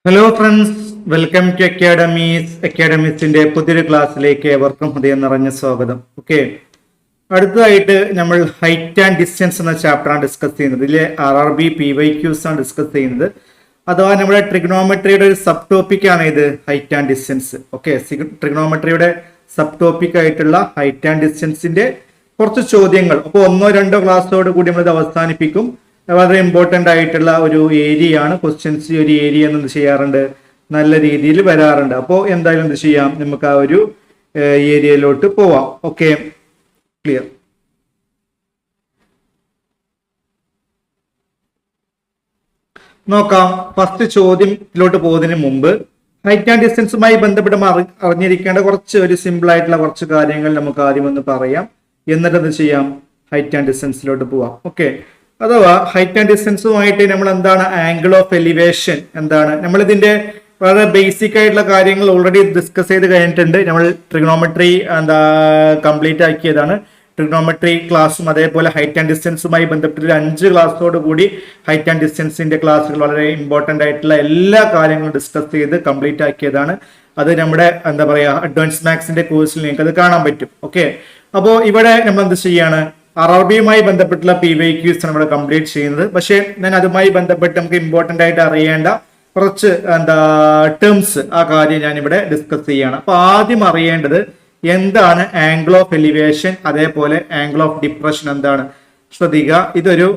Hello friends, welcome to അക്കാഡമീസിന്റെ പുതിയൊരു ക്ലാസ്സിലേക്ക് ഏവർക്കും ഹൃദയം നിറഞ്ഞ സ്വാഗതം. ഓക്കെ, അടുത്തതായിട്ട് നമ്മൾ ഹൈറ്റ് ആൻഡ് ഡിസ്റ്റൻസ് എന്ന ചാപ്റ്ററാണ് ഡിസ്കസ് ചെയ്യുന്നത്. ഇതിലെ RRB PYQs ആണ് ഡിസ്കസ് ചെയ്യുന്നത്. അഥവാ നമ്മുടെ ട്രിഗ്നോമെട്രിയുടെ ഒരു സബ് ടോപ്പിക് ആണ് ഇത് ഹൈറ്റ് ആൻഡ് ഡിസ്റ്റൻസ്. ഓക്കെ, ട്രിഗ്നോമെട്രിയുടെ സബ് ടോപ്പിക് ആയിട്ടുള്ള ഹൈറ്റ് ആൻഡ് ഡിസ്റ്റൻസിന്റെ കുറച്ച് ചോദ്യങ്ങൾ. അപ്പോൾ ഒന്നോ രണ്ടോ ക്ലാസ്സോട് കൂടി നമ്മൾ ഇത് അവസാനിപ്പിക്കും. വളരെ ഇമ്പോർട്ടൻ്റ് ആയിട്ടുള്ള ഒരു ഏരിയ ആണ്. ക്വസ്റ്റ്യൻസ് ഈ ഒരു ഏരിയ എന്ത് ചെയ്യാറുണ്ട്, നല്ല രീതിയിൽ വരാറുണ്ട്. അപ്പോൾ എന്തായാലും എന്ത് ചെയ്യാം, നമുക്ക് ആ ഒരു ഏരിയയിലോട്ട് പോവാം. Okay, clear. നോക്കാം. ഫസ്റ്റ് ചോദ്യത്തിലോട്ട് പോകുന്നതിന് മുമ്പ് ഹൈറ്റ് ആൻഡ് ഡിസ്റ്റൻസുമായി ബന്ധപ്പെട്ട് അറിഞ്ഞിരിക്കേണ്ട കുറച്ച് ഒരു സിമ്പിൾ ആയിട്ടുള്ള കുറച്ച് കാര്യങ്ങൾ നമുക്ക് ആദ്യം ഒന്ന് പറയാം. എന്നിട്ട് എന്ത് ചെയ്യാം, ഹൈറ്റ് ആൻഡ് ഡിസ്റ്റൻസിലോട്ട് പോവാം. ഓക്കെ, അഥവാ ഹൈറ്റ് ആൻഡ് ഡിസ്റ്റൻസുമായിട്ട് നമ്മൾ എന്താണ് ആംഗിൾ ഓഫ് എലിവേഷൻ എന്താണ്, നമ്മൾ ഇതിന്റെ വളരെ ബേസിക് ആയിട്ടുള്ള കാര്യങ്ങൾ ഓൾറെഡി ഡിസ്കസ് ചെയ്ത് കഴിഞ്ഞിട്ടുണ്ട്. നമ്മൾ ട്രിഗ്നോമെട്രി കംപ്ലീറ്റ് ആക്കിയതാണ്. ട്രിഗ്നോമെട്രി ക്ലാസ്സും അതേപോലെ ഹൈറ്റ് ആൻഡ് ഡിസ്റ്റൻസുമായി ബന്ധപ്പെട്ട് 5 ക്ലാസ്സോട് കൂടി ഹൈറ്റ് ആൻഡ് ഡിസ്റ്റൻസിന്റെ ക്ലാസ്സുകൾ വളരെ ഇമ്പോർട്ടന്റ് ആയിട്ടുള്ള എല്ലാ കാര്യങ്ങളും ഡിസ്കസ് ചെയ്ത് കംപ്ലീറ്റ് ആക്കിയതാണ്. അത് നമ്മുടെ അഡ്വാൻസ് മാത്സിന്റെ കോഴ്സിൽ നിങ്ങൾക്ക് അത് കാണാൻ പറ്റും. ഓക്കെ, അപ്പോൾ ഇവിടെ നമ്മൾ എന്ത് ചെയ്യാണ്, RRBയുമായി ബന്ധപ്പെട്ടുള്ള PYQs ആണ് ഇവിടെ കംപ്ലീറ്റ് ചെയ്യുന്നത്. പക്ഷേ ഞാൻ അതുമായി ബന്ധപ്പെട്ട് നമുക്ക് ഇമ്പോർട്ടന്റ് ആയിട്ട് അറിയേണ്ട കുറച്ച് ടേംസ്, ആ കാര്യം ഞാൻ ഇവിടെ ഡിസ്കസ് ചെയ്യാണ്. അപ്പൊ ആദ്യം അറിയേണ്ടത് എന്താണ് ആംഗിൾ ഓഫ് എലിവേഷൻ, അതേപോലെ ആംഗിൾ ഓഫ് ഡിപ്രഷൻ എന്താണ്. ശ്രദ്ധിക്കുക, ഇതൊരു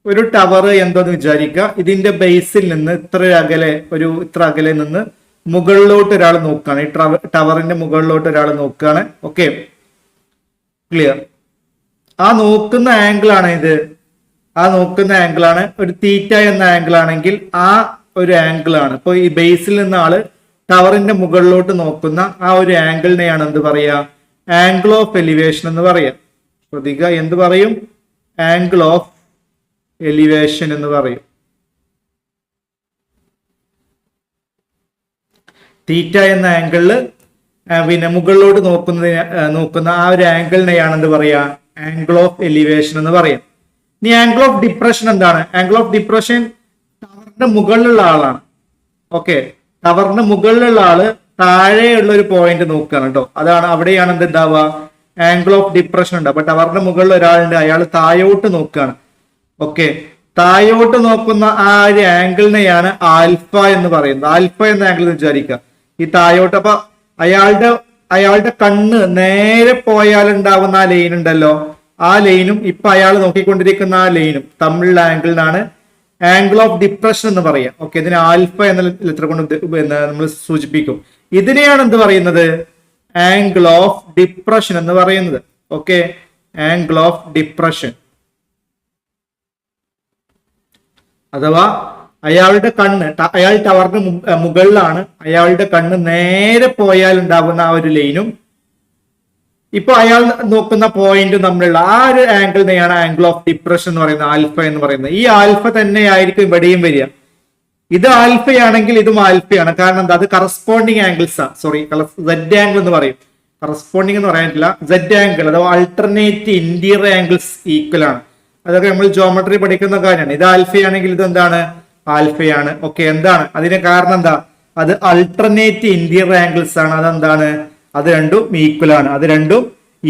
ഒരു ടവർ എന്തോന്ന് വിചാരിക്കുക. ഇതിന്റെ ബേസിൽ നിന്ന് ഇത്ര അകലെ നിന്ന് മുകളിലോട്ട് ഒരാൾ നോക്കുകയാണ്. ഈ ടവറിന്റെ മുകളിലോട്ട് ഒരാൾ നോക്കുകയാണ്. Okay, clear. ആ നോക്കുന്ന ആംഗിൾ ആണ് ഇത്. ആ നോക്കുന്ന ആംഗിൾ ആണ് ഒരു തീറ്റ എന്ന ആംഗിൾ ആണെങ്കിൽ ആ ഒരു ആംഗിൾ ആണ്. ഇപ്പൊ ഈ ബേസിൽ നിന്ന് ആള് ടവറിന്റെ മുകളിലോട്ട് നോക്കുന്ന ആ ഒരു ആംഗിളിനെയാണ് എന്ത് പറയാ, ആംഗിൾ ഓഫ് എലിവേഷൻ എന്ന് പറയാം. ശ്രദ്ധിക്കുക, എന്ത് പറയും, ആംഗിൾ ഓഫ് എലിവേഷൻ എന്ന് പറയും. തീറ്റ എന്ന ആംഗിളില് പിന്നെ മുകളിലോട്ട് നോക്കുന്ന ആ ഒരു ആംഗിളിനെയാണ് എന്ത് പറയാ, ആംഗിൾ ഓഫ് എലിവേഷൻ എന്ന് പറയാം. ഇനി ആംഗിൾ ഓഫ് ഡിപ്രഷൻ എന്താണ്? ആംഗിൾ ഓഫ് ഡിപ്രഷൻ ടവറിന്റെ മുകളിലുള്ള ആളാണ്. ഓക്കെ, ടവറിന്റെ മുകളിലുള്ള ആള് താഴെയുള്ള ഒരു പോയിന്റ് നോക്കുകയാണ് കേട്ടോ. അവിടെയാണ് എന്തുണ്ടാവുക, ആംഗിൾ ഓഫ് ഡിപ്രഷൻ ഉണ്ട്. അപ്പൊ ടവറിന്റെ മുകളിൽ ഒരാളുണ്ട്, അയാൾ താഴോട്ട് നോക്കുകയാണ്. ഓക്കെ, താഴോട്ട് നോക്കുന്ന ആ ഒരു ആംഗിളിനെയാണ് ആൽഫ എന്ന് പറയുന്നത്. ആൽഫ എന്ന ആംഗിൾ എന്ന് വിചാരിക്കുക. ഈ താഴോട്ട്, അപ്പൊ അയാളുടെ കണ്ണ് നേരെ പോയാലുണ്ടാവുന്ന ആ ലൈൻ ഉണ്ടല്ലോ, ആ ലൈനും ഇപ്പൊ അയാൾ നോക്കിക്കൊണ്ടിരിക്കുന്ന ആ ലൈനും തമ്മിലുള്ള ആംഗിളിനാണ് ആംഗിൾ ഓഫ് ഡിപ്രഷൻ എന്ന് പറയാം. ഓക്കെ, ഇതിന് ആൽഫ എന്ന ലെറ്റർ കൊണ്ട് നമ്മൾ സൂചിപ്പിക്കും. ഇതിനെയാണ് എന്ത് പറയുന്നത്, ആംഗിൾ ഓഫ് ഡിപ്രഷൻ എന്ന് പറയുന്നത്. ഓക്കെ, ആംഗിൾ ഓഫ് ഡിപ്രഷൻ അഥവാ അയാളുടെ കണ്ണ്, അയാൾ ടവറിന് മുകളിലാണ്, അയാളുടെ കണ്ണ് നേരെ പോയാൽ ഉണ്ടാകുന്ന ആ ഒരു ലൈനും ഇപ്പൊ അയാൾ നോക്കുന്ന പോയിന്റും തമ്മിലുള്ള ആ ഒരു ആംഗിളിനെയാണ് ആംഗിൾ ഓഫ് ഡിപ്രഷൻ എന്ന് പറയുന്നത്, ആൽഫ എന്ന് പറയുന്നത്. ഈ ആൽഫ തന്നെയായിരിക്കും ഇവിടെയും വരിക. ഇത് ആൽഫയാണെങ്കിൽ ഇതും ആൽഫയാണ്. കാരണം എന്താ, അത് കറസ്പോണ്ടിങ് ആംഗിൾസ് ആണ്. സെഡ് ആംഗിൾ എന്ന് പറയും. കറസ്പോണ്ടിങ് എന്ന് പറയാൻ പറ്റില്ല, സെഡ് ആംഗിൾ അഥവാ ആൾട്ടർനേറ്റ് ഇന്റീരിയർ ആംഗിൾസ് ഈക്വൽ ആണ്. അതൊക്കെ നമ്മൾ ജോമെട്രി പഠിക്കുന്ന കാര്യമാണ്. ഇത് ആൽഫയാണെങ്കിൽ ഇത് എന്താണ്, ആൽഫയാണ്. ഓക്കെ, എന്താണ് അതിന്റെ കാരണം, എന്താ, അത് അൾട്ടർനേറ്റ് ഇന്റീരിയർ ആംഗിൾസ് ആണ്. അതെന്താണ്, അത് രണ്ടും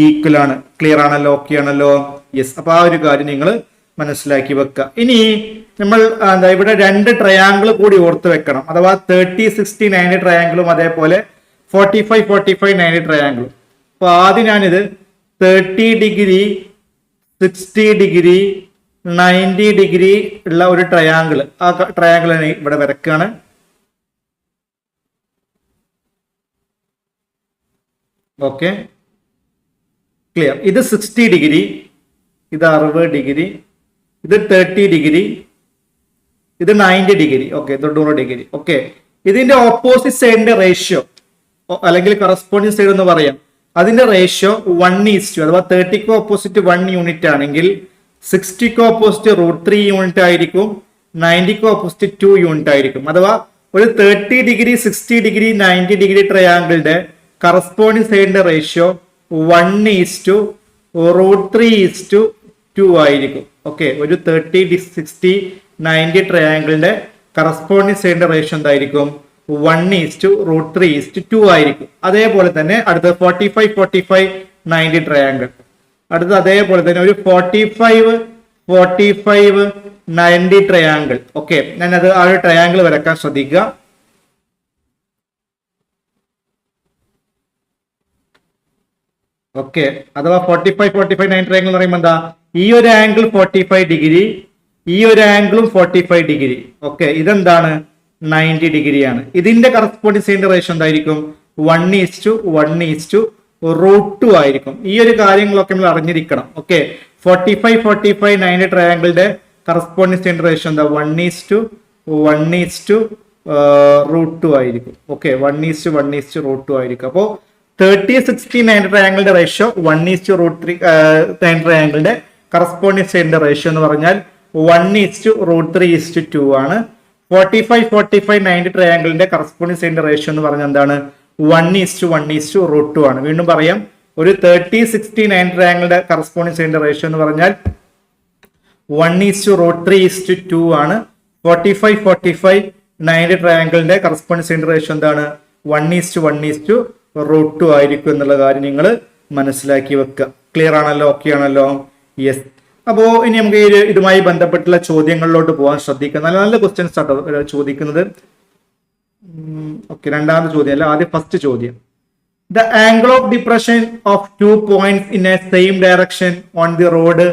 ഈക്വൽ ആണ്. ക്ലിയർ ആണല്ലോ, ഓക്കെ ആണല്ലോ, യെസ്. അപ്പൊ ആ ഒരു കാര്യം നിങ്ങൾ മനസ്സിലാക്കി വെക്കുക. ഇനി നമ്മൾ ഇവിടെ 2 ട്രയാങ്കിൾ കൂടി ഓർത്ത് വെക്കണം. അഥവാ 30, 60, 90 ട്രയാങ്കിളും അതേപോലെ 45, 45, 90 ട്രയാങ്കിളും. അപ്പൊ ആദ്യം ഞാനിത് 30 ഡിഗ്രി 60 ഡിഗ്രി 90 ഡിഗ്രി ഉള്ള ഒരു ട്രയാങ്കിൾ, ആ ട്രയാങ്കിൾ ഇവിടെ വരക്കാണ്. Okay, clear. ഇത് 60 ഡിഗ്രി, ഇത് 60 ഡിഗ്രി, ഇത് 30 ഡിഗ്രി, ഇത് 90 ഡിഗ്രി. Okay, 90 degree. ഓക്കെ, ഇതിന്റെ ഓപ്പോസിറ്റ് സൈഡിന്റെ റേഷ്യോ അല്ലെങ്കിൽ കറസ്പോണ്ടിങ് സൈഡ് എന്ന് പറയാം. അതിന്റെ റേഷ്യോ 1:2. അഥവാ 30ക്ക് ഓപ്പോസിറ്റ് 1 യൂണിറ്റ് ആണെങ്കിൽ 60ക്ക് ഓപ്പോസിറ്റ് √3 യൂണിറ്റ് ആയിരിക്കും, 90ക്ക് ഓപ്പോസിറ്റ് 2 യൂണിറ്റ് ആയിരിക്കും. അഥവാ ഒരു 30 ഡിഗ്രി 60 ഡിഗ്രി 90 ഡിഗ്രി ട്രയാങ്കിളിന്റെ കറസ്പോണ്ടിങ് സൈഡിന്റെ റേഷ്യോ 1:√3:2 ആയിരിക്കും. ഓക്കെ, ഒരു 30, 60, 90 ട്രയാങ്കിളിന്റെ കറസ്പോണ്ടിങ് സൈഡിന്റെ റേഷ്യോ എന്തായിരിക്കും? 1:√3:2 ആയിരിക്കും. അതേപോലെ തന്നെ അടുത്ത 45 90 ട്രയാങ്കിൾ, അടുത്ത അതേപോലെ തന്നെ ഒരു 45 90 ട്രയാങ്കിൾ. ഓക്കെ, ഞാനത് ആ ഒരു ട്രയാങ്കിൾ വരക്കാൻ ശ്രദ്ധിക്കുക. ഓക്കെ, അഥവാ 45 90 ട്രയാങ്കിൾ എന്ന് പറയുമ്പോൾ എന്താ? ഈ ഒരു ആംഗിൾ 45 ഡിഗ്രി, ഈ ഒരു ആംഗിളും 45 ഡിഗ്രി. ഓക്കെ, ഇതെന്താണ്? 90 ഡിഗ്രിയാണ്. ഇതിന്റെ കറസ്പോണ്ടിങ് സൈഡിന്റെ റേഷ്യോ എന്തായിരിക്കും? 1:1:√2 ആയിരിക്കും. ഈ ഒരു കാര്യങ്ങളൊക്കെ നമ്മൾ അറിഞ്ഞിരിക്കണം. ഓക്കെ, 45 90 ട്രയാങ്കിളിന്റെ കറസ്പോണ്ടിങ് സൈഡിന്റെ റേഷ്യോ എന്താ? 1:1:√2 ആയിരിക്കും. ഓക്കെ, 1:1:√2 ആയിരിക്കും. അപ്പോ 30 60 90 ട്രയാങ്കിളിന്റെ റേഷ്യോ 1:√3 90 ട്രയാങ്കിളിന്റെ കറസ്പോണ്ടിങ് സൈഡിന്റെ റേഷ്യോ എന്ന് പറഞ്ഞാൽ 1:√3:2 ആണ്. 45 90 ട്രയാങ്കിളിന്റെ കറസ്പോണ്ടിങ് സൈഡിന്റെ റേഷ്യോ എന്ന് പറഞ്ഞാൽ എന്താണ്? 1:1:√2 ആണ്. വീണ്ടും പറയാം, ഒരു 30 60 90 ട്രയാങ്കിളിന്റെ കറസ്പോണ്ടിങ് സൈഡിന്റെ റേഷ്യോ എന്ന് പറഞ്ഞാൽ 1:√3:2 ആണ്. 45 90 ട്രയാങ്കിളിന്റെ കറസ്പോണ്ടിങ് സൈഡിന്റെ റേഷ്യോ എന്താണ്? 1:1:√2 ആയിരിക്കും എന്നുള്ള കാര്യം നിങ്ങൾ മനസ്സിലാക്കി വെക്കുക. ക്ലിയർ ആണല്ലോ? ഓക്കെ ആണല്ലോ? യെസ്. അപ്പോ ഇനി നമുക്ക് ഇതുമായി ബന്ധപ്പെട്ടുള്ള ചോദ്യങ്ങളിലോട്ട് പോകാൻ ശ്രദ്ധിക്കുക. നല്ല നല്ല ക്വസ്റ്റ്യൻസ് ആട്ടോ ചോദിക്കുന്നത്. ഓക്കെ, രണ്ടാമത്തെ ചോദ്യം അല്ല, ആദ്യം ഫസ്റ്റ് ചോദ്യം. The angle of depression of 2 points in a same direction on the road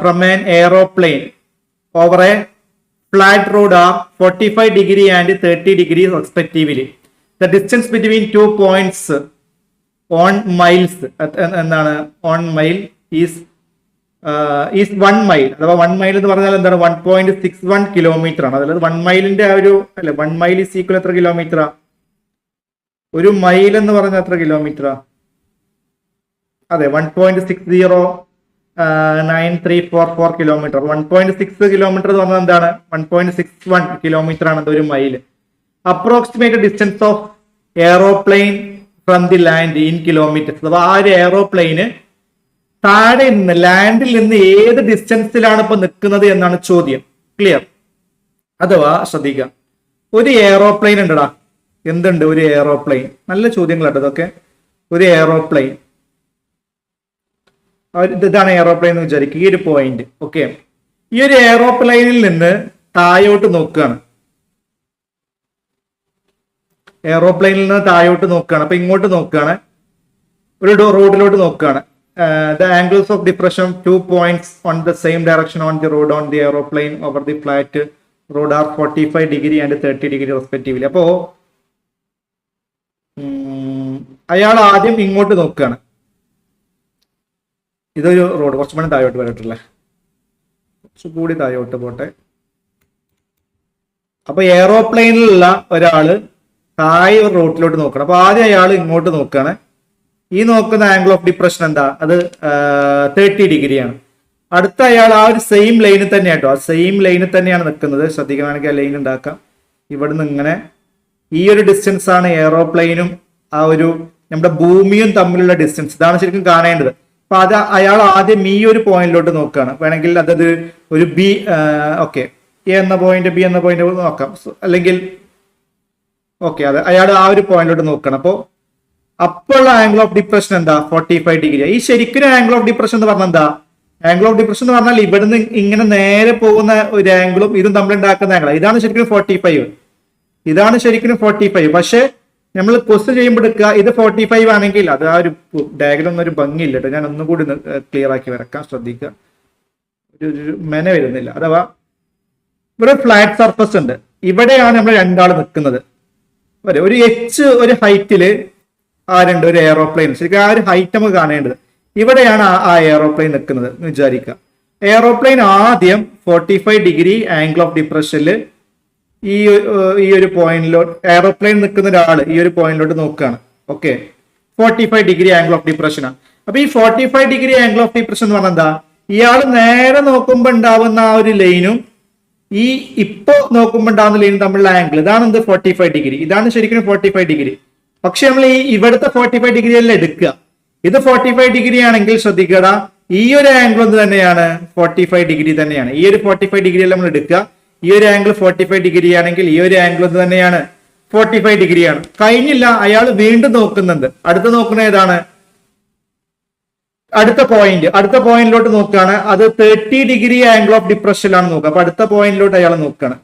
from an aeroplane over a flat road are 45 degree and 30 degree respectively. The distance between 2 points on miles എന്താണ്? on mile is 1 mile. അഥവാ 1 mile എന്ന് പറഞ്ഞാൽ എന്താണ്? 1.61 kilometre ആണ്. അതായത് 1 മൈലിന്റെ ആ ഒരു അല്ലെ, 1 മൈൽ ഈസ് ഈക്വൽ എത്ര കിലോമീറ്ററാ? ഒരു മൈൽ എന്ന് പറഞ്ഞാൽ എത്ര കിലോമീറ്ററാ? അതെ, 1.609344 കിലോമീറ്റർ. 1.6 കിലോമീറ്റർ എന്ന് പറഞ്ഞാൽ എന്താണ്? 1.61 കിലോമീറ്റർ ആണ് ഒരു mile. Approximate distance of aeroplane from the land in kilometre. അഥവാ ആ ഒരു എയറോപ്ലെയിന് താഴെ നിന്ന്, ലാൻഡിൽ നിന്ന് ഏത് ഡിസ്റ്റൻസിലാണ് ഇപ്പൊ നിൽക്കുന്നത് എന്നാണ് ചോദ്യം. ക്ലിയർ? അഥവാ ശ്രദ്ധിക്കുക, ഒരു എയറോപ്ലെയിൻ ഉണ്ടടാ. എന്തുണ്ട്? ഒരു എയറോപ്ലെയിൻ. നല്ല ചോദ്യങ്ങളാട്ടോ ഇതൊക്കെ. ഒരു എയറോപ്ലെയിൻ, ഇതാണ് എയറോപ്ലെയിൻ എന്ന് വിചാരിക്കുക. ഈ ഒരു പോയിന്റ്. ഓക്കെ, ഈ ഒരു എയറോപ്ലെയിനിൽ നിന്ന് താഴോട്ട് നോക്കുകയാണ്. എയറോപ്ലെയിനിൽ നിന്ന് താഴോട്ട് നോക്കുകയാണ്. അപ്പൊ ഇങ്ങോട്ട് നോക്കുകയാണ്, ഒരു റോഡിലോട്ട് നോക്കുകയാണ്. The angles of depression 2 points on the same direction on the road on the aeroplane over the flat road are 45 degree and 30 degree respectively. അപ്പോ അയാൾ ആദ്യം ഇങ്ങോട്ട് നോക്കുകയാണ്. ഇതൊരു റോഡ്, കുറച്ചുകൂടി താഴോട്ട് വരട്ടില്ലേ, കുറച്ചുകൂടി താഴോട്ട് പോട്ടെ. അപ്പൊ എയറോപ്ലെയിനിലുള്ള ഒരാള് താഴെ ഒരു റോഡിലോട്ട് നോക്കണം. അപ്പൊ ആദ്യം അയാൾ ഇങ്ങോട്ട് നോക്കുകയാണ്. ഈ നോക്കുന്ന ആംഗിൾ ഓഫ് ഡിപ്രഷൻ എന്താ? അത് 30 ഡിഗ്രിയാണ്. അടുത്ത അയാൾ ആ ഒരു സെയിം ലൈനിൽ തന്നെയാണ് കേട്ടോ, ആ സെയിം ലൈനിൽ തന്നെയാണ് നിൽക്കുന്നത്. ശ്രദ്ധിക്കുകയാണെങ്കിൽ ആ ലൈൻ ഉണ്ടാക്കാം. ഇവിടുന്ന് ഇങ്ങനെ ഈ ഒരു ഡിസ്റ്റൻസ് ആണ് എയറോപ്ലെയിനും ആ ഒരു നമ്മുടെ ഭൂമിയും തമ്മിലുള്ള ഡിസ്റ്റൻസ്. ഇതാണ് ശരിക്കും കാണേണ്ടത്. അപ്പൊ അത് അയാൾ ആദ്യം ഈ ഒരു പോയിന്റിലോട്ട് നോക്കുകയാണ്. വേണമെങ്കിൽ അതത് ഒരു ബി, ഓക്കെ, എ എന്ന പോയിന്റ് ബി എന്ന പോയിന്റ് നോക്കാം. അല്ലെങ്കിൽ ഓക്കെ, അതെ, അയാൾ ആ ഒരു പോയിന്റിലോട്ട് നോക്കണം. അപ്പോൾ ആംഗിൾ ഓഫ് ഡിപ്രഷൻ എന്താ? 45 ഡിഗ്രി. ഈ ശരിക്കും ആംഗിൾ ഓഫ് ഡിപ്രഷൻ എന്ന് പറഞ്ഞാൽ എന്താ? ആംഗിൾ ഓഫ് ഡിപ്രഷൻ എന്ന് പറഞ്ഞാൽ ഇവിടുന്ന് ഇങ്ങനെ നേരെ പോകുന്ന ഒരു ആംഗിളും ഇതും തമ്മിൽ ഉണ്ടാക്കുന്ന ആംഗിൾ. ഇതാണ് ശരിക്കും 45. ഇതാണ് ശരിക്കും 45. പക്ഷെ നമ്മൾ ക്വസ്റ്റ്യൻ ചെയ്യുമ്പോൾ എടുക്കുക ഇത് 45 ആണെങ്കിൽ അത് ആ ഒരു ഡയഗ്രം ഒരു ഭംഗിയില്ല കേട്ടോ. ഞാൻ ഒന്നും കൂടി ക്ലിയർ ആക്കി വരക്കാൻ ശ്രദ്ധിക്കുക. ഒരു മെന വരുന്നില്ല. അഥവാ ഇവിടെ ഫ്ലാറ്റ് സർഫസ് ഉണ്ട്. ഇവിടെയാണ് നമ്മൾ രണ്ടാൾ നിൽക്കുന്നത്. ഒരു എച്ച് ഒരു ഹൈറ്റില് ആരുണ്ട്? ഒരു എയറോപ്ലെയിൻ. ശരിക്കും ആ ഒരു ഹൈറ്റ് നമുക്ക് കാണേണ്ടത്. ഇവിടെയാണ് ആ എയറോപ്ലെയിൻ നിൽക്കുന്നത് എന്ന് വിചാരിക്കുക. എയറോപ്ലെയിൻ ആദ്യം 45 ഡിഗ്രി ആംഗിൾ ഓഫ് ഡിപ്രഷനിൽ ഈ ഒരു പോയിന്റിലോട്ട് എയറോപ്ലെയിൻ നിൽക്കുന്ന ഒരാൾ ഈ ഒരു പോയിന്റിലോട്ട് നോക്കുകയാണ്. ഓക്കെ, 45 ഡിഗ്രി ആംഗിൾ ഓഫ് ഡിപ്രഷനാണ്. അപ്പൊ ഈ 45 ഡിഗ്രി ആംഗിൾ ഓഫ് ഡിപ്രഷൻ എന്ന് പറഞ്ഞാൽ എന്താ? ഇയാൾ നേരെ നോക്കുമ്പോൾ ഉണ്ടാവുന്ന ആ ഒരു ലൈനും ഈ ഇപ്പോ നോക്കുമ്പോൾ ഉണ്ടാവുന്ന ലൈനും തമ്മിലുള്ള ആംഗിൾ, ഇതാണ് എന്ത്? 45 ഡിഗ്രി. ഇതാണ് ശരിക്കും 45 ഡിഗ്രി. പക്ഷെ നമ്മൾ ഈ ഇവിടുത്തെ 45 ഡിഗ്രി അല്ല എടുക്കുക. ഇത് 45 ഡിഗ്രി ആണെങ്കിൽ ശ്രദ്ധിക്കടാ, ഈ ഒരു ആംഗിൾ എന്ത് തന്നെയാണ് 45 ഡിഗ്രി തന്നെയാണ്. ഈ ഒരു 45 ഡിഗ്രി നമ്മൾ എടുക്കുക. ഈ ഒരു ആംഗിൾ 45 ഡിഗ്രി ആണെങ്കിൽ ഈ ഒരു ആംഗിൾ എന്ത് തന്നെയാണ് 45 ഡിഗ്രിയാണ്. കഴിഞ്ഞില്ല, അയാൾ വീണ്ടും നോക്കുന്നുണ്ട്. അടുത്ത നോക്കുന്ന ഏതാണ്? അടുത്ത പോയിന്റിലോട്ട് നോക്കുകയാണ്. അത് 30 ഡിഗ്രി ആംഗിൾ ഓഫ് ഡിപ്രഷനിലാണ് നോക്കുക. അപ്പൊ അടുത്ത പോയിന്റിലോട്ട് അയാൾ നോക്കുകയാണ്.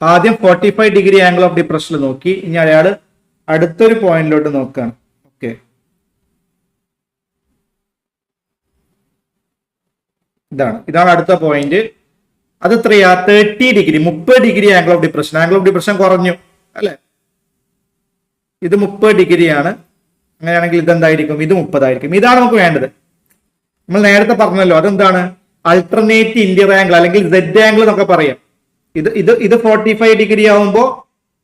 ആദ്യം 45 ഡിഗ്രി ആംഗിൾ ഓഫ് ഡിപ്രഷനിൽ നോക്കി. ഇനി അയാൾ അടുത്തൊരു പോയിന്റിലോട്ട് നോക്കുകയാണ്. ഓക്കെ, ഇതാണ് അടുത്ത പോയിന്റ്. അത് എത്രയാ? 30 degree, 30 degree angle of depression. Angle of depression കുറഞ്ഞു അല്ലെ? ഇത് 30 ഡിഗ്രിയാണ്. അങ്ങനെയാണെങ്കിൽ ഇതെന്തായിരിക്കും? ഇത് 30 ആയിരിക്കും. ഇതാണ് നമുക്ക് വേണ്ടത്. നമ്മൾ നേരത്തെ പറഞ്ഞല്ലോ, അതെന്താണ്? അൾട്ടർനേറ്റ് ഇന്റീരിയർ ആംഗിൾ അല്ലെങ്കിൽ സെഡ് ആംഗിൾ എന്നൊക്കെ പറയാം. ഇത് 45 ഡിഗ്രി ആവുമ്പോൾ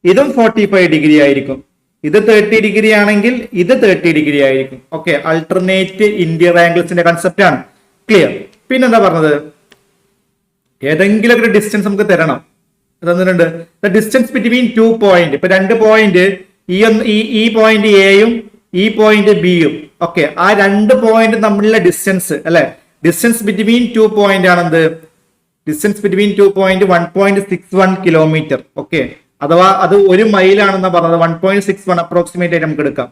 ഇതും 45 ഡിഗ്രി ആയിരിക്കും. ഇത് 30 ഡിഗ്രി ആണെങ്കിൽ ഇത് 30 ഡിഗ്രി ആയിരിക്കും. ഓക്കെ, അൾട്ടർനേറ്റ് ഇന്റീരിയർ ആംഗിൾസിന്റെ കൺസെപ്റ്റ് ആണ്. ക്ലിയർ? പിന്നെന്താ പറഞ്ഞത്? ഏതെങ്കിലും ഒരു ഡിസ്റ്റൻസ് നമുക്ക് തരണം. തന്നിട്ടുണ്ട്. The distance between 2 point. ഇപ്പൊ 2 പോയിന്റ്, ഈ പോയിന്റ് എയും ഈ പോയിന്റ് ബിയും. ഓക്കെ, ആ 2 പോയിന്റ് തമ്മിലുള്ള ഡിസ്റ്റൻസ് അല്ലെ? ഡിസ്റ്റൻസ് ബിറ്റ്വീൻ 2 പോയിന്റ് ആണെന്ത്? Distance between 2 point 1.61 kilometre. Okay, അഥവാ അത് 1 മൈലാണെന്ന് പറഞ്ഞത്. 1.61 അപ്രോക്സിമേറ്റ് ആയിട്ട് നമുക്ക് എടുക്കാം.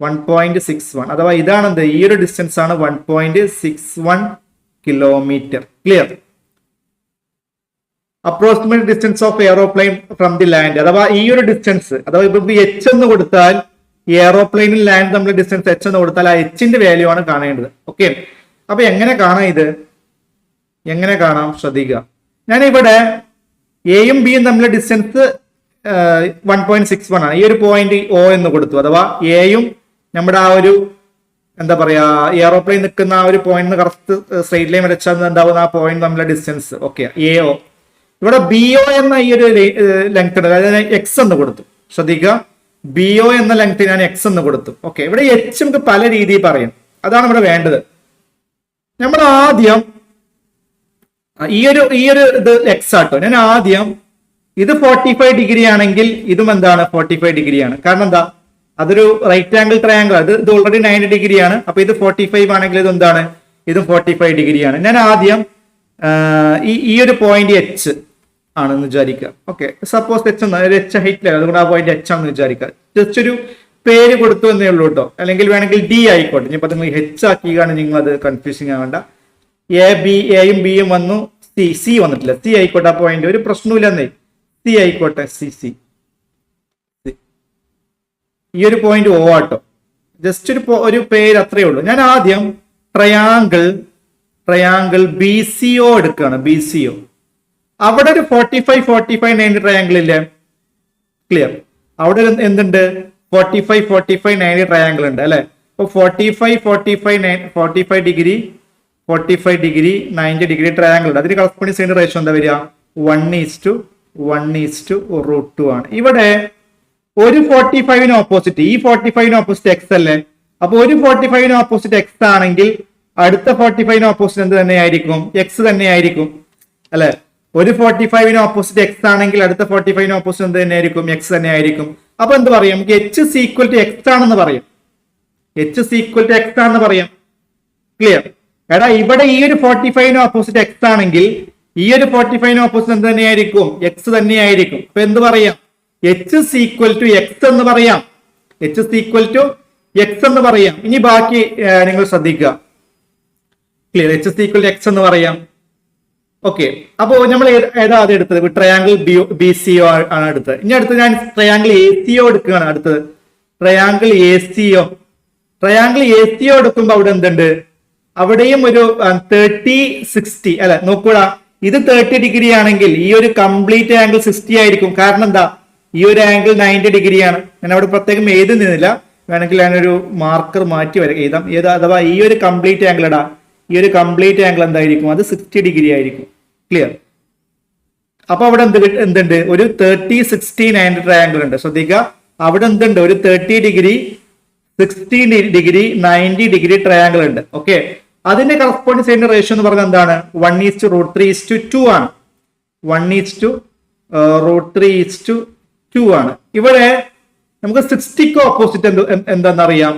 1.61 അഥവാ ഇതാണെന്ത്? ഈ ഒരു ഡിസ്റ്റൻസ് ആണ് 1.61 kilometre. Clear? Approximate distance of aeroplane from the land. അഥവാ ഈ ഒരു ഡിസ്റ്റൻസ്, അഥവാ ഇപ്പൊ എച്ച് എന്ന് കൊടുത്താൽ ഈ എയറോപ്ലെയിനും ലാൻഡ് തമ്മിലുള്ള ഡിസ്റ്റൻസ് എച്ച് എന്ന് കൊടുത്താൽ ആ എച്ചിന്റെ വാല്യൂ ആണ് കാണേണ്ടത്. ഓക്കെ, അപ്പൊ എങ്ങനെ കാണാം ഇത്? എങ്ങനെ കാണാം? ശ്രദ്ധിക്കുക. ഞാനിവിടെ എയും ബിയും തമ്മിലുള്ള ഡിസ്റ്റൻസ് 1.61 ആണ്. ഈ ഒരു പോയിന്റ് ഒ എന്ന് കൊടുത്തു. അഥവാ എയും നമ്മുടെ ആ ഒരു എന്താ പറയാ എയറോപ്ലെയിൻ നിൽക്കുന്ന ആ ഒരു പോയിന്റ് കറക്റ്റ് സ്ട്രെയിറ്റ് ലൈൻ വരച്ചാൽ ഉണ്ടാവുന്ന ആ പോയിന്റ് തമ്മിലുള്ള ഡിസ്റ്റൻസ്. Okay, AO. ഇവിടെ ബിഒ എന്ന ഈ ഒരു ലെങ്ത് ഉണ്ട്, അതായത് എക്സ് എന്ന് കൊടുത്തു. ശ്രദ്ധിക്കുക, ബിഒ എന്ന ലെങ്ത് ഞാൻ എക്സ് എന്ന് കൊടുത്തു. ഓക്കെ, ഇവിടെ എച്ച് നമുക്ക് പല രീതിയിൽ പറയാം. അതാണ് ഇവിടെ വേണ്ടത്. നമ്മൾ ആദ്യം ഈ ഒരു ഇത് എക്സ് ആട്ടോ. ഞാൻ ആദ്യം ഇത് 45 ഡിഗ്രി ആണെങ്കിൽ ഇതും എന്താണ് 45 ഡിഗ്രിയാണ്. കാരണം എന്താ? അതൊരു റൈറ്റ് ആംഗിൾ ട്രയാംഗിൾ. ഇത് ഓൾറെഡി 90 ഡിഗ്രിയാണ്. അപ്പൊ ഇത് 45 ആണെങ്കിൽ ഇത് എന്താണ്? ഇതും 45 ഡിഗ്രിയാണ്. ഞാൻ ആദ്യം ഈ ഒരു പോയിന്റ് എച്ച് ആണെന്ന് വിചാരിക്കുക. ഓക്കെ, സപ്പോസ് എച്ച് ഹൈറ്റിലാണ്, അതുകൊണ്ട് ആ പോയിന്റ് എച്ച് ആണെന്ന് വിചാരിക്കുക. ജസ്റ്റ് ഒരു പേര് കൊടുത്തു എന്നേ ഉള്ളൂ കേട്ടോ. അല്ലെങ്കിൽ വേണമെങ്കിൽ ഡി ആയിക്കോട്ടെ. ഇനിയിപ്പോ നിങ്ങൾ എച്ച് ആക്കിയാണ് നിങ്ങൾ അത് കൺഫ്യൂസിങ് ആവേണ്ട. എയും ബിയും വന്നു, സി വന്നിട്ടില്ല. സി ആയിക്കോട്ടെ, ആ പോയിന്റ് ഒരു പ്രശ്നമില്ലെന്നേ. സി ആയിക്കോട്ടെ, സി. ഈ ഒരു പോയിന്റ് ഓ ആട്ടോ. ജസ്റ്റ് ഒരു പേര് അത്രയേ ഉള്ളൂ. ഞാൻ ആദ്യം ട്രയാങ്കിൾ ബി സി ഒ എടുക്കുകയാണ്. ബി സി ഒ അവിടെ ഒരു 45 90 ട്രയാങ്കിൾ ഇല്ലേ? ക്ലിയർ? അവിടെ എന്തുണ്ട്? 45 90 ട്രയാങ്കിൾ ഉണ്ട് അല്ലെ? അപ്പൊ 45 ഡിഗ്രി 90 ഡിഗ്രി ട്രയാങ്കിൾ ഉണ്ട്. അതിന് കറസ്പോണ്ടിങ് സൈഡ് റേഷ്യോ എന്താ വരിക? 1:1/√2 ആണ്. ഇവിടെ ഒരു 45 ഓപ്പോസിറ്റ്, ഈ 45 ഓപ്പോസിറ്റ് എക്സ് അല്ലേ? അപ്പൊ ഒരു 45 ഓപ്പോസിറ്റ് എക്സ് ആണെങ്കിൽ അടുത്ത 45 ഓപ്പോസിറ്റ് എന്ത് തന്നെയായിരിക്കും? എക്സ് തന്നെയായിരിക്കും അല്ലെ? ഒരു 45 ഓപ്പോസിറ്റ് എക്സ് ആണെങ്കിൽ അടുത്ത 45 ഓപ്പോസിറ്റ് എന്ത് തന്നെയായിരിക്കും? എക്സ് തന്നെയായിരിക്കും. അപ്പൊ എന്ത് പറയാം? നമുക്ക് എച്ച് ഈക്വൽ ടു എക്സ് ആണെന്ന് പറയാം. എച്ച് ഈക്വൽ ടു എക്സ് ആണെന്ന് പറയാം. ക്ലിയർ? എടാ, ഇവിടെ ഈ ഒരു 45 ഓപ്പോസിറ്റ് എക്സ് ആണെങ്കിൽ ഈ ഒരു 45 ഓപ്പോസിറ്റ് എന്ത് തന്നെയായിരിക്കും? എക്സ് തന്നെയായിരിക്കും. അപ്പൊ എന്ത് പറയാം? എച്ച് ഈക്വൽ ടു എക്സ് എന്ന് പറയാം. എച്ച് ഈക്വൽ ടു എക്സ് എന്ന് പറയാം. ഇനി ബാക്കി നിങ്ങൾ ശ്രദ്ധിക്കുക. Clear? H equal to X എന്ന് പറയാം. ഓക്കെ, അപ്പോ നമ്മൾ ഏതാ അത് എടുത്തത്? ട്രയാങ്കിൾ ബി സി ഒ ആണ് എടുത്തത്. ഇനി അടുത്ത് ഞാൻ ട്രയാങ്കിൾ എ സി ഒ എടുക്കുകയാണ്. അടുത്തത് triangle A C O. Triangle A C O എടുക്കുമ്പോൾ അവിടെ എന്തുണ്ട്? അവിടെയും ഒരു 30-60 അല്ലെ? നോക്കൂടാ, ഇത് 30 ഡിഗ്രി ആണെങ്കിൽ ഈ ഒരു കംപ്ലീറ്റ് ആംഗിൾ 60 ആയിരിക്കും. കാരണം എന്താ? ഈ ഒരു ആംഗിൾ 90 ഡിഗ്രിയാണ്. ഞാൻ അവിടെ പ്രത്യേകം എഴുതുന്നില്ല. വേണമെങ്കിൽ ഞാനൊരു മാർക്കർ മാറ്റി എഴുതാം. അഥവാ ഈ ഒരു കംപ്ലീറ്റ് ആംഗിൾ ഇടാ. ഈ ഒരു കംപ്ലീറ്റ് ആംഗിൾ എന്തായിരിക്കും? അത് 60 ഡിഗ്രി ആയിരിക്കും. ക്ലിയർ? അപ്പൊ അവിടെ എന്തുണ്ട്? ഒരു 30-60-90 ട്രയാംഗിൾ ഉണ്ട്. ശ്രദ്ധിക്കുക, അവിടെ എന്തുണ്ട്? ഒരു 30 ഡിഗ്രി 60 ഡിഗ്രി 90 ഡിഗ്രി ട്രയാംഗിൾ ഉണ്ട്. ഓക്കെ, അതിന്റെ കറസ്പോണ്ടിങ് സൈഡിന്റെ റേഷ്യോ എന്ന് പറഞ്ഞാൽ എന്താണ്? 1:√3:2 ആണ്. 1:√3:2 2 ആണ്. ഇവിടെ നമുക്ക് 60ക്ക് ഓപ്പോസിറ്റ് എന്താണെന്നറിയാം,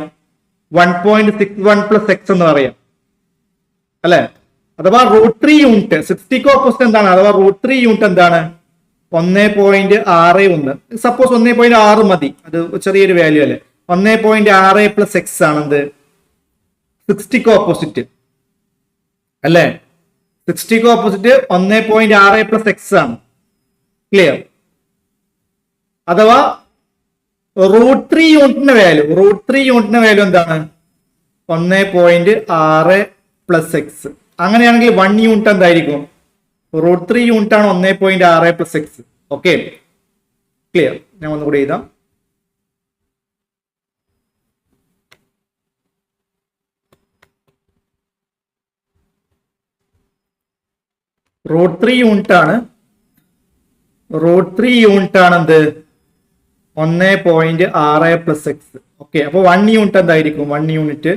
1.61 പ്ലസ് എക്സ് എന്ന് പറയാം അല്ലെ. അഥവാ √3 യൂണിറ്റ് 60ക്ക് ഓപ്പോസിറ്റ് എന്താണ്, അഥവാ √3 യൂണിറ്റ് എന്താണ്, 1.61. സപ്പോസ് 1.6 മതി, അത് ചെറിയൊരു വാല്യൂ അല്ലെ. 1.6 പ്ലസ് എക്സ് ആണ് എന്ത് 60ക്ക് ഓപ്പോസിറ്റ് അല്ലെ. 60ക്ക് ഓപ്പോസിറ്റ് 1.6 പ്ലസ് എക്സ് ആണ്. ക്ലിയർ? അഥവാ √3 യൂണിറ്റിന്റെ വാല്യൂ എന്താണ്, 1.6 പ്ലസ് എക്സ്. അങ്ങനെയാണെങ്കിൽ 1 യൂണിറ്റ് എന്തായിരിക്കും, √3 യൂണിറ്റ് ആണ് 1.6 പ്ലസ് എക്സ്. Okay, clear? ഞാൻ ഒന്നുകൂടി എഴുതാം. √3 യൂണിറ്റ് ആണ് എന്ത് 1.6 പ്ലസ് എക്സ്. ഓക്കെ, അപ്പൊ 1 യൂണിറ്റ് എന്തായിരിക്കും, 1 unit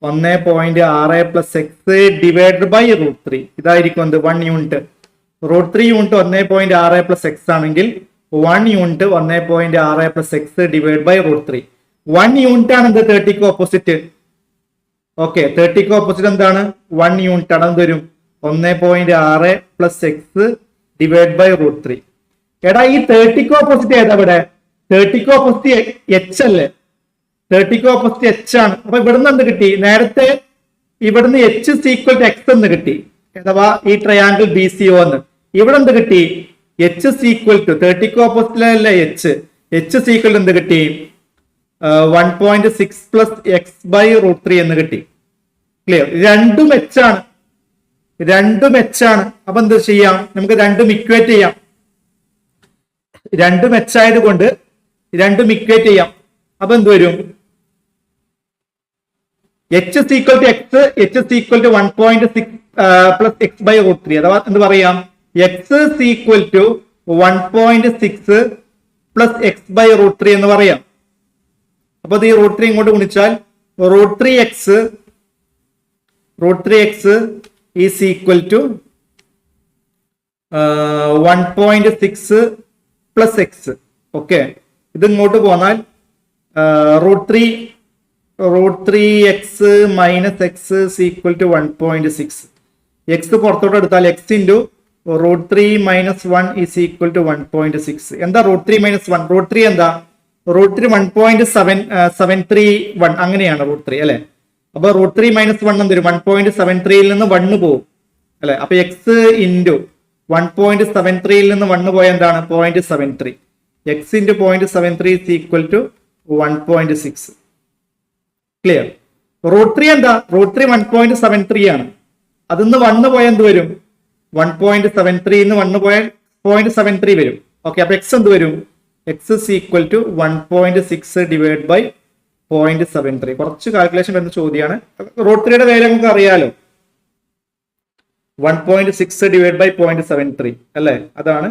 1.6 plus X divide by √3. ഇതായിരിക്കും എന്ത് 1 യൂണിറ്റ്. √3 യൂണിറ്റ് 1.6 പ്ലസ് എക്സ് ആണെങ്കിൽ 1 unit 1.6 plus X divide by √3. 1 unit ആണ് എന്ത് 30ക്ക് ഓപ്പോസിറ്റ്. ഓക്കെ, 30ക്ക് ഓപ്പോസിറ്റ് എന്താണ്, 1 യൂണിറ്റ് ആണ്. എന്ത് വരും, 1.6 പ്ലസ് എക്സ് ഡിവൈഡ് ബൈ √3. എടാ ഈ 30ക്ക് ഓപ്പോസിറ്റ് ഏതാ ഇവിടെ, 30ക്ക് ഓപ്പോസിറ്റ് എച്ച് അല്ലേ, 30ക്ക് ഓപ്പോസിറ്റ് എച്ച് ആണ്. അപ്പൊ ഇവിടുന്ന് എന്ത് കിട്ടി, നേരത്തെ ഇവിടുന്ന് എച്ച് സീക്വൽ ടു എക്സ് എന്ന് കിട്ടി, അഥവാ ഈ ട്രയാങ്കിൾ ബി സി ഒ എന്ന്. ഇവിടെ എന്ത് കിട്ടി, എച്ച് സീക്വൽ ടു 30ക്ക് ഓപ്പോസിറ്റിലല്ലേ എച്ച് സീക്വൽ എന്ത് കിട്ടി, 1.6 പ്ലസ് എക്സ് ബൈ √3 എന്ന് കിട്ടി. ക്ലിയർ? രണ്ടും എച്ച് ആണ്. അപ്പൊ എന്ത് ചെയ്യാം, നമുക്ക് രണ്ടും ഇക്വേറ്റ് ചെയ്യാം. രണ്ടും എച്ച് ആയതുകൊണ്ട് രണ്ടും ഇക്വേറ്റ് ചെയ്യാം. അപ്പൊ എന്ത് വരും, H is equal to X, H is equal to 1.6 plus X by √3. അഥവാ എന്ത് പറയാം, X is equal to 1.6 plus X by √3 എന്ന് പറയാം. അപ്പൊ ഇത് ഈ √3 ഇങ്ങോട്ട് ഗുണിച്ചാൽ √3x is equal to 1.6 plus X. Okay, ഇത് ഇങ്ങോട്ട് പോന്നാൽ √3x minus X equal to 1.6. X പുറത്തോട്ട് എടുത്താൽ X into √3 minus 1 is equal to 1.6. എന്താ √3 മൈനസ് 1? √3 എന്താ, √3 1.731 അങ്ങനെയാണ് √3 അല്ലെ. അപ്പൊ √3 മൈനസ് 1 എന്ത് വരും, 1.73 നിന്ന് 1 പോകും അല്ലെ. അപ്പൊ എക്സ് ഇൻറ്റു 1.73 നിന്ന് 1 പോയ എന്താണ്, 0.73. X into 0.73 is equal to 1.6. Clear? √3 എന്താ, √3 1.73 ആണ്. അതിന്ന് 1 പോയാൽ എന്ത് വരും, 1.73 എന്ന് 1 പോയാൽ 0.73 വരും. ഓക്കെ, അപ്പൊ എക്സ് എന്ത് വരും, X is equal to 1.6 divide by 0.73. കുറച്ച് കാൽക്കുലേഷൻ വരുന്ന ചോദ്യമാണ്. √3യുടെ വാല്യൂ നമുക്ക് അറിയാലോ, 1.6 ഡിവൈഡ് ബൈ 0.73 അല്ലെ. അതാണ്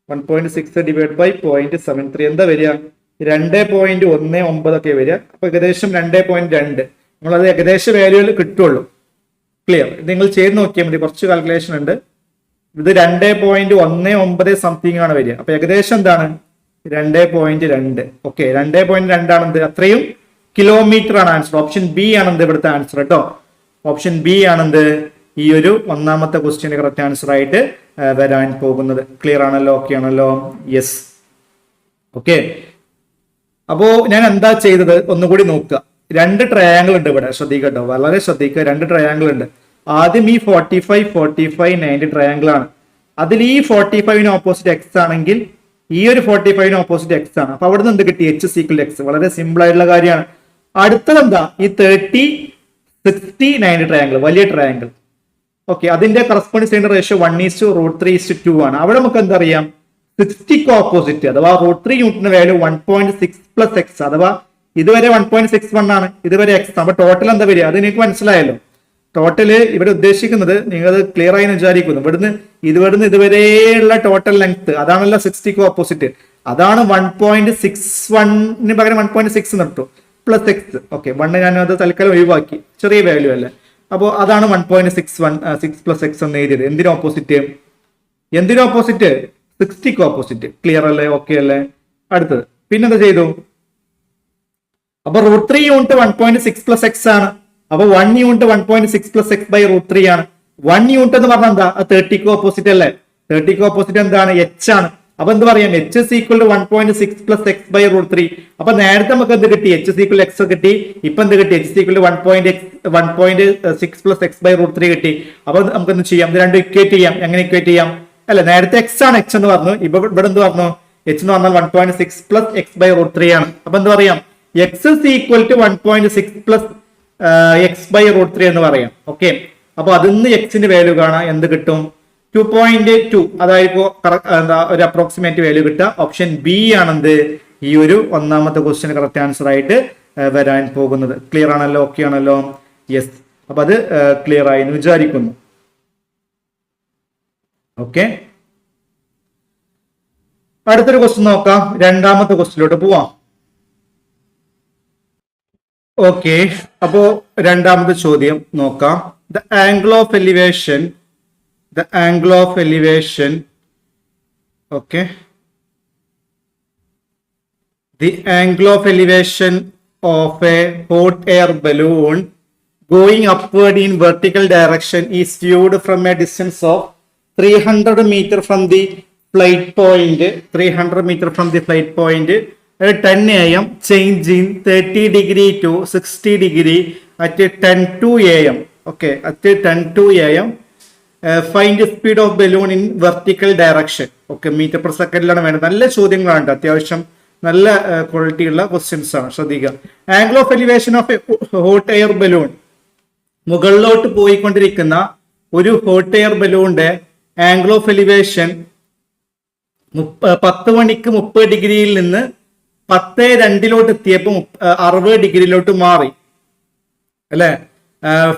1.6 ഡിവൈഡ് ബൈ 0.73 എന്താ വരിക, 2.19 ഒക്കെ വരിക. അപ്പൊ ഏകദേശം 2.2 നമ്മളത് ഏകദേശ വാല്യൂയിൽ കിട്ടുള്ളൂ. ക്ലിയർ? നിങ്ങൾ ചെയ്ത് നോക്കിയാൽ മതി, കുറച്ച് കാൽക്കുലേഷൻ ഉണ്ട്. ഇത് 2.19 സംതിങ് ആണ് വരിക. അപ്പൊ ഏകദേശം എന്താണ്, 2.2. ഓക്കെ, 2.2 ആണെന്ത്, അത്രയും കിലോമീറ്റർ ആണ് ആൻസർ. ഓപ്ഷൻ ബി ആണെന്ത് ഇവിടുത്തെ ആൻസർ കേട്ടോ. ഓപ്ഷൻ ബി ആണെന്ത് ഈ ഒരു ഒന്നാമത്തെ ക്വസ്റ്റ്യന് കറക്റ്റ് ആൻസർ ആയിട്ട് വരാൻ പോകുന്നത്. ക്ലിയർ ആണല്ലോ? ഓക്കെ ആണല്ലോ? യെസ്. ഓക്കെ, അപ്പോ ഞാൻ എന്താ ചെയ്തത് ഒന്നുകൂടി നോക്കുക. 2 ട്രയാങ്കിൾ ഉണ്ട് ഇവിടെ, ശ്രദ്ധിക്കട്ടോ, വളരെ ശ്രദ്ധിക്കുക. 2 ട്രയാങ്കിൾ ഉണ്ട്. ആദ്യം ഈ 45, 45, 90 ട്രയാങ്കിൾ ആണ്. അതിൽ ഈ 45ന് ഓപ്പോസിറ്റ് എക്സ് ആണെങ്കിൽ ഈ ഒരു 45ന് ഓപ്പോസിറ്റ് എക്സ് ആണ്. അപ്പൊ അവിടെ നിന്ന് എന്ത് കിട്ടി, എച്ച് സീക്വൽ എക്സ്. വളരെ സിമ്പിൾ ആയിട്ടുള്ള കാര്യമാണ്. അടുത്തത് എന്താ, ഈ 30, 60, 90 ട്രയാങ്കിൾ, വലിയ ട്രയാങ്കിൾ. ഓക്കെ, അതിന്റെ കറസ്പോണ്ടിങ് സൈഡ് റേഷ്യോ 1:√3:2 ആണ്. അവിടെ നമുക്ക് എന്തറിയാം, 60ക്ക് ഓപ്പോസിറ്റ് അഥവാ √3 യൂണിറ്റിന്റെ വാല്യൂ 1.6 പ്ലസ് എക്സ്. അഥവാ ഇതുവരെ 1.61 ആണ്, ഇതുവരെ എക്സ്. അപ്പൊ ടോട്ടൽ എന്താ വരിക, അത് നിങ്ങൾക്ക് മനസ്സിലായല്ലോ. ടോട്ടല് ഇവിടെ ഉദ്ദേശിക്കുന്നത് നിങ്ങൾ ക്ലിയർ ആയി വിചാരിക്കുന്നു. ഇവിടുന്ന് ഇതുവരെയുള്ള ടോട്ടൽ ലെങ്ത് അതാണല്ലോ 60ക്ക് ഓപ്പോസിറ്റ്. അതാണ് 1.61 പകരം 1.6 നിർത്തും പ്ലസ് എക്സ്. ഓക്കെ, 1 ഞാൻ അത് തൽക്കാലം ഒഴിവാക്കി, ചെറിയ വാല്യൂ അല്ലേ. അപ്പോൾ അതാണ് 1.61 6 പ്ലസ് എക്സ് എന്ന് എഴുതിയത്. എന്തിനു ഓപ്പോസിറ്റ്, 60ക്ക് ഓപ്പോസിറ്റ്. ക്ലിയർ അല്ലേ? ഓക്കെ അല്ലേ? അടുത്തത് പിന്നെന്താ ചെയ്തു? അപ്പൊ √3 യൂണിറ്റ് 1.6 പ്ലസ് എക്സ് ആണ്. അപ്പൊ 1 യൂണിറ്റ് 1.6 പ്ലസ് എക്സ് ബൈ √3 ആണ്. 1 യൂണിറ്റ് എന്ന് പറഞ്ഞാൽ എന്താ? 30ക്ക് ഓപ്പോസിറ്റ് അല്ലേ? 30ക്ക് ഓപ്പോസിറ്റ് എന്താണ്? എച്ച് ആണ്. അപ്പൊ എന്ത് പറയാം? H is equal to 1.6 plus X by √3. അപ്പൊ നേരത്തെ നമുക്ക് എന്ത് കിട്ടി? എച്ച് ഇസ് ഈക്വൽ എക്സ് കിട്ടി. ഇപ്പൊ എന്ത് കിട്ടി? H is equal to 1.6 plus X by √3 കിട്ടി. അപ്പൊ നമുക്ക് എന്ത് ചെയ്യാം? ഇത് രണ്ടും ഇക്വേറ്റ് ചെയ്യാം. എങ്ങനെ ഇക്വേറ്റ് ചെയ്യാം? അല്ല, നേരത്തെ എക്സ് ആണ്, എക്സ് എന്ന് പറഞ്ഞു. ഇവിടെ എന്ത് പറഞ്ഞു? എച്ച് എന്ന് പറഞ്ഞാൽ 1.6 പ്ലസ് എക്സ് ബൈ √3 ആണ്. അപ്പൊ എന്ത് പറയാം? X is equal to 1.6 plus X by √3 എന്ന് പറയാം. ഓക്കെ, അപ്പൊ അതിന്ന് എക്സിന്റെ വാല്യൂ കാണാം. എന്ത് കിട്ടും? 2.2. അതായത് എന്താ ഒരു അപ്രോക്സിമേറ്റ് വാല്യൂ കിട്ടുക. ഓപ്ഷൻ ബി ആണെന്ത് ഈ ഒരു ഒന്നാമത്തെ ക്വസ്റ്റ്യൻ കറക്റ്റ് ആൻസർ ആയിട്ട് വരാൻ പോകുന്നത്. ക്ലിയർ ആണല്ലോ? ഓക്കെ ആണല്ലോ? യെസ്. അപ്പൊ അത് ക്ലിയർ ആയി എന്ന് വിചാരിക്കുന്നു. ഓക്കെ, അടുത്തൊരു ക്വസ്റ്റ്യൻ നോക്കാം. രണ്ടാമത്തെ ക്വസ്റ്റ്യനിലോട്ട് പോവാം. ഓക്കെ, അപ്പോ രണ്ടാമത്തെ ചോദ്യം നോക്കാം. The angle of elevation okay, the angle of elevation of a hot air balloon going upward in vertical direction is viewed from a distance of 300 meter from the flight point. 300 meter from the flight point at 10 a.m. change in 30 degree to 60 degree at 10 to a.m. Okay, at 10 to a.m. Find the speed of balloon in vertical direction. Okay, metre per സെക്കൻഡിലാണ് വേണ്ടത്. നല്ല ചോദ്യങ്ങളാണ്, അത്യാവശ്യം നല്ല quality ഉള്ള questions ആണ്. ശ്രദ്ധിക്കുക. Angle of elevation of hot air balloon, മുകളിലോട്ട് പോയിക്കൊണ്ടിരിക്കുന്ന ഒരു ഹോട്ട് എയർ ബലൂണിന്റെ ആംഗിൾ ഓഫ് എലിവേഷൻ 10 മണിക്ക് 30 ഡിഗ്രിയിൽ നിന്ന് 10:02 എത്തിയപ്പോൾ 60 ഡിഗ്രിയിലോട്ട് മാറി അല്ലെ.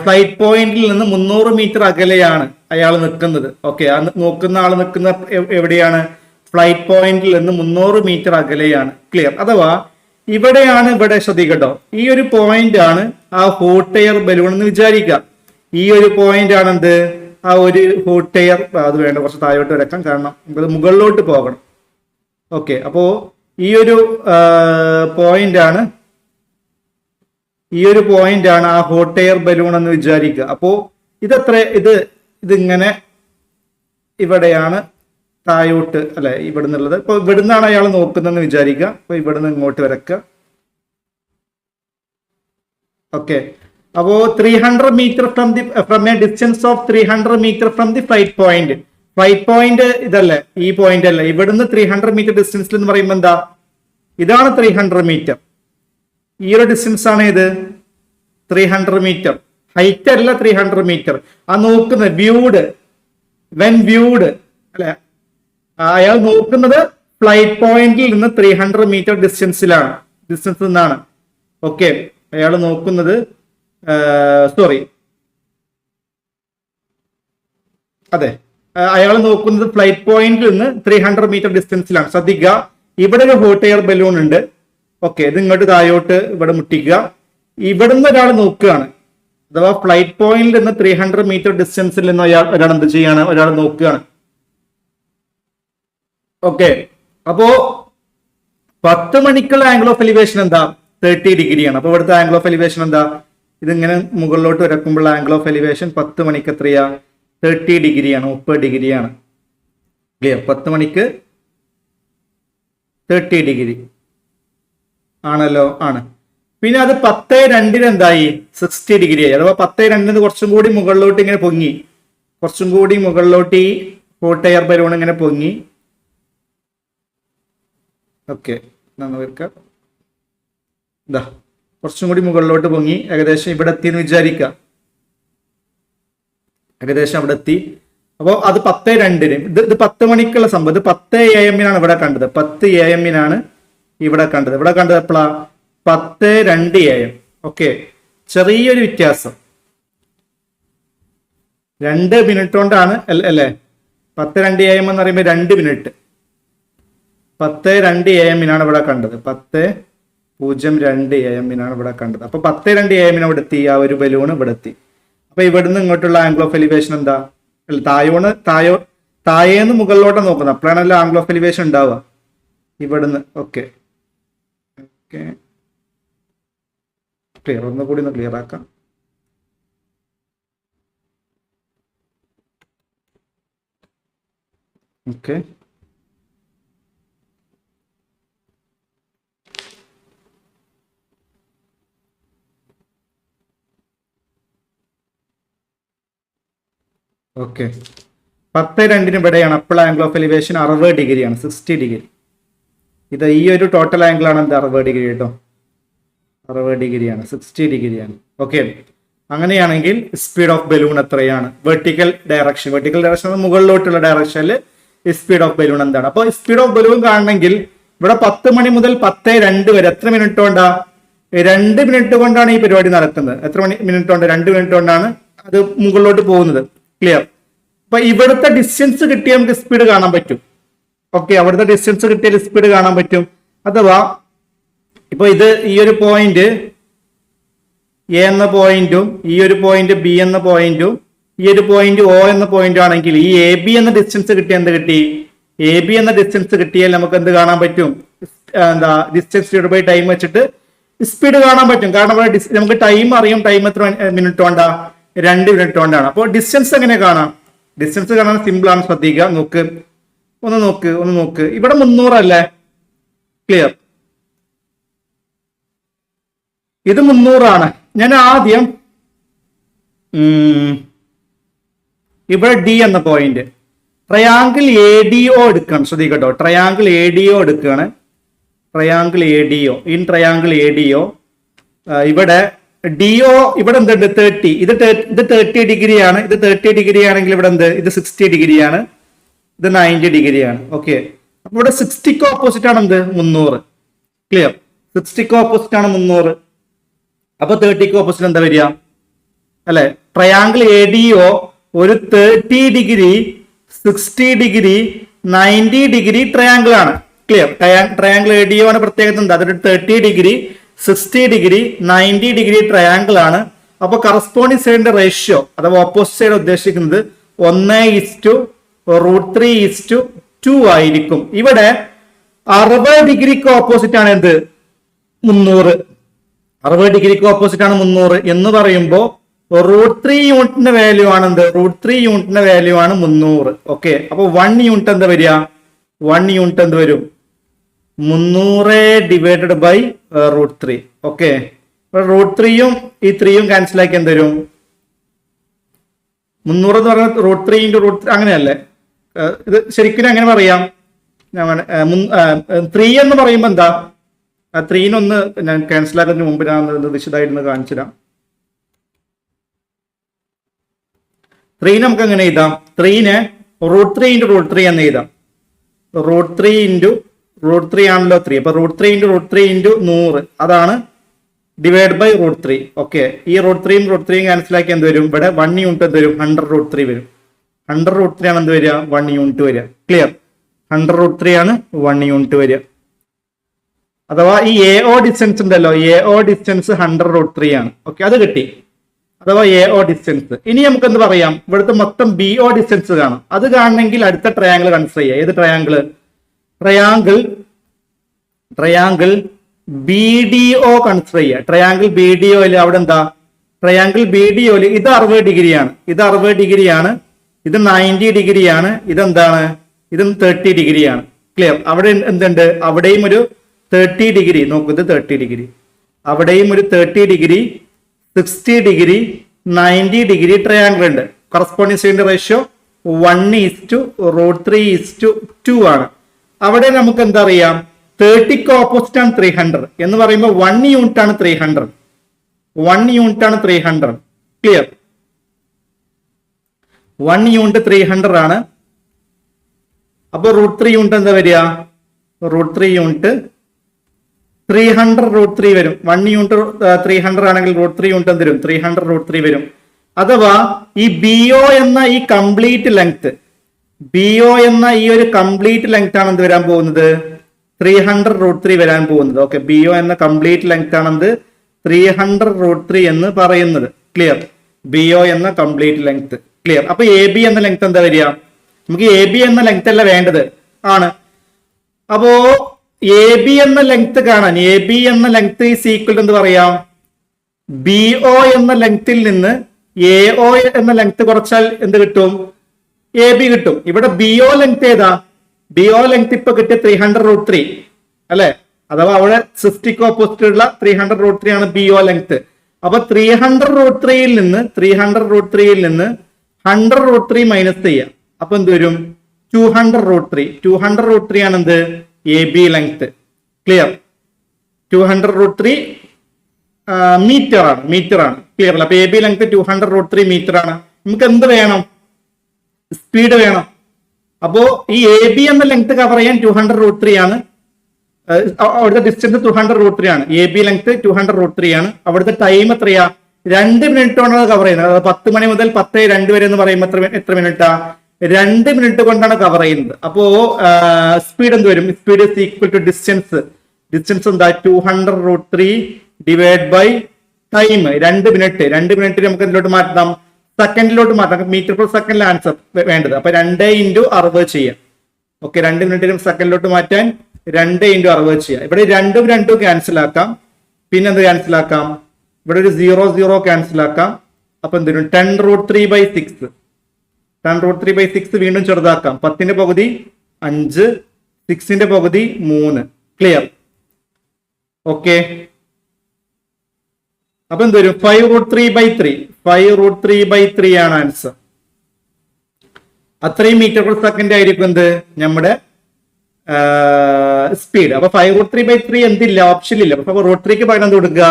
ഫ്ലൈറ്റ് പോയിന്റിൽ നിന്ന് 300 മീറ്റർ അകലെയാണ് അയാൾ നിൽക്കുന്നത്. ഓക്കെ, നോക്കുന്ന ആൾ നിൽക്കുന്ന എവിടെയാണ്? ഫ്ലൈറ്റ് പോയിന്റിൽ നിന്ന് 300 മീറ്റർ അകലെയാണ്. ക്ലിയർ? അഥവാ ഇവിടെയാണ്, ഇവിടെ ശ്രദ്ധിക്കട്ടോ, ഈ ഒരു പോയിന്റ് ആണ് ആ ഹോട്ട് എയർ ബലൂൺ എന്ന് വിചാരിക്കുക. ഈ ഒരു പോയിന്റ് ആണ് എന്ത്? ആ ഒരു ഹോട്ട് എയർ. അത് വേണ്ട, കുറച്ച് താഴോട്ട് വരക്കാം, കാരണം ഇത് മുകളിലോട്ട് പോകണം. ഓക്കെ, അപ്പോ ഈ ഒരു പോയിന്റ് ആണ് ആ ഹോട്ട് എയർ ബലൂൺ എന്ന് വിചാരിക്കുക. അപ്പോ ഇതിങ്ങനെ ഇവിടെയാണ് താഴോട്ട് അല്ലെ, ഇവിടെ നിന്നുള്ളത്. ഇപ്പൊ ഇവിടുന്നാണ് അയാൾ നോക്കുന്നതെന്ന് വിചാരിക്കുക. അപ്പൊ ഇവിടുന്ന് ഇങ്ങോട്ട് വരക്കുക. ഓക്കെ, അപ്പോ 300 metre from a distance of 300 metre from the flight point. Flight point ഇതല്ലേ, ഈ പോയിന്റ് അല്ലേ. ഇവിടുന്ന് 300 മീറ്റർ ഡിസ്റ്റൻസിൽ എന്ന് പറയുമ്പോൾ എന്താ? ഇതാണ് 300 മീറ്റർ. ഈ ഒരു ഡിസ്റ്റൻസ് ആണ് ഇത് 300 മീറ്റർ. ഹൈറ്റ് അല്ല, 300 മീറ്റർ. ആ നോക്കുന്നത് വെൻ വ്യൂഡ് അല്ലെ, അയാൾ നോക്കുന്നത് ഫ്ലൈറ്റ് പോയിന്റിൽ നിന്ന് 300 മീറ്റർ ഡിസ്റ്റൻസ് നിന്നാണ്. ഓക്കെ, അയാൾ നോക്കുന്നത് അയാൾ നോക്കുന്നത് ഫ്ലൈറ്റ് പോയിന്റിൽ നിന്ന് 300 മീറ്റർ ഡിസ്റ്റൻസിലാണ്. ശ്രദ്ധിക്കുക, ഇവിടെ ഒരു ഹോട്ട് എയർ ബലൂൺ ഉണ്ട്. ഓക്കെ, ഇത് ഇങ്ങോട്ട് താഴോട്ട് ഇവിടെ മുട്ടിക്കുക. ഇവിടുന്ന് ഒരാൾ നോക്കുകയാണ്, അഥവാ ഫ്ലൈറ്റ് പോയിന്റിൽ നിന്ന് 300 മീറ്റർ ഡിസ്റ്റൻസിൽ നിന്ന് ഒരാൾ എന്ത് ചെയ്യാണ്? ഒരാൾ നോക്കുകയാണ്. ഓക്കെ, അപ്പോ 10 മണിക്കുള്ള ആംഗിൾ ഓഫ് എലിവേഷൻ എന്താ? 30 ഡിഗ്രിയാണ്. അപ്പൊ ഇവിടുത്തെ ആംഗിൾ ഓഫ് എലിവേഷൻ എന്താ? ഇതിങ്ങനെ മുകളിലോട്ട് വരക്കുമ്പോൾ ആംഗിൾ ഓഫ് എലിവേഷൻ 10 മണിക്ക് എത്രയാ? 30 ഡിഗ്രിയാണ്, 30 ഡിഗ്രിയാണ്. ക്ലിയർ? 10 മണിക്ക് 30 ഡിഗ്രി ആണല്ലോ, ആണ്. പിന്നെ അത് 10:02 എന്തായി? 60 ഡിഗ്രി ആയി. അഥവാ 10:02 കുറച്ചും കൂടി മുകളിലോട്ട് ഇങ്ങനെ പൊങ്ങി, കുറച്ചും കൂടി മുകളിലോട്ട് ഈ ഹോട്ട് എയർ ബലൂൺ ഇങ്ങനെ പൊങ്ങി. ഓക്കെ, ഇതാ കുറച്ചും കൂടി മുകളിലോട്ട് പൊങ്ങി ഏകദേശം ഇവിടെ എത്തി എന്ന് വിചാരിക്കുക. ഏകദേശം അവിടെ എത്തി. അപ്പോൾ അത് 10:02 ഇത് 10 മണിക്കുള്ള സംഭവം. ഇത് 10 AM ഇവിടെ കണ്ടത്. 10 AM ഇവിടെ കണ്ടത്. ഇവിടെ കണ്ടത് എപ്പോഴാ? 10:02 AM. ഓക്കെ, ചെറിയൊരു വ്യത്യാസം, 2 മിനിറ്റ് കൊണ്ടാണ് അല്ലേ. 10:02 AM എന്ന് പറയുമ്പോൾ 2 മിനിറ്റ്. 10:02 AM ഇവിടെ കണ്ടത്. 10:02 AM ഇവിടെ കണ്ടത്. അപ്പൊ 10:02 AM ഇവിടെ എത്തി. ആ ഒരു ബലൂൺ ഇവിടെ എത്തി. അപ്പൊ ഇവിടുന്ന് ഇങ്ങോട്ടുള്ള ആംഗിൾ ഓഫ് എലിവേഷൻ എന്താ? താഴേന്ന് മുകളിലോട്ട് നോക്കുന്നത്, അപ്പോഴാണല്ലോ ആംഗിൾ ഓഫ് എലിവേഷൻ ഉണ്ടാവുക. ഇവിടുന്ന് ഓക്കെ ഓക്കെ ക്ലിയർ, ഒന്നുകൂടി ഒന്ന് ക്ലിയർ ആക്കാം. ഓക്കെ ഓക്കെ 10:2 ഇവിടെയാണ്. അപ്പോൾ ആംഗിൾ ഓഫ് എലിവേഷൻ 60 ഡിഗ്രിയാണ്, 60 ഡിഗ്രി. ഇത് ഈ ഒരു ടോട്ടൽ ആംഗിൾ ആണ് എന്ത് 60 ഡിഗ്രി കേട്ടോ, 60 ഡിഗ്രിയാണ്, 60 ഡിഗ്രിയാണ്. ഓക്കെ, അങ്ങനെയാണെങ്കിൽ സ്പീഡ് ഓഫ് ബലൂൺ എത്രയാണ്? വെർട്ടിക്കൽ ഡയറക്ഷൻ മുകളിലോട്ടുള്ള ഡയറക്ഷനിൽ സ്പീഡ് ഓഫ് ബലൂൺ എന്താണ്? അപ്പോൾ സ്പീഡ് ഓഫ് ബലൂൺ കാണണമെങ്കിൽ ഇവിടെ 10 മണി മുതൽ 10:02 വരെ എത്ര മിനിറ്റ് കൊണ്ടാ? 2 മിനിറ്റ് കൊണ്ടാണ് ഈ പരിപാടി നടക്കുന്നത്. എത്ര മിനിറ്റ് കൊണ്ട്? 2 മിനിറ്റ് കൊണ്ടാണ് അത് മുകളിലോട്ട് പോകുന്നത്. ക്ലിയർ? അപ്പൊ ഇവിടുത്തെ ഡിസ്റ്റൻസ് കിട്ടിയ നമുക്ക് സ്പീഡ് കാണാൻ പറ്റും. ഓക്കെ, അവിടുത്തെ ഡിസ്റ്റൻസ് കിട്ടിയ സ്പീഡ് കാണാൻ പറ്റും. അഥവാ ഇപ്പൊ ഇത് ഈ ഒരു പോയിന്റ് എ എന്ന പോയിന്റും ഈ ഒരു പോയിന്റ് ബി എന്ന പോയിന്റും ഈ ഒരു പോയിന്റ് ഒ എന്ന പോയിന്റ് ആണെങ്കിൽ ഈ എ ബി എന്ന ഡിസ്റ്റൻസ് കിട്ടിയ എന്ത് കിട്ടി? എ ബി എന്ന ഡിസ്റ്റൻസ് കിട്ടിയാൽ നമുക്ക് എന്ത് കാണാൻ പറ്റും? എന്താ ഡിസ്റ്റൻസ് ഡിവൈഡ് ബൈ ടൈം വെച്ചിട്ട് സ്പീഡ് കാണാൻ പറ്റും. കാരണം നമുക്ക് ടൈം അറിയാം. ടൈം എത്ര മിനിറ്റ് കൊണ്ടാ? 2 മിനിറ്റ് കൊണ്ടാണ്. അപ്പോൾ ഡിസ്റ്റൻസ് എങ്ങനെ കാണാം? ഡിസ്റ്റൻസ് കാണാൻ സിമ്പിൾ ആണ്, ശ്രദ്ധിക്കുക. ഒന്ന് നോക്ക്. ഇവിടെ 300 അല്ലേ? ക്ലിയർ? ഇത് 300 ആണ്. ഞാൻ ആദ്യം ഇവിടെ ഡി എന്ന point triangle A D O എടുക്കുകയാണ്. ശ്രദ്ധിക്കട്ടോ, ട്രയാങ്കിൾ എ ഡി ഒ എടുക്കുകയാണ്. Triangle A D O, in triangle A D O ഇവിടെ ഡി ഒ ഇവിടെ എന്തുണ്ട്? 30. ഇത് 30 ഡിഗ്രിയാണ്. ഇത് 30 ഡിഗ്രി ആണെങ്കിൽ ഇവിടെ എന്ത്? ഇത് 60 ഡിഗ്രിയാണ്. ഇത് 90 ഡിഗ്രിയാണ്. ഓക്കെ, അപ്പൊ ഇവിടെ 60ക്ക് ഓപ്പോസിറ്റ് ആണ് എന്ത്? 300. ക്ലിയർ? 60ക്ക് ഓപ്പോസിറ്റ് ആണ് 300. അപ്പൊ 30ക്ക് ഓപ്പോസിറ്റ് എന്താ വരിക? അല്ലെ? ട്രയാങ്കിൾ എ ഡി ഒ ഒരു 30 ഡിഗ്രി, 60 ഡിഗ്രി, 90 ഡിഗ്രി ട്രയാങ്കിൾ ആണ്. Clear? Triangle A D O ആണ് പ്രത്യേകത എന്താ? അതൊരു 30 ഡിഗ്രി, 60 ഡിഗ്രി, 90 ഡിഗ്രി ട്രയാങ്കിൾ ആണ്. അപ്പൊ കറസ്പോണ്ടിങ് സൈഡിന്റെ റേഷ്യോ അഥവാ ഓപ്പോസിറ്റ് സൈഡ് ഉദ്ദേശിക്കുന്നത് 1:√3:2 ആയിരിക്കും. ഇവിടെ 60 ഡിഗ്രിക്ക് ഓപ്പോസിറ്റ് ആണ് എന്ത്? 300. 60 ഡിഗ്രിക്ക് ഓപ്പോസിറ്റ് ആണ് 300 എന്ന് പറയുമ്പോൾ √3 യൂണിറ്റിന്റെ വാല്യൂ ആണ് എന്ത്? √3 യൂണിറ്റിന്റെ വാല്യൂ ആണ് 300. ഓക്കെ, അപ്പൊ 1 യൂണിറ്റ് എന്താ വരിക? 1 യൂണിറ്റ് എന്ത് വരും? 300 ഡിവൈഡഡ് ബൈ √3. ഓക്കെ, √3യും ഈ 3യും ക്യാൻസൽ ആക്കി എന്ത് വരും? 300 എന്ന് പറയുന്നത് √3 × √3 അങ്ങനെയല്ലേ? ഇത് ശരിക്കും എങ്ങനെ പറയാം? 3 എന്ന് പറയുമ്പോ എന്താ? 3-നൊന്ന് ഞാൻ ക്യാൻസൽ ആക്കുന്നതിന് മുമ്പ് ഞാൻ വിശദമായിട്ട് കാണിച്ചു തരാം. 3 നമുക്ക് എങ്ങനെ എഴുതാം? 3-നെ √3 × √3 എന്ന് എഴുതാം. √3 × √3 ആണല്ലോ 3. അപ്പൊ √3 × √3 × 100 അതാണ് ഡിവൈഡ് ബൈ √3. ഓക്കെ, ഈ √3യും √3യും ക്യാൻസൽ ആക്കി എന്ത് വരും? ഇവിടെ 1 യൂണിറ്റ് എന്ത് വരും? 100√3 വരും. 100√3 ആണ് എന്ത് വരിക? 1 യൂണിറ്റ് വരിക. ക്ലിയർ? 100√3 ആണ് 1 യൂണിറ്റ് വരിക. അഥവാ ഈ എ ഒ ഡിസ്റ്റൻസ് ഉണ്ടല്ലോ, എ ഒ ഡിസ്റ്റൻസ് 100√3 ആണ്. ഓക്കെ, അത് കിട്ടി. അഥവാ എ ഒ ഡിസ്റ്റൻസ്. ഇനി നമുക്ക് എന്ത് പറയാം? ഇവിടുത്തെ മൊത്തം ബി ഒ ഡിസ്റ്റൻസ് കാണാം. അത് കാണണമെങ്കിൽ അടുത്ത ട്രയാങ്കിൾ കൺസിഡർ ചെയ്യാം. ഏത് triangle? Triangle B D O consider ചെയ്യുക. ട്രയാങ്കിൾ ബി ഡി ഒയിൽ അവിടെ എന്താ? ട്രയാങ്കിൾ ബി ഡി ഒയിൽ ഇത് 60 ഡിഗ്രിയാണ്. ഇത് 60 ഡിഗ്രിയാണ്. ഇത് 90 ഡിഗ്രിയാണ്. ഇതെന്താണ്? ഇതും 30 ഡിഗ്രിയാണ്. ക്ലിയർ? അവിടെ എന്തുണ്ട്? അവിടെയും ഒരു 30 ഡിഗ്രി. നോക്കൂ, ഇത് 30 ഡിഗ്രി. അവിടെയും ഒരു 30 ഡിഗ്രി, 60 ഡിഗ്രി, 90 ഡിഗ്രി ട്രയാങ്കിൾ ഉണ്ട്. കറസ്പോണ്ടിങ് സൈഡിന്റെ റേഷ്യോ 1:√3:2 ആണ്. അവിടെ നമുക്ക് എന്താ അറിയാം? 30ക്ക് ഓപ്പോസിറ്റ് ആണ് 300 എന്ന് പറയുമ്പോൾ 1 യൂണിറ്റ് ആണ് 300. 1 യൂണിറ്റ് ആണ് 300. ക്ലിയർ? 1 യൂണിറ്റ് 300 ആണ്. അപ്പൊ √3 യൂണിറ്റ് എന്താ വരിക? √3 യൂണിറ്റ് 300√3 വരും. 1 യൂണിറ്റ് 300 ആണെങ്കിൽ √3 യൂണിറ്റ് എന്ത് വരും? 300√3 വരും. അഥവാ ഈ ബി ഒ എന്ന ഈ കംപ്ലീറ്റ് ലെങ്ത്, ബി ഒ എന്ന ഈ ഒരു കംപ്ലീറ്റ് ലെങ്ത് ആണ് എന്ത് വരാൻ പോകുന്നത്? 300√3 വരാൻ പോകുന്നത്. ഓക്കെ, ബി ഒ എന്ന കംപ്ലീറ്റ് ലെങ്ത് ആണെന്ത്? 300√3 എന്ന് പറയുന്നത്. ക്ലിയർ? ബി ഒ എന്ന കംപ്ലീറ്റ് ലെങ്ത്. ക്ലിയർ? അപ്പൊ എ ബി എന്ന ലെങ്ത് എന്താ വരിക? നമുക്ക് എ ബി എന്ന ലെങ്ത് അല്ല വേണ്ടത്, ആണ്. അപ്പോ എ ബി എന്ന ലെങ്ത് കാണാൻ എ ബി എന്ന ലെങ്ത് ഈസ് ഈക്വൽ എന്ന് പറയാം, ബി ഒ എന്ന ലെങ്ത്തിൽ നിന്ന് എ ഒ എന്ന ലെങ്ത് കുറച്ചാൽ എന്ത് കിട്ടും? എ ബി കിട്ടും. ഇവിടെ ബി ഒ ലെങ്ത് ഏതാ? ബി ഒ ലെങ്ത് ഇപ്പൊ കിട്ടിയ 300√3 അല്ലെ? അഥവാ അവിടെ സിസ്റ്റിക് ഓപ്പോസിറ്റ് ഉള്ള 300√3 ആണ് ബി ഒ ലെങ്ത്. അപ്പൊ 300√3യിൽ നിന്ന് 100√3 മൈനസ് ചെയ്യാം. അപ്പൊ എന്ത് വരും? 200√3 ആണ് എന്ത്? A B length. Clear? 200√3 metre ആണ്. ക്ലിയർ അല്ല? അപ്പൊ എ ബി ലെങ്ത് 200√3 മീറ്റർ ആണ്. നമുക്ക് എന്ത് വേണം? സ്പീഡ് വേണം. അപ്പോ ഈ എ ബി എന്ന ലെങ്ത് കവർ ചെയ്യാൻ 200√3 ആണ്. അവിടുത്തെ ഡിസ്റ്റൻസ് 200√3 ആണ്. എ ബി ലെങ്ത് 200√3 ആണ്. അവിടുത്തെ ടൈം എത്രയാ? 2 മിനിറ്റ് കൊണ്ടാണ് കവർ ചെയ്യുന്നത്. അതായത് 10 മണി മുതൽ 10:02 വരെ എന്ന് പറയുമ്പോൾ എത്ര മിനിറ്റാ? 2 മിനിറ്റ് കൊണ്ടാണ് കവർ ചെയ്യുന്നത്. അപ്പോ സ്പീഡ് എന്ത് വരും? Speed is equal to distance എന്താ? 200√3 divide by time 2 minute. 2 minute നമുക്ക് എന്തിലോട്ട് മാറ്റാം? സെക്കൻഡിലോട്ട് മാറ്റാം. മീറ്റർ പെർ സെക്കൻഡിൽ ആൻസർ വേണ്ടത്. അപ്പൊ 2 × 60 ചെയ്യാം. ഓക്കെ, 2 മിനിറ്റിനും സെക്കൻഡിലോട്ട് മാറ്റാൻ 2 × 60 ചെയ്യാം. ഇവിടെ 2 ക്യാൻസൽ ആക്കാം. പിന്നെ എന്ത് ക്യാൻസൽ ആക്കാം? ഇവിടെ ഒരു 0 ക്യാൻസൽ ആക്കാം. അപ്പൊ എന്ത് വരും? 10√3/6. 10√3/6 വീണ്ടും ചെറുതാക്കാം. 10ന്റെ പകുതി 5, 6ന്റെ പകുതി 3. ക്ലിയർ? ഓക്കെ. അപ്പൊ എന്ത് വരും? 5√3/3 ആണ് ആൻസർ. അത്രയും മീറ്റർ പെർ സെക്കൻഡ് ആയിരിക്കും എന്ത്? നമ്മുടെ സ്പീഡ്. അപ്പൊ 5√3/3 എന്തില്ല? ഓപ്ഷൻ ഇല്ല. അപ്പൊ √3ക്ക് പകരം എന്ത് കൊടുക്കുക?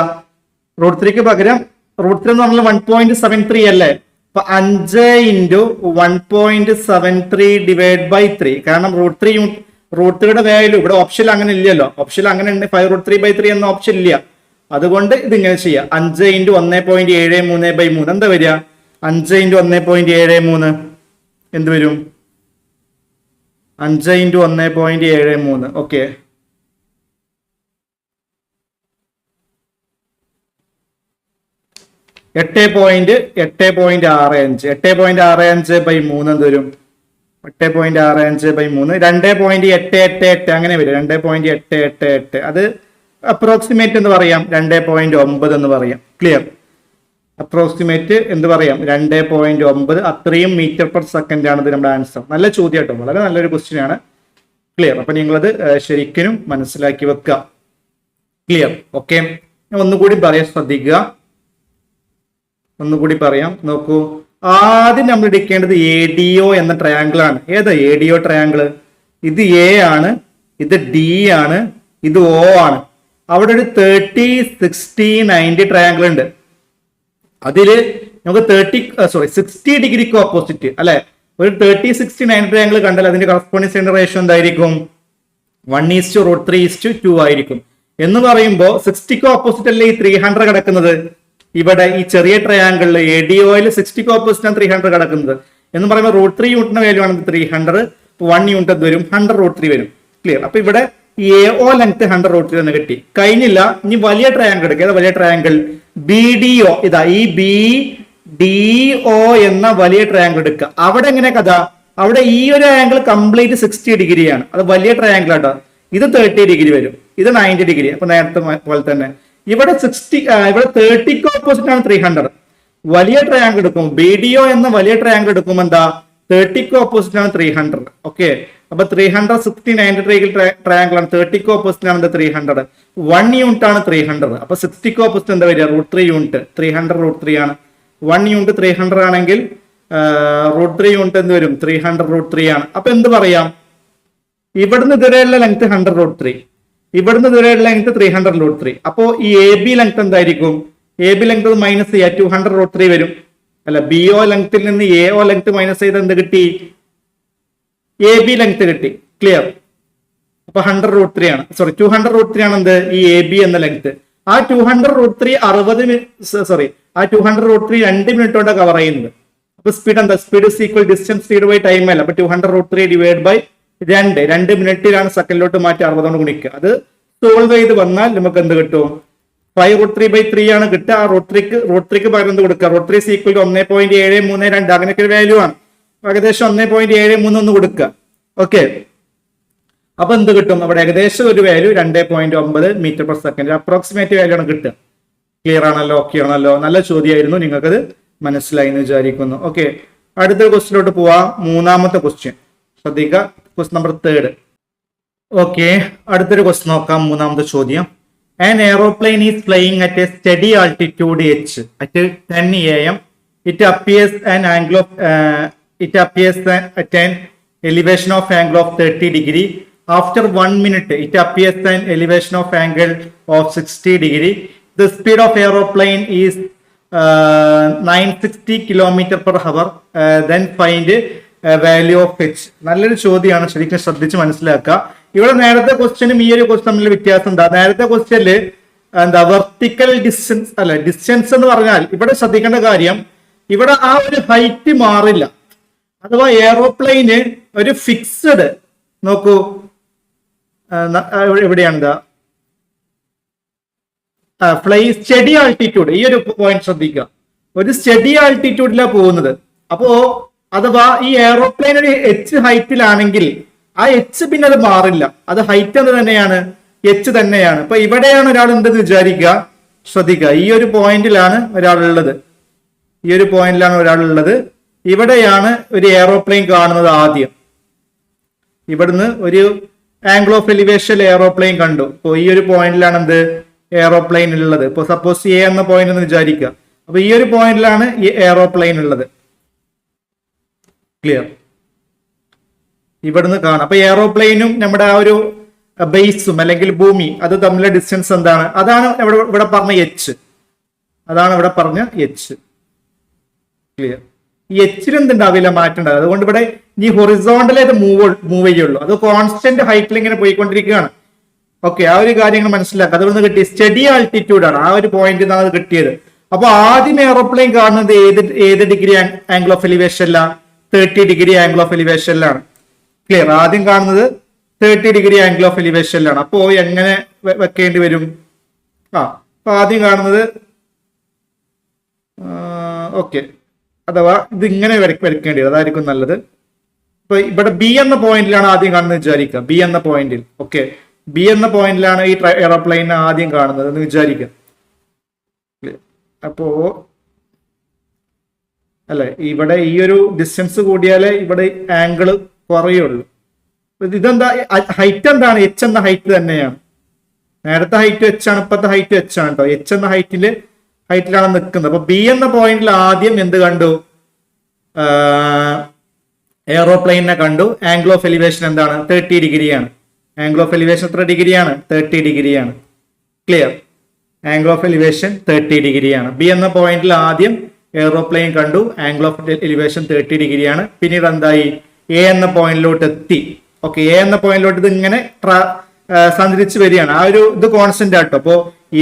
√3ക്ക് പകരം √3 എന്ന് പറഞ്ഞാൽ 1.73 അല്ലേ? അപ്പൊ 5 × 1.73 ഡിവൈഡ് ബൈ 3. കാരണം √3യുടെ വാല്യൂ ഇവിടെ ഓപ്ഷൻ അങ്ങനെ ഇല്ലല്ലോ. ഓപ്ഷൻ അങ്ങനെ ഉണ്ട്, 5√3/3 എന്ന ഓപ്ഷൻ ഇല്ല. അതുകൊണ്ട് ഇതിങ്ങനെ ചെയ്യാം. 5 × 1.73/3 എന്താ വരിക? 5 × 1.73 എന്ത് വരും? 5 × 1.73. ഓക്കെ, എട്ട് പോയിന്റ് 8.65 8.65/3 എന്ത് വരും? 8.65/3 2.888 അങ്ങനെ വരും. 2.888 അത് അപ്രോക്സിമേറ്റ് എന്ന് പറയാം. 2.9 എന്ന് പറയാം. ക്ലിയർ? അപ്രോക്സിമേറ്റ് എന്ത് പറയാം? 2.9. അത്രയും മീറ്റർ പെർ സെക്കൻഡ് ആണ് ഇത് നമ്മുടെ ആൻസർ. നല്ല ചോദ്യം കേട്ടോ, വളരെ നല്ലൊരു ക്വസ്റ്റ്യൻ ആണ്. ക്ലിയർ? അപ്പൊ നിങ്ങളത് ശരിക്കും മനസ്സിലാക്കി വെക്കുക. ക്ലിയർ? ഓക്കെ, ഒന്നുകൂടി പറയാൻ ശ്രദ്ധിക്കുക. ഒന്നുകൂടി പറയാം, നോക്കൂ. ആദ്യം നമ്മൾ എടുക്കേണ്ടത് എ ഡി ഒ എന്ന ട്രയാങ്കിൾ ആണ്. ഏതാ എ ഡി ഒ ട്രയാങ്കിൾ? ഇത് എ ആണ്, ഇത് ഡി ആണ്, ഇത് ഒ ആണ്. അവിടെ ഒരു 30, 60, 90 ട്രയാങ്കിൾ ഉണ്ട്. അതില് നമുക്ക് 60 ഡിഗ്രിക്ക് ഓപ്പോസിറ്റ് അല്ലെ? ഒരു 30, 60, 90 ട്രയാങ്കിൾ കണ്ടാൽ അതിന്റെ കറസ്പോണ്ടിങ് റേഷ്യോ എന്തായിരിക്കും? 1:√3:2 ആയിരിക്കും. എന്ന് പറയുമ്പോൾ 60ക്ക് ഓപ്പോസിറ്റ് അല്ലേ ഈ 300 കിടക്കുന്നത്? ഇവിടെ ഈ ചെറിയ ട്രയാങ്കിളിൽ എ ഡി ഒയിൽ 60ക്ക് ഓപ്പോസിറ്റ് ആണ് 300 കിടക്കുന്നത്. എന്ന് പറയുമ്പോൾ √3 യൂണിറ്റിന്റെ വാല്യൂ ആണ് 300. 1 യൂണിറ്റ് വരും 100√3 വരും. ക്ലിയർ? അപ്പൊ ഇവിടെ എ ഒ ലെങ്ത് 100√3 എന്ന് കിട്ടി. കഴിഞ്ഞില്ല, ഇനി വലിയ ട്രയാങ്കിൾ എടുക്കുക. വലിയ ട്രയാങ്കിൾ ബി ഡി ഒ. ഇതാ ഈ ബി ഡി ഒ എന്ന വലിയ ട്രയാങ്കിൾ എടുക്കുക. അവിടെ എങ്ങനെ കഥ? അവിടെ ഈ ഒരു ആംഗിൾ കംപ്ലീറ്റ് 60 ഡിഗ്രിയാണ്. അത് വലിയ ട്രയാങ്കിൾ ആട്ടോ. ഇത് 30 ഡിഗ്രി വരും, ഇത് 90 ഡിഗ്രി. അപ്പൊ നേരത്തെ പോലെ തന്നെ ഇവിടെ 30ക്ക് ഓപ്പോസിറ്റ് ആണ് 300. വലിയ ട്രയാങ്കിൾ എടുക്കും, ബി ഡി ഒ എന്ന വലിയ ട്രയാങ്കിൾ എടുക്കുമ്പോൾ എന്താ? 30ക്ക് ഓപ്പോസിറ്റ് ആണ് 300. ഓക്കെ, അപ്പൊ 300 60 90 ട്രയാങ്കിൾ ആണ്. 30ക്ക് ഓപ്പോസിറ്റ് ആണ് 300. 1 യൂണിറ്റ് ആണ് 300. അപ്പൊ 60ക്ക് ഓപ്പോസിറ്റ് എന്താ വരിക? √3 യൂണിറ്റ്. 300√3 ആണ്. 1 യൂണിറ്റ് 300 ആണെങ്കിൽ √3 യൂണിറ്റ് എന്ത് വരും? 300√3 ആണ്. അപ്പൊ എന്ത് പറയാം? ഇവിടുന്ന് ഇതുവരെയുള്ള ലെങ്ത് 100√3, ഇവിടുന്ന് ഇതുവരെയുള്ള ലെങ്ത് 300√3. അപ്പോ ഈ എ ബി ലെങ്ത് എന്തായിരിക്കും? എ ബി ലെങ്ത് മൈനസ് ചെയ്യുക, 200√3 വരും അല്ല? ബി ഒ ലെങ്ത്തിൽ നിന്ന് എ ഒ ലെങ്ത് മൈനസ് ചെയ്ത് എന്ത് കിട്ടി? എ ബി ലെങ്ത് കിട്ടി. ക്ലിയർ? അപ്പൊ 100√3 ആണ്, സോറി 200√3 ആണ് എന്ത്? ഈ എ ബി എന്ന ലെങ്ത്. ആ 200√3 ആ 200√3 2 മിനിറ്റ് കൊണ്ട് കവർ ചെയ്യുന്നത്. അപ്പൊ സ്പീഡ് എന്താ? Speed is equal distance speed by time അല്ല. അപ്പൊ 200√3 ഡിവൈഡ് ബൈ 2 മിനിറ്റിലാണ് സെക്കൻഡിലോട്ട് മാറ്റി 60 കൊണ്ട് ഗുണിക്കുക. അത് സോൾവ് ചെയ്ത് വന്നാൽ നമുക്ക് എന്ത് കിട്ടും? 5√3/3 ആണ് കിട്ടുക. ആ √3ക്ക് പകരം എന്ത് കൊടുക്കുക? √3 = 1.732 അങ്ങനെയൊക്കെ ഒരു വാല്യൂ ആണ്. ഏകദേശം 1.73 ഒന്ന് കൊടുക്കുക. ഓക്കെ, അപ്പൊ എന്ത് കിട്ടും? അവിടെ ഏകദേശം ഒരു value 2.9 metre per second approximate value ആണ് കിട്ടുക. ക്ലിയർ ആണല്ലോ? ഓക്കെ ആണല്ലോ? നല്ല ചോദ്യമായിരുന്നു, നിങ്ങൾക്കത് മനസ്സിലായി എന്ന് വിചാരിക്കുന്നു. ഓക്കെ, അടുത്ത ക്വസ്റ്റിലോട്ട് പോവാം. മൂന്നാമത്തെ ക്വസ്റ്റ്യൻ ശ്രദ്ധിക്കുക, ക്വസ്റ്റ്യൻ നമ്പർ 3. ഓക്കെ, അടുത്തൊരു ക്വസ്റ്റ്യൻ നോക്കാം. മൂന്നാമത്തെ ചോദ്യം. An aeroplane is flying at a steady altitude h at 10 a.m. It appears at an elevation of angle of 30 degree. After 1 minute, it appears an elevation of angle of 60 degree. The speed of aeroplane is 960 km per hour. Then find value of h. നല്ലൊരു ചോദ്യമാണ്, ശരിക്കും ശ്രദ്ധിച്ച് മനസ്സിലാക്കുക. ഇവിടെ നേരത്തെ ക്വസ്റ്റ്യനും ഈ ഒരു ക്വസ്റ്റ്യൻ തമ്മിൽ വ്യത്യാസം എന്താ? നേരത്തെ ക്വസ്റ്റ്യനില് വെർട്ടിക്കൽ ഡിസ്റ്റൻസ് അല്ല, ഡിസ്റ്റൻസ് എന്ന് പറഞ്ഞാൽ ഇവിടെ ശ്രദ്ധിക്കേണ്ട കാര്യം, ഇവിടെ ആ ഒരു ഹൈറ്റ് മാറില്ല. അഥവാ എയറോപ്ലെയിന് ഒരു ഫിക്സഡ്, നോക്കൂ എവിടെയാണ് ഫ്ലൈ സ്റ്റഡി ആൾട്ടിറ്റ്യൂഡ്, ഈ ഒരു പോയിന്റ് ശ്രദ്ധിക്കുക. ഒരു സ്റ്റഡി ആൾട്ടിറ്റ്യൂഡിലാണ് പോകുന്നത്. അപ്പോ അഥവാ ഈ എയറോപ്ലെയിൻ ഒരു എച്ച് ഹൈറ്റിലാണെങ്കിൽ ആ എച്ച് പിന്നെ അത് മാറില്ല, അത് ഹൈറ്റ് എന്ന് തന്നെയാണ്, എച്ച് തന്നെയാണ്. അപ്പൊ ഇവിടെയാണ് ഒരാൾ എന്തെന്ന് വിചാരിക്കുക, ശ്രദ്ധിക്കുക. ഈ ഒരു പോയിന്റിലാണ് ഒരാളുള്ളത്, ഈ ഒരു പോയിന്റിലാണ് ഒരാളുള്ളത്. ഇവിടെയാണ് ഒരു എയറോപ്ലെയിൻ കാണുന്നത്. ആദ്യം ഇവിടുന്ന് ഒരു ആംഗിൾ ഓഫ് എലിവേഷൻ എയറോപ്ലെയിൻ കണ്ടു. അപ്പൊ ഈ ഒരു പോയിന്റിലാണ് എന്ത് എയറോപ്ലെയിൻ ഉള്ളത്. ഇപ്പൊ സപ്പോസ് എ എന്ന പോയിന്റ് എന്ന് വിചാരിക്കുക. അപ്പൊ ഈ ഒരു പോയിന്റിലാണ് ഈ എയറോപ്ലെയിൻ ഉള്ളത്. ക്ലിയർ? ഇവിടുന്ന് കാണാം. അപ്പൊ എയറോപ്ലെയിനും നമ്മുടെ ആ ഒരു ബേസും അല്ലെങ്കിൽ ഭൂമി അത് തമ്മിലുള്ള ഡിസ്റ്റൻസ് എന്താണ്? അതാണ് ഇവിടെ പറഞ്ഞ എച്ച്, അതാണ് ഇവിടെ പറഞ്ഞ എച്ച്. ക്ലിയർ? ഈ എച്ചിൽ എന്തുണ്ടാവില്ല, മാറ്റം ഉണ്ടാവില്ല. അതുകൊണ്ട് ഇവിടെ ഈ ഹൊറിസോണ്ടലേ അത് മൂവ് ചെയ്യുള്ളൂ. അത് കോൺസ്റ്റന്റ് ഹൈറ്റിൽ ഇങ്ങനെ പോയിക്കൊണ്ടിരിക്കുകയാണ്. ഓക്കെ, ആ ഒരു കാര്യങ്ങൾ മനസ്സിലാക്കുക. അതുകൊണ്ട് കിട്ടി സ്റ്റഡി ആൾട്ടിറ്റ്യൂഡ് ആണ്, ആ ഒരു പോയിന്റ് നിന്നാണ് അത് കിട്ടിയത്. അപ്പൊ ആദ്യം എയറോപ്ലെയിൻ കാണുന്നത് ഏത് ഡിഗ്രി ആംഗിൾ ഓഫ് എലിവേഷനിലാണ്? 30 ഡിഗ്രി ആംഗിൾ ഓഫ് എലിവേഷനിലാണ്. ക്ലിയർ? ആദ്യം കാണുന്നത് 30 ഡിഗ്രി ആംഗിൾ ഓഫ് എലിവേഷനിലാണ്. അപ്പോ എങ്ങനെ വെക്കേണ്ടി വരും? അപ്പൊ ആദ്യം കാണുന്നത് ഓക്കെ, അഥവാ ഇത് ഇങ്ങനെ വരയ്ക്കേണ്ടി വരും, അതായിരിക്കും നല്ലത്. ഇപ്പൊ ഇവിടെ ബി എന്ന പോയിന്റിലാണ് ആദ്യം കാണുന്നത് വിചാരിക്കുക. ബി എന്ന പോയിന്റിൽ, ഓക്കെ, ബി എന്ന പോയിന്റിലാണ് ഈ എയറോപ്ലെയിൻ ആദ്യം കാണുന്നത് എന്ന് വിചാരിക്കുക. അപ്പോ അല്ലെ, ഇവിടെ ഈ ഒരു ഡിസ്റ്റൻസ് കൂടിയാലേ ഇവിടെ ആംഗിള് കുറയുള്ളൂ. ഇതെന്താ ഹൈറ്റ്? എന്താണ്? എച്ച് എന്ന ഹൈറ്റ് തന്നെയാണ്. നേരത്തെ ഹൈറ്റ് എച്ച് ആണ്, ഇപ്പത്തെ ഹൈറ്റ് എച്ച് ആണ് കേട്ടോ. എച്ച് എന്ന ഹൈറ്റിലാണ് നിൽക്കുന്നത്. അപ്പൊ ബി എന്ന പോയിന്റിൽ ആദ്യം എന്ത് കണ്ടു? എയറോപ്ലെയിനെ കണ്ടു. ആംഗിൾ ഓഫ് എലിവേഷൻ എന്താണ്? 30 ഡിഗ്രിയാണ്. ആംഗിൾ ഓഫ് എലിവേഷൻ എത്ര ഡിഗ്രിയാണ്? 30 ഡിഗ്രിയാണ്. ക്ലിയർ? ആംഗിൾ ഓഫ് എലിവേഷൻ 30 ഡിഗ്രിയാണ്. ബി എന്ന പോയിന്റിൽ ആദ്യം എയറോപ്ലെയിൻ കണ്ടു, ആംഗിൾ ഓഫ് എലിവേഷൻ 30 ഡിഗ്രിയാണ്. പിന്നീട് എന്തായി? എ എന്ന പോയിന്റിലോട്ട് എത്തി. ഓക്കെ, എ എന്ന പോയിന്റിലോട്ട് ഇത് ഇങ്ങനെ സഞ്ചരിച്ച് വരികയാണ്. ആ ഒരു ഇത് കോൺസ്റ്റന്റ് ആട്ടോ. അപ്പോ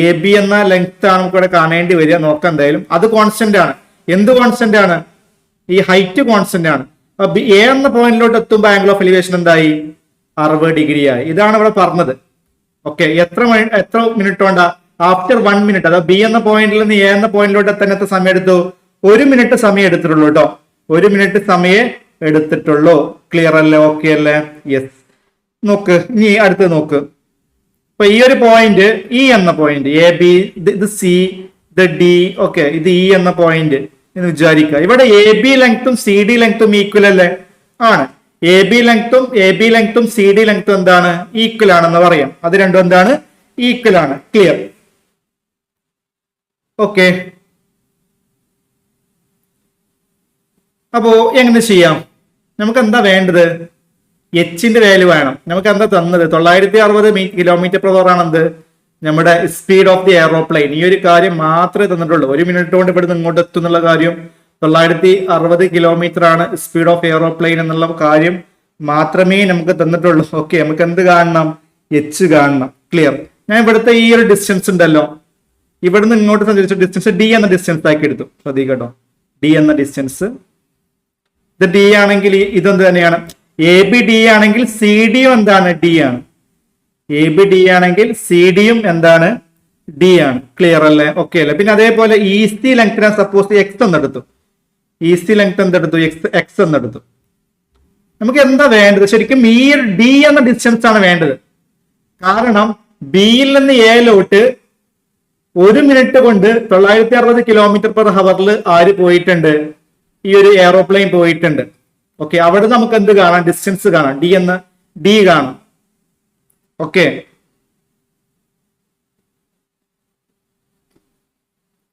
എ ബി എന്ന ലെങ്ത് ആണ് നമുക്ക് ഇവിടെ കാണേണ്ടി വരിക. നോക്കാം എന്തായാലും. അത് കോൺസ്റ്റന്റ് ആണ്. എന്ത് കോൺസ്റ്റന്റ് ആണ്? ഈ ഹൈറ്റ് കോൺസ്റ്റന്റ് ആണ്. അപ്പൊ എ എന്ന പോയിന്റിലോട്ട് എത്തുമ്പോൾ ആംഗിൾ ഓഫ് എലിവേഷൻ എന്തായി? 60 ഡിഗ്രി ആയി. ഇതാണ് ഇവിടെ പറഞ്ഞത്. ഓക്കെ, എത്ര മിനിറ്റ് കൊണ്ടാ? After 1 minute. അതായത് ബി എന്ന പോയിന്റിൽ നിന്ന് എ എന്ന പോയിന്റിലോട്ട് എത്താൻ എത്ര സമയം എടുത്തു? 1 മിനിറ്റ് സമയം എടുത്തിട്ടുള്ളൂ കേട്ടോ. 1 മിനിറ്റ് സമയം എടുത്തിട്ടുള്ളൂ. ക്ലിയർ അല്ലേ? ഓക്കെ അല്ലേ? യെസ്. നോക്ക്, ഇനി അടുത്ത് നോക്ക്. ഇപ്പൊ ഈ ഒരു പോയിന്റ് ഇ എന്ന പോയിന്റ്, എ ബി, ഇത് സി, ഇത് ഡി, ഓക്കെ, ഇത് ഇ എന്ന പോയിന്റ് എന്ന് വിചാരിക്കുക. ഇവിടെ എ ബി ലെങ്ത്തും സി ഡി ലെങ്ത്തും ഈക്വൽ അല്ലേ? ആണ്. എ ബി ലെങ്ത്തും സി ഡി ലെങ്ത്തും എന്താണ്? ഈക്വൽ ആണെന്ന് പറയാം. അത് രണ്ടും എന്താണ്? ഈക്വൽ ആണ്. ക്ലിയർ? ഓക്കെ, അപ്പോ എങ്ങനെ ചെയ്യാം? നമുക്ക് എന്താ വേണ്ടത്? എച്ചിന്റെ വാല്യൂ വേണം. നമുക്ക് എന്താ തന്നത്? 960 കിലോമീറ്റർ പെർ അവർ ആണെന്ത് നമ്മുടെ സ്പീഡ് ഓഫ് ദി എയറോപ്ലെയിൻ. ഈ ഒരു കാര്യം മാത്രമേ തന്നിട്ടുള്ളൂ. 1 മിനിറ്റ് കൊണ്ട് ഇവിടുന്ന് ഇങ്ങോട്ട് എത്തും എന്നുള്ള കാര്യം. 960 കിലോമീറ്റർ ആണ് സ്പീഡ് ഓഫ് എയറോപ്ലെയിൻ എന്നുള്ള കാര്യം മാത്രമേ നമുക്ക് തന്നിട്ടുള്ളൂ. ഓക്കെ, നമുക്ക് എന്ത് കാണണം? എച്ച് കാണണം. ക്ലിയർ? ഞാൻ ഇവിടുത്തെ ഈ ഒരു ഡിസ്റ്റൻസ് ഉണ്ടല്ലോ, ഇവിടുന്ന് ഇങ്ങോട്ട് സഞ്ചരിച്ച ഡിസ്റ്റൻസ് ഡി എന്ന ഡിസ്റ്റൻസ് ആക്കി എടുത്തു. ശ്രദ്ധിക്കട്ടോ, ഡി എന്ന ഡിസ്റ്റൻസ്. ഇത് ഡി ആണെങ്കിൽ ഇതെന്ത് തന്നെയാണ്? എ ബി ഡി ആണെങ്കിൽ സി ഡിയും എന്താണ്? ഡി ആണ്. എ ബി ഡി ആണെങ്കിൽ സി ഡിയും എന്താണ്? ഡി ആണ്. ക്ലിയർ അല്ലേ? ഓക്കെ അല്ലേ? പിന്നെ അതേപോലെ ഈസി ലെങ്ത് സപ്പോസ് എക്സ് എന്നെടുത്തു. ഈസി ലെങ്ത് എന്തെടുത്തു? എക്സ് എന്നെടുത്തു. നമുക്ക് എന്താ വേണ്ടത്? ശരിക്കും ഈ ഡി എന്ന ഡിസ്റ്റൻസ് ആണ് വേണ്ടത്. കാരണം ബിയിൽ നിന്ന് എയിലോട്ട് 1 മിനിറ്റ് കൊണ്ട് 960 km/h ആര് പോയിട്ടുണ്ട്? ഈ ഒരു എയറോപ്ലെയിൻ പോയിട്ടുണ്ട്. ഓക്കെ, അവിടെ നമുക്ക് എന്ത് കാണാം? ഡിസ്റ്റൻസ് കാണാം, ഡി കാണാം. ഓക്കെ,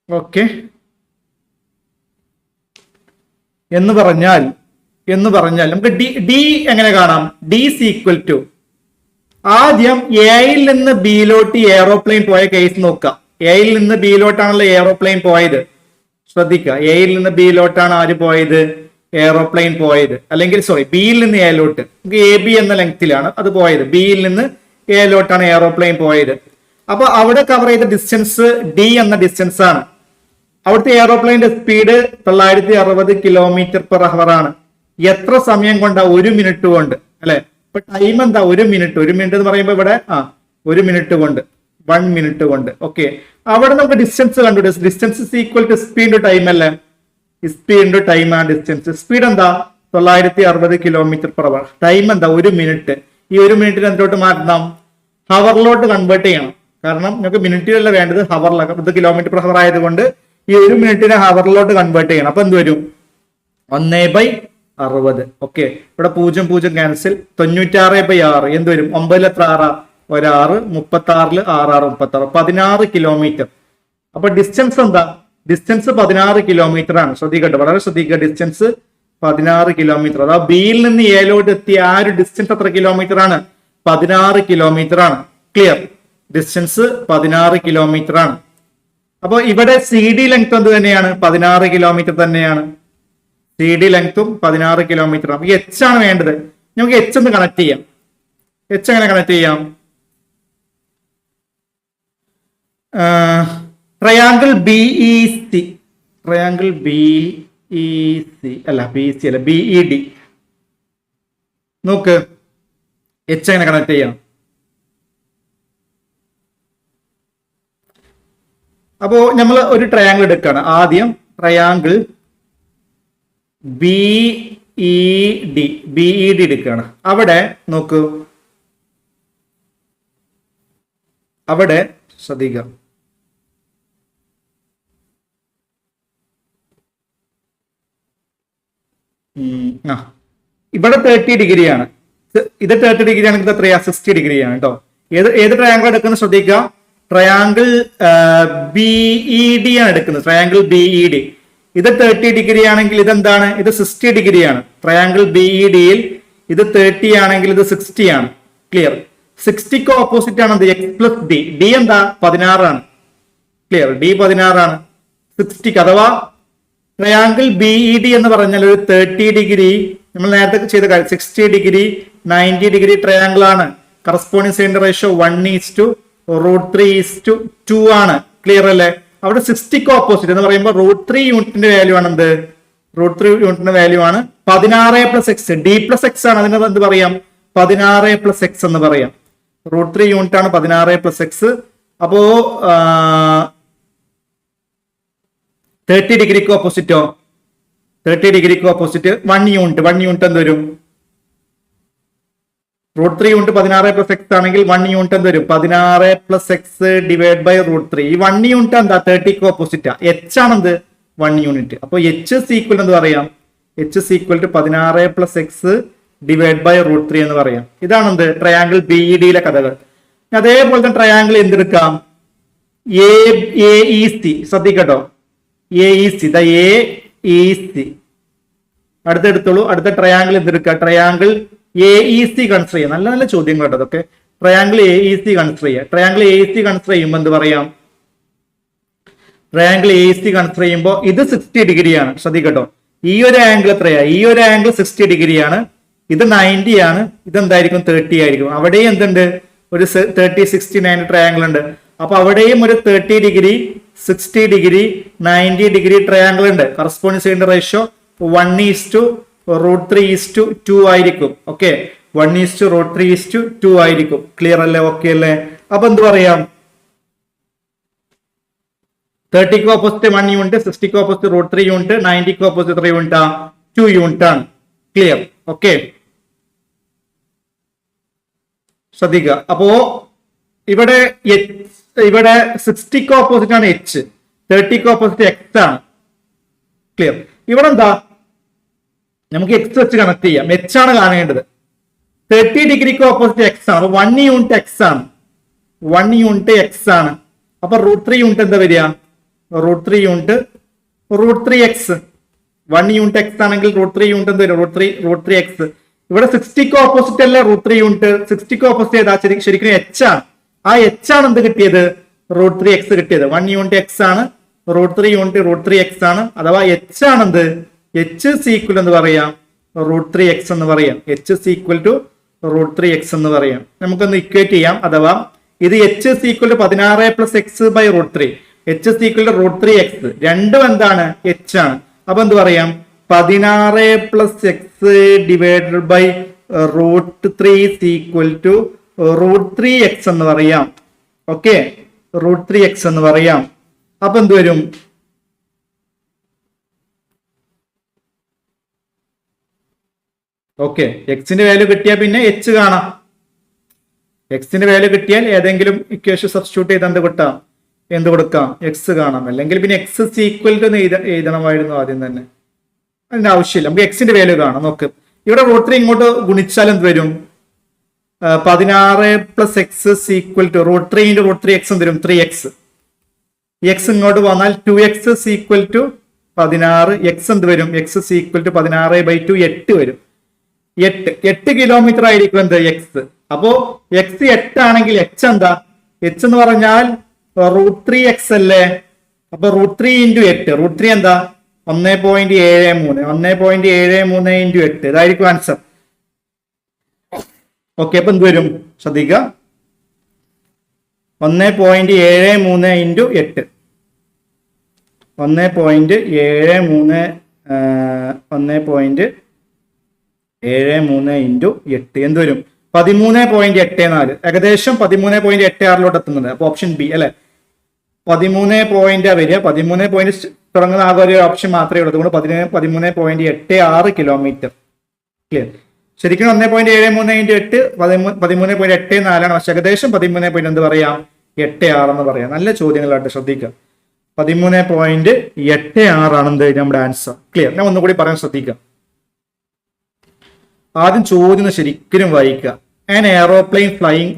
ഓക്കെ എന്ന് പറഞ്ഞാൽ നമുക്ക് ഡി എങ്ങനെ കാണാം? ഡി ഈസ് ഈക്വൽ ടു, ആദ്യം എയിൽ നിന്ന് ബിയിലോട്ട് എയറോപ്ലെയിൻ പോയ കേസ് നോക്കാം. എയിൽ നിന്ന് ബിയിലോട്ടാണല്ലോ എയറോപ്ലെയിൻ പോയത്. ശ്രദ്ധിക്കുക, എയിൽ നിന്ന് ബിയിലോട്ടാണ് ആര് പോയത്? എയറോപ്ലെയിൻ പോയത്. അല്ലെങ്കിൽ ബിയിൽ നിന്ന് എയിലോട്ട്, എ ബി എന്ന ലെങ്തിലാണ് അത് പോയത്. ബിയിൽ നിന്ന് എയിലോട്ടാണ് എയറോപ്ലെയിൻ പോയത്. അപ്പൊ അവിടെ കവർ ചെയ്ത ഡിസ്റ്റൻസ് ഡി എന്ന ഡിസ്റ്റൻസ് ആണ്. അവിടുത്തെ എയറോപ്ലെയിന്റെ സ്പീഡ് 960 km/h ആണ്. എത്ര സമയം കൊണ്ടാ? 1 മിനിറ്റ് കൊണ്ട്, അല്ലെ? ഇപ്പൊ ടൈം എന്താ? 1 മിനിറ്റ്. 1 മിനിറ്റ് എന്ന് പറയുമ്പോൾ ഇവിടെ 1 മിനിറ്റ് കൊണ്ട്, 1 മിനിറ്റ് കൊണ്ട്. ഓക്കെ, അവിടെ നമുക്ക് ഡിസ്റ്റൻസ് കണ്ടു. Distance is equal to speed to time അല്ലേ? സ്പീഡ് ഇൻടു ടൈം ആണ് ഡിസ്റ്റൻസ്. സ്പീഡ് എന്താ? 960 km/h. ടൈം എന്താ? 1 മിനിറ്റ്. ഈ 1 മിനിറ്റിന് എന്തിലോട്ട് മാറ്റണം? ഹവറിലോട്ട് കൺവേർട്ട് ചെയ്യണം. കാരണം നമുക്ക് മിനിറ്റിലല്ല വേണ്ടത്, ഹവറിലാണ്. ഇത് km/h ആയതുകൊണ്ട് ഈ 1 മിനിറ്റിനെ ഹവറിലോട്ട് കൺവേർട്ട് ചെയ്യണം. അപ്പൊ എന്ത് വരും? 1/60. ഓക്കെ, ഇവിടെ 0 ക്യാൻസൽ. 96/6 എന്ത് വരും? 9 എത്ര? 6. 1 6. 36 6 36. 16 കിലോമീറ്റർ. അപ്പൊ ഡിസ്റ്റൻസ് എന്താ? ഡിസ്റ്റൻസ് 16 കിലോമീറ്റർ ആണ്. ശ്രദ്ധിക്കട്ടെ, വളരെ ശ്രദ്ധിക്കുക. Distance 16 kilometre. അതാ ബിയിൽ നിന്ന് എയിലോട്ട് എത്തിയ ആ ഒരു ഡിസ്റ്റൻസ് എത്ര കിലോമീറ്റർ ആണ്? 16 കിലോമീറ്റർ ആണ്. ക്ലിയർ? ഡിസ്റ്റൻസ് 16 കിലോമീറ്റർ ആണ്. അപ്പൊ ഇവിടെ സി ഡി ലെങ്ത് എന്ത് തന്നെയാണ്? 16 കിലോമീറ്റർ തന്നെയാണ്. സി ഡി ലെങ്ത്തും 16 കിലോമീറ്റർ ആണ്. എച്ച് ആണ് വേണ്ടത്. നമുക്ക് എച്ച് ഒന്ന് കണക്ട് ചെയ്യാം. എച്ച് എങ്ങനെ കണക്ട് ചെയ്യാം? ട്രയാങ്കിൾ BEC, ട്രയാങ്കിൾ BEC അല്ല, BC അല്ല, BED. നോക്ക്, എച്ച് എങ്ങനെ കണക്ട് ചെയ്യാം? അപ്പോ നമ്മൾ ഒരു ട്രയാങ്കിൾ എടുക്കുകയാണ്. ആദ്യം ട്രയാങ്കിൾ BED എടുക്കുകയാണ്. അവിടെ നോക്കൂ, അവിടെ ശ്രദ്ധിക്കുക. ഇവിടെ 30 ഡിഗ്രിയാണ്. ഇത് 30 ഡിഗ്രി ആണെങ്കിൽ എത്രയാ? 60 ഡിഗ്രിയാണ് കേട്ടോ. ഏത് ട്രയാങ്കിൾ എടുക്കുന്നത് ശ്രദ്ധിക്കുക. ട്രയാങ്കിൾ BED ആണ് എടുക്കുന്നത്. Triangle BED. ഇത് 30 ഡിഗ്രി ആണെങ്കിൽ ഇതെന്താണ്? ഇത് 60 ഡിഗ്രിയാണ്. ട്രയാങ്കിൾ BEDയിൽ ഇത് 30 ആണെങ്കിൽ ഇത് 60 ആണ്. ക്ലിയർ? 60ക്ക് ഓപ്പോസിറ്റ് ആണ് X+D. D എന്താ? 16 ആണ്. ക്ലിയർ? D 16 ആണ്. 60ക്ക് അഥവാ ട്രയാങ്കിൾ BED എന്ന് പറഞ്ഞാൽ ഒരു 30 ഡിഗ്രി, നമ്മൾ നേരത്തെ ചെയ്ത കാര്യം, 60 ഡിഗ്രി 90 ഡിഗ്രി ട്രയാങ്കിൾ ആണ്. കറസ്പോണ്ടിങ് സൈഡിന്റെ റേഷ്യോ 1:√3:2 ആണ്. ക്ലിയർ അല്ലേ? അവിടെ 60ക്ക് ഓപ്പോസിറ്റ് എന്ന് പറയുമ്പോൾ √3 യൂണിറ്റിന്റെ വാല്യൂ ആണ് എന്ത്? √3 യൂണിറ്റിന്റെ വാല്യൂ ആണ് 16+x. D+x ആണ്. അതിന് എന്ത് പറയാം? 16+x എന്ന് പറയാം. √3 യൂണിറ്റ് ആണ് 16+x. അപ്പോ 30 ഡിഗ്രിക്ക് ഓപ്പോസിറ്റോ? 30 ഡിഗ്രിക്ക് ഓപ്പോസിറ്റ് 1 യൂണിറ്റ്. 1 യൂണിറ്റ് എന്ത് വരും? √3 യൂണിറ്റ് 16+x ആണെങ്കിൽ 1 യൂണിറ്റ് എന്ത് വരും? 16+x divide by √3. ഈ 1 യൂണിറ്റ് എന്താ? 30ക്ക് ഓപ്പോസിറ്റാ. എച്ച് ആണെന്ത്? 1 യൂണിറ്റ്. അപ്പൊ എച്ച് ഈക്വൽ എന്ന് പറയാം. H equal to 16+x divide by √3 എന്ന് പറയാം. ഇതാണ് എന്ത്? ട്രയാങ്കിൾ BEDയിലെ കഥകൾ. അതേപോലെ തന്നെ ട്രയാങ്കിൾ എന്തെടുക്കാം? AEC. ശ്രദ്ധിക്കട്ടോ, AEC. AEC അടുത്തെടുത്തോളൂ. അടുത്ത ട്രയാങ്കിൾ എന്തെടുക്കുക? ട്രയാങ്കിൾ AEC കൺസിഡർ ചെയ്യാം. നല്ല നല്ല ചോദ്യം കേട്ടോ അതൊക്കെ. ട്രയാങ്കിൾ AEC കൺസിഡർ ചെയ്യുക. ട്രയാങ്കിൾ AEC കൺസിഡർ ചെയ്യുമ്പോൾ എന്ത് പറയാം? ട്രയാങ്കിൾ AEC കൺസിഡർ ചെയ്യുമ്പോൾ ഇത് 60 ഡിഗ്രിയാണ്. ശ്രദ്ധിക്കട്ടോ, ഈ ഒരു ആംഗിൾ എത്രയാ? ഈ ഒരു ആംഗിൾ 60 ഡിഗ്രിയാണ്. ഇത് 90 ആണ്. ഇതെന്തായിരിക്കും? 30 ആയിരിക്കും. അവിടെയും എന്തുണ്ട്? ഒരു 30, 60, 90 ട്രയാങ്കിൾ ഉണ്ട്. അപ്പൊ അവിടെയും ഒരു 30 ഡിഗ്രി, 60 ഡിഗ്രി, 90 ഡിഗ്രി ട്രയാങ്കിൾ ഉണ്ട്. കറസ്പോണ്ടിങ് സൈഡിന്റെ റേഷ്യോ 1:√3:2 ആയിരിക്കും. ഓക്കെ, 1:√3:2 ആയിരിക്കും. ക്ലിയർ അല്ലേ? ഓക്കെ അല്ലേ? അപ്പൊ എന്ത് പറയാം? 30ക്ക് ഓപ്പോസിറ്റ് 1 യൂണിറ്റ്, 60ക്ക് ഓപ്പോസിറ്റ് √3 യൂണിറ്റ്, 90ക്ക് ഓപ്പോസിറ്റ് 3 യൂണിറ്റ് 2 യൂണിറ്റ് ആണ്. ക്ലിയർ? ഓക്കെ, ശ്രദ്ധിക്കുക. അപ്പോ ഇവിടെ ഇവിടെ 60ക്ക് ഓപ്പോസിറ്റ് ആണ് എച്ച്, 30ക്ക് ഓപ്പോസിറ്റ് എക്സ് ആണ്. ക്ലിയർ? ഇവിടെ എന്താ, നമുക്ക് എക്സ് വെച്ച് കണക്ട് ചെയ്യാം. എച്ച് ആണ് കാണേണ്ടത്. 30 ഡിഗ്രിക്ക് ഓപ്പോസിറ്റ് എക്സ് ആണ്. 1 യൂണിറ്റ് എക്സ് ആണ്. 1 യൂണിറ്റ് എക്സ് ആണ്. അപ്പൊ √3 യൂണിറ്റ് എന്താ വരിക? √3 യൂണിറ്റ് √3x. 1 യൂണിറ്റ് എക്സ് ആണെങ്കിൽ √3 യൂണിറ്റ് എന്ത് വരും? √3x. ഇവിടെ 60ക്ക് ഓപ്പോസിറ്റ് അല്ല √3 യൂണിറ്റ്. 60ക്ക് ഓപ്പോസിറ്റ് ഏതാ? ശരിക്കും എച്ച് ആണ്. ആ എച്ച് ആണ് എന്ത് കിട്ടിയത്? √3x കിട്ടിയത്. 1 യൂണിറ്റ് എക്സ് ആണ്, √3 യൂണിറ്റ് √3x ആണ്. അഥവാ എച്ച് ആണെന്ത്? എച്ച് ഈക്വൽ എന്ന് പറയാം √3x എന്ന് പറയാം. എച്ച് ഈക്വൽ ടു √3x എന്ന് പറയാം. നമുക്കൊന്ന് ഇക്വേറ്റ് ചെയ്യാം. അഥവാ ഇത് H equal to 16 + x/√3. H equal to √3x. രണ്ടും എന്താണ്? എച്ച് ആണ്. അപ്പൊ എന്ത് പറയാം? 16 + x divided by √3 equal to √3x എന്ന് പറയാം. ഓക്കെ, √3x എന്ന് പറയാം. അപ്പൊ എന്ത് വരും? ഓക്കെ, എക്സിന്റെ വാല്യൂ കിട്ടിയാൽ പിന്നെ എച്ച് കാണാം. എക്സിന്റെ വാല്യൂ കിട്ടിയാൽ ഏതെങ്കിലും ഇക്വേഷൻ സബ്സ്റ്റിറ്റ്യൂട്ട് ചെയ്ത് എന്ത് കൊടുക്കാം? എക്സ് കാണാം. അല്ലെങ്കിൽ പിന്നെ എക്സ് ഈക്വൽ ടു എഴുതണമായിരുന്നു ആദ്യം തന്നെ. അതിന്റെ ആവശ്യമില്ല. നമുക്ക് എക്സിന്റെ വാല്യൂ കാണാം. നോക്ക്, ഇവിടെ √3 ഇങ്ങോട്ട് ഗുണിച്ചാൽ എന്ത് വരും? 16 + x ഈക്വൽ ടു √3 × √3x എന്ത് വരും? 3x. എക്സ് ഇങ്ങോട്ട് വന്നാൽ 2x ഈക്വൽ ടു 16. എക്സ് എന്ത് വരും? എക്സ് ഈക്വൽ ടു 16/2 8 വരും. 8 കിലോമീറ്റർ ആയിരിക്കും എന്ത്? എക്സ്. അപ്പോ എക്സ് 8 ആണെങ്കിൽ എച്ച് എന്താ? എച്ച് എന്ന് പറഞ്ഞാൽ √3x അല്ലേ? അപ്പൊ √3 × 8. √3 എന്താ? 1.73. 1.73 × 8. ഇതായിരിക്കും ആൻസർ. ഓക്കെ, അപ്പൊ എന്ത് വരും? ശ്രദ്ധിക്കുക, 1.73 × 8. 1.73 × 8 എന്ത് വരും? 13.84. ഏകദേശം 13.86 എത്തുന്നുണ്ട്. അപ്പൊ ഓപ്ഷൻ ബി അല്ലെ? 13 വരിക. 13 തുടങ്ങുന്ന ആകെ ഒരു ഓപ്ഷൻ മാത്രമേ ഉള്ളൂ. അതുകൊണ്ട് 13.86 കിലോമീറ്റർ. ക്ലിയർ? ശരിക്കും 1.73 × 8 13.84 പക്ഷെ ഏകദേശം 13. എന്ത് പറയാം? 86 എന്ന് പറയാം. നല്ല ചോദ്യങ്ങളായിട്ട് ശ്രദ്ധിക്കുക. 13.86 ആണെന്ത് നമ്മുടെ ആൻസർ. ക്ലിയർ? ഞാൻ ഒന്നുകൂടി പറയാൻ ശ്രദ്ധിക്കാം. ആദ്യം ചോദ്യം ശരിക്കും വായിക്കുക. An aeroplane flying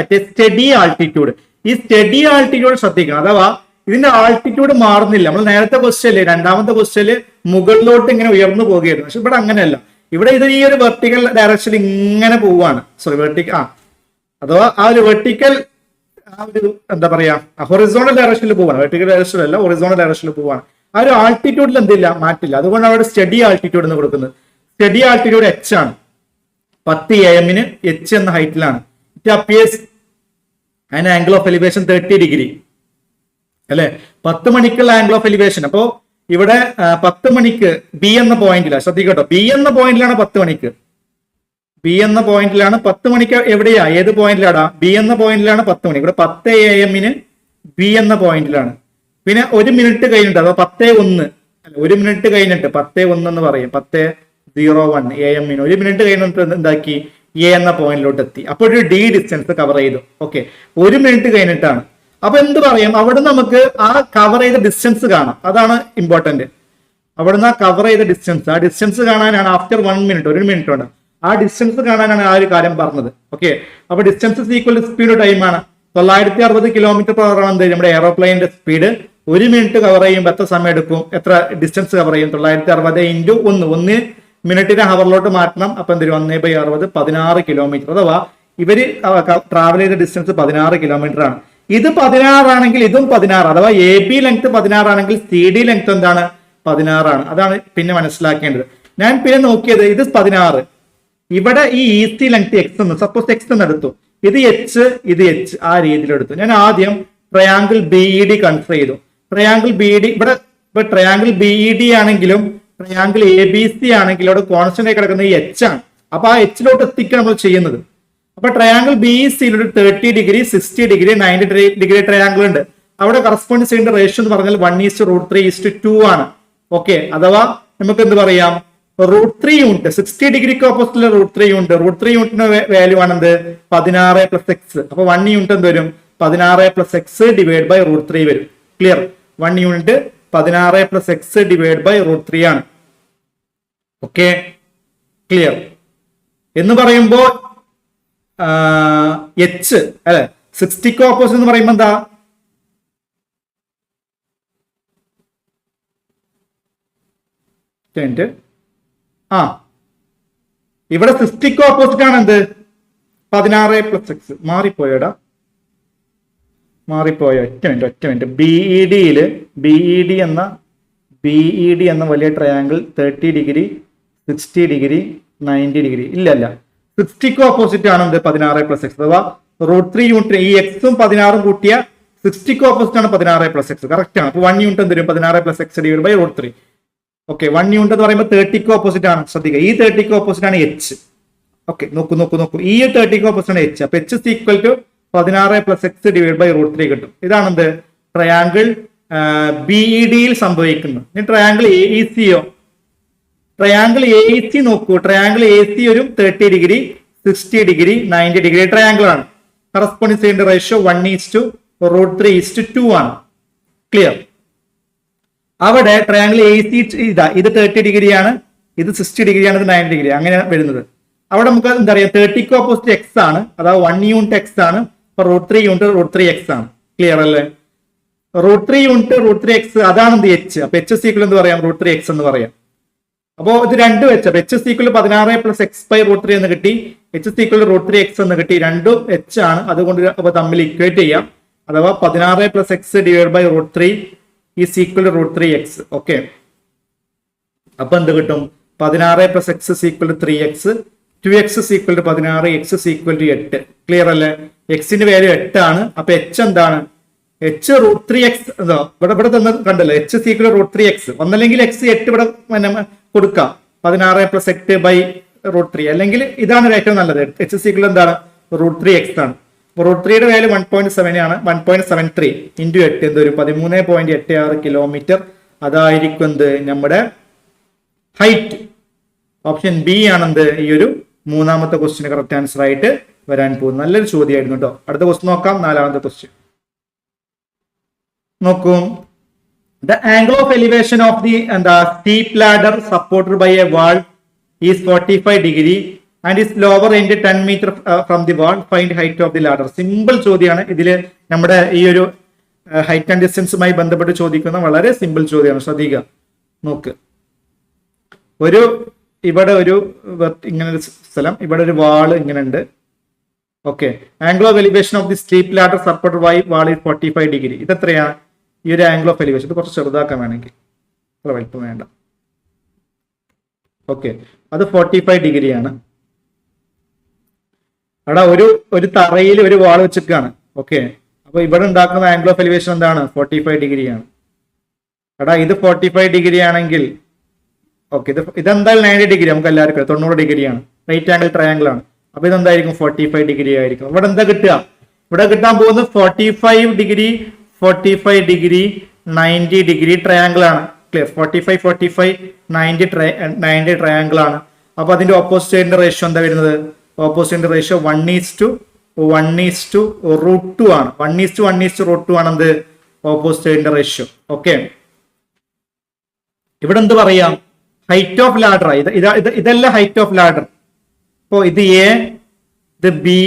at A study altitude. ഈ സ്റ്റഡി ആൾട്ടിറ്റ്യൂഡ് ശ്രദ്ധിക്കണം. അഥവാ ഇതിന്റെ ആൾട്ടിറ്റ്യൂഡ് മാറുന്നില്ല. നമ്മൾ നേരത്തെ ക്വസ്റ്റ്യൻ, രണ്ടാമത്തെ ക്വസ്റ്റ്യനിൽ മുകളിലോട്ട് ഇങ്ങനെ ഉയർന്നു പോകുകയായിരുന്നു. പക്ഷെ ഇവിടെ അങ്ങനെയല്ല. ഇവിടെ ഇത് ഈ ഒരു വെർട്ടിക്കൽ ഡയറക്ഷനിൽ ഇങ്ങനെ പോവാണ്. അഥവാ ആ ഒരു വെർട്ടിക്കൽ എന്താ പറയാ, ഹൊറിസോണൽ ഡയറക്ഷനിൽ പോവാണ്. വെർട്ടിക്കൽ ഡയറക്ഷനിൽ അല്ല, ഹൊറിസോണൽ ഡയറക്ഷനിൽ പോവാണ്. ആ ഒരു ആൾട്ടിറ്റ്യൂഡിൽ എന്തില്ല, മാറ്റില്ല. അതുകൊണ്ട് അവിടെ സ്റ്റഡി ആൾട്ടിറ്റ്യൂഡ് എന്ന് കൊടുക്കുന്നത്. സ്റ്റഡി ആൾട്ടിറ്റ്യൂഡ് എച്ച് ആണ്. 10 AM എച്ച് എന്ന ഹൈറ്റിലാണ്. It appears an angle of elevation 30 degree അല്ലെ? 10 മണിക്കുള്ള ആംഗിൾ ഓഫ് എലിവേഷൻ. അപ്പോ ഇവിടെ 10 മണിക്ക് ബി എന്ന പോയിന്റിലാണ്. ശ്രദ്ധിക്കട്ടോ, ബി എന്ന പോയിന്റിലാണ് 10 മണിക്ക്. ബി എന്ന പോയിന്റിലാണ് 10 മണിക്ക്. എവിടെയാ, ഏത് പോയിന്റിലാടാ? ബി എന്ന പോയിന്റിലാണ് 10 മണി. ഇവിടെ 10 AM ബി എന്ന പോയിന്റിലാണ്. പിന്നെ 1 മിനിറ്റ് കഴിഞ്ഞിട്ട്, അഥവാ 10:01 അല്ല, 1 മിനിറ്റ് കഴിഞ്ഞിട്ട് 10:01 എന്ന് പറയും. 10:01 AM 1 മിനിറ്റ് കഴിഞ്ഞിട്ട് എന്താക്കി? എ എന്ന പോയിന്റിലോട്ട് എത്തി. അപ്പോൾ ഒരു ഡി ഡിസ്റ്റൻസ് കവർ ചെയ്തു. ഓക്കെ, 1 മിനിറ്റ് കഴിഞ്ഞിട്ടാണ്. അപ്പൊ എന്ത് പറയാം? അവിടെ നമുക്ക് ആ കവർ ചെയ്ത ഡിസ്റ്റൻസ് കാണാം. അതാണ് ഇമ്പോർട്ടന്റ്. അവിടുന്ന് ആ കവർ ചെയ്ത ഡിസ്റ്റൻസ്, ആ ഡിസ്റ്റൻസ് കാണാനാണ് ആഫ്റ്റർ 1 മിനിറ്റ്, 1 മിനിറ്റ് ഉണ്ട്. ആ ഡിസ്റ്റൻസ് കാണാനാണ് ആ ഒരു കാര്യം പറഞ്ഞത്. ഓക്കെ, അപ്പൊ ഡിസ്റ്റൻസ് ഈക്വൽ സ്പീഡ് ടൈമാണ്. 960 km/h ആണ് നമ്മുടെ എയറോപ്ലെയിന്റെ സ്പീഡ്. 1 മിനിറ്റ് കവർ ചെയ്യുമ്പോൾ എത്ര സമയം എടുക്കും? എത്ര ഡിസ്റ്റൻസ് കവർ ചെയ്യും? 960 × 1 മിനിറ്റിനെ ഹവറിലോട്ട് മാറ്റണം. അപ്പൊ എന്തൊരു 1/60 16 കിലോമീറ്റർ. അഥവാ ഇവര് ട്രാവൽ ചെയ്ത ഡിസ്റ്റൻസ് 16 കിലോമീറ്റർ ആണ്. ഇത് 16 ആണെങ്കിൽ ഇതും 16. അഥവാ എ ബി ലെങ്ത് 16 ആണെങ്കിൽ സി ഡി ലെങ്ത് എന്താണ്? 16 ആണ്. അതാണ് പിന്നെ മനസ്സിലാക്കേണ്ടത്. ഞാൻ പിന്നെ നോക്കിയത് ഇത് 16. ഇവിടെ ഈ ഈസി ലെങ്ത് എക്സ് എന്ന്, സപ്പോസ് എക്സ് എന്ന് എടുത്തു. ഇത് എച്ച്, ഇത് എച്ച്, ആ രീതിയിൽ എടുത്തു. ഞാൻ ആദ്യം triangle B E D consider ചെയ്തു. ട്രയാങ്കിൾ ബി ഡി ഇവിടെ ട്രയാങ്കിൾ ബി ഇ ഡി ആണെങ്കിലും ട്രയാങ്കിൾ എ ബി സി ആണെങ്കിലും അവിടെ കോൺസ്റ്റന്റ് ആയി കിടക്കുന്നത് ഈ എച്ച് ആണ്. അപ്പൊ ആ എച്ചിലോട്ട് എത്തിക്കാൻ നമ്മൾ ചെയ്യുന്നത്. അപ്പൊ ട്രയാങ്കിൾ ബി സിയിൽ ഒരു 30 ഡിഗ്രി 60 ഡിഗ്രി 90 ഡിഗ്രി ട്രയാങ്കിൾ ഉണ്ട്. അവിടെ കറസ്പോണ്ട് ചെയ്യേണ്ട റേഷ്യോ എന്ന് പറഞ്ഞാൽ 1:√3:2 ആണ്. ഓക്കെ, അഥവാ നമുക്ക് എന്ത് പറയാം? √3 യൂണിറ്റ് 60 ഡിഗ്രിക്ക് ഓപ്പോസിറ്റിലെ √3 യൂണിറ്റ് √3 വാല്യൂ ആണെന്ത് 16 പ്ലസ് എക്സ്. അപ്പൊ 1 യൂണിറ്റ് എന്ത് വരും 16 പ്ലസ് എക്സ് ഡിവൈഡ് ബൈ √3 വരും. Clear? 1 unit 16 plus X divide by √3 ആണ്. Okay, clear? എന്ന് പറയുമ്പോ എച്ച് അല്ലെ 60ക്ക് ഓപ്പോസിറ്റ് എന്ന് പറയുമ്പോ എന്താ ഇവിടെ 60ക്ക് ഓപ്പോസിറ്റ് ആണ് എന്ത് 16 പ്ലസ് എക്സ്. മാറിപ്പോയടാ, മാറിപ്പോയോ? ഒറ്റ മിനിറ്റ്. ബിഇഡി എന്ന വലിയ ട്രയാങ്കിൾ 30 ഡിഗ്രി 60 ഡിഗ്രി 90 ഡിഗ്രി ഇല്ല 60ക്ക് ഓപ്പോസിറ്റ് ആണ് എന്ത് 16 പ്ലസ് എക്സ്. അഥവാ √3 യൂണിറ്റ് ഈ എക്സും 16ഉം കൂട്ടിയ 60ക്ക് ഓപ്പോസിറ്റ് ആണ് 16 പ്ലസ് എക്സ്. കറക്റ്റ് ആണ്. അപ്പൊ 1 യൂണിറ്റ് എന്ത് വരും 16 plus X divide by √3. Okay, 1 unit എന്ന് പറയുമ്പോൾ 30ക്ക് ഓപ്പോസിറ്റ് ആണ്. ശ്രദ്ധിക്കുക, ഈ 30ക്ക് ഓപ്പോസിറ്റ് ആണ് എച്ച്. ഓക്കെ, നോക്കൂ ഈ 30ക്ക് ഓപ്പോസിറ്റ് ആണ് എച്ച്. അപ്പൊ H is equal to 16 plus X divide by √3 കിട്ടും. ഇതാണ് എന്ത് ട്രയാങ്കിൾ ബിഇഡിയിൽ സംഭവിക്കുന്നത്. ഇനി ട്രയാങ്കിൾ എഇസിയോ, ട്രയാങ്കിൾ എഇസി നോക്കൂ. ട്രയാങ്കിൾ എസി ഒരു 30 ഡിഗ്രി 60 ഡിഗ്രി 90 ഡിഗ്രി ട്രയാങ്കിൾ ആണ്. കറസ്പോണ്ടിങ് സൈഡിന്റെ റേഷ്യോ 1:√3:2 ആണ്. ക്ലിയർ? അവിടെ ട്രയാങ്കിൾ എസി ഇത് 30 ഡിഗ്രിയാണ്, ഇത് 60 ഡിഗ്രിയാണ്, ഇത് 90 ഡിഗ്രി അങ്ങനെയാണ് വരുന്നത്. അവിടെ നമുക്ക് എന്താ പറയുക 30ക്ക് ഓപ്പോസിറ്റ് എക്സ് ആണ്, അതായത് 1 യൂണിറ്റ് എക്സ് ആണ്. അപ്പൊ √3 യൂണിറ്റ് √3 എക്സ് ആണ്. ക്ലിയർ അല്ലേ? √3 യൂണിറ്റ് √3 എക്സ് അതാണ് എന്ത് എച്ച്. അപ്പൊ എച്ച് സീക്വൽ എന്ന് പറയാം √3 എക്സ് എന്ന് പറയാം. അപ്പോ ഇത് രണ്ടും വെച്ച് H is equal 16 plus X by √3 എന്ന് കിട്ടി, എച്ച് സീക്വൽ √3 എക്സ് എന്ന് കിട്ടി. രണ്ടും എച്ച് ആണ്, അതുകൊണ്ട് തമ്മിൽ ഇക്വേറ്റ് ചെയ്യാം. അഥവാ 16 plus X divide by √3 is equal to √3 x. Okay, അപ്പൊ എന്ത് കിട്ടും 16 plus x equal to 3x, 2x equal to 16, x equal to 8. Clear അല്ലേ? എക്സിന്റെ വാല്യൂ 8 ആണ്. അപ്പൊ എച്ച് എന്താണ് എച്ച് √3x. ഇവിടെ തന്നെ കണ്ടല്ലോ എച്ച് ഈക്വൽ ടു √3x. ഒന്നല്ലെങ്കിൽ x 8 ഇവിടെ കൊടുക്കാം 16 പ്ലസ് 8 ബൈ √3, അല്ലെങ്കിൽ ഇതാണ് ഏറ്റവും നല്ലത്. എച്ച് ഈക്വൽ എന്താണ് √3x ആണ്. √3യുടെ വാല്യൂ 1.7 ആണ്. 1.73 ഇൻറ്റു 8 എന്ത് വരും 13.86 കിലോമീറ്റർ. അതായിരിക്കും എന്ത് നമ്മുടെ ഹൈറ്റ്. ഓപ്ഷൻ ബി ആണെന്ത് ഈ ഒരു മൂന്നാമത്തെ ക്വസ്റ്റ്യൻ കറക്റ്റ് ആൻസർ ആയിട്ട് വരാൻ പോകും. നല്ലൊരു ചോദ്യമായിരുന്നു കേട്ടോ. അടുത്ത ക്വസ്റ്റ്യൻ നോക്കാം. 4ാമത്തെ ക്വസ്റ്റ്യൻ നോക്കൂ. The angle of elevation of the steep ladder supported by a wall is 45 degree and is lower end 10 meter from the wall. Find height of the ladder. Simple ചോദ്യമാണ്. ഇതില് നമ്മുടെ ഈ ഒരു ഹൈറ്റ് ആൻഡ് ഡിസ്റ്റൻസുമായി ബന്ധപ്പെട്ട് ചോദിക്കുന്ന വളരെ simple ചോദ്യമാണ്. ശ്രദ്ധിക്കുക, നോക്ക്. ഇവിടെ ഒരു ഇങ്ങനെ ഒരു സ്ഥലം, ഇവിടെ ഒരു വാള് ഇങ്ങനെ ഉണ്ട്. Okay, angle of elevation of the steep ladder supported by wall is 45 degree. ഇത് എത്രയാണ് ഈ ഒരു ആംഗിൾ ഓഫ് എലിവേഷൻ? ഇത് കുറച്ച് ചെറുതാക്കാൻ വേണമെങ്കിൽ, അത്ര വലിപ്പം വേണ്ട. ഓക്കെ, അത് 45 ഡിഗ്രിയാണ്. അവിടെ ഒരു തറയിൽ ഒരു വാൾ വെച്ചിട്ടാണ്. ഓക്കെ, അപ്പൊ ഇവിടെ ഉണ്ടാക്കുന്ന ആംഗിൾ ഓഫ് എലിവേഷൻ എന്താണ് 45 ഡിഗ്രിയാണ്. ഇത് 45 ഡിഗ്രി ആണെങ്കിൽ ഓക്കെ, ഇതെന്തായാലും 90 ഡിഗ്രി നമുക്ക് എല്ലാവർക്കും 90 ഡിഗ്രിയാണ്. റൈറ്റ് ആംഗിൾ ട്രയാംഗിൾ ആണ്. അപ്പൊ ഇതെന്തായിരിക്കും 45 ഡിഗ്രി ആയിരിക്കും. ഇവിടെ എന്താ കിട്ടുക? ഇവിടെ കിട്ടാൻ പോകുന്നത് 45 ഡിഗ്രി 90 ഡിഗ്രി ട്രയാംഗിൾ ആണ്. ക്ലിയർ? 45 90 ട്രയാംഗിൾ ആണ്. അപ്പൊ അതിന്റെ ഓപ്പോസിറ്റ് സൈഡിന്റെ റേഷ്യോ എന്താ വരുന്നത്? ഓപ്പോസിറ്റ് റേഷ്യോ 1:1:√2 ആണ്. 1:1:√2 ആണ് എന്ത് ഓപ്പോസിറ്റ് സൈഡിന്റെ റേഷ്യോ. ഓക്കെ, ഇവിടെ എന്ത് പറയാം? Height of ladder. ഇതല്ല ഹൈറ്റ് ഓഫ് ലാഡർ. ഇപ്പോ ഇത് എ, ഇത് ബി,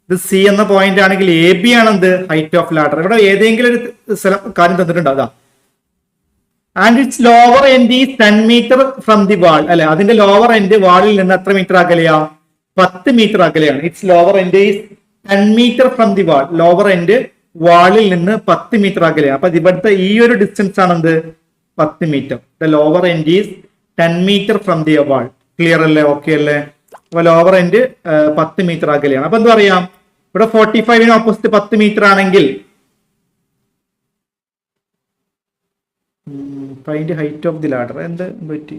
ഇത് സി എന്ന പോയിന്റ് ആണെങ്കിൽ എ ബി ആണ് എന്ത് ഹൈറ്റ് ഓഫ് ലാഡർ. ഇവിടെ ഏതെങ്കിലും ഒരു കാര്യം തന്നിട്ടുണ്ട്. അതാ and its lower end is 10 metre from the wall. അല്ലെ, അതിന്റെ ലോവർ എൻഡ് വാളിൽ നിന്ന് എത്ര മീറ്റർ അകലെയാ? 10 മീറ്റർ അകലെയാണ്. Its lower end is 10 metre from the wall. Lower end വാളിൽ നിന്ന് 10 മീറ്റർ അകലെയാണ്. അപ്പൊ ഇവിടുത്തെ ഈ ഒരു ഡിസ്റ്റൻസ് ആണ് എന്ത് 10 metre. The lower end is 10 metre from the wall. Clear അല്ലേ? ഓക്കെ അല്ലേ? അപ്പൊ ലോവർ എൻഡ് 10 മീറ്റർ അകലെയാണ്. അപ്പൊ എന്താ പറയാം? ഇവിടെ 45 ഓപ്പോസിറ്റ് 10 മീറ്റർ ആണെങ്കിൽ find height of the ladder. എന്ത് പറ്റി?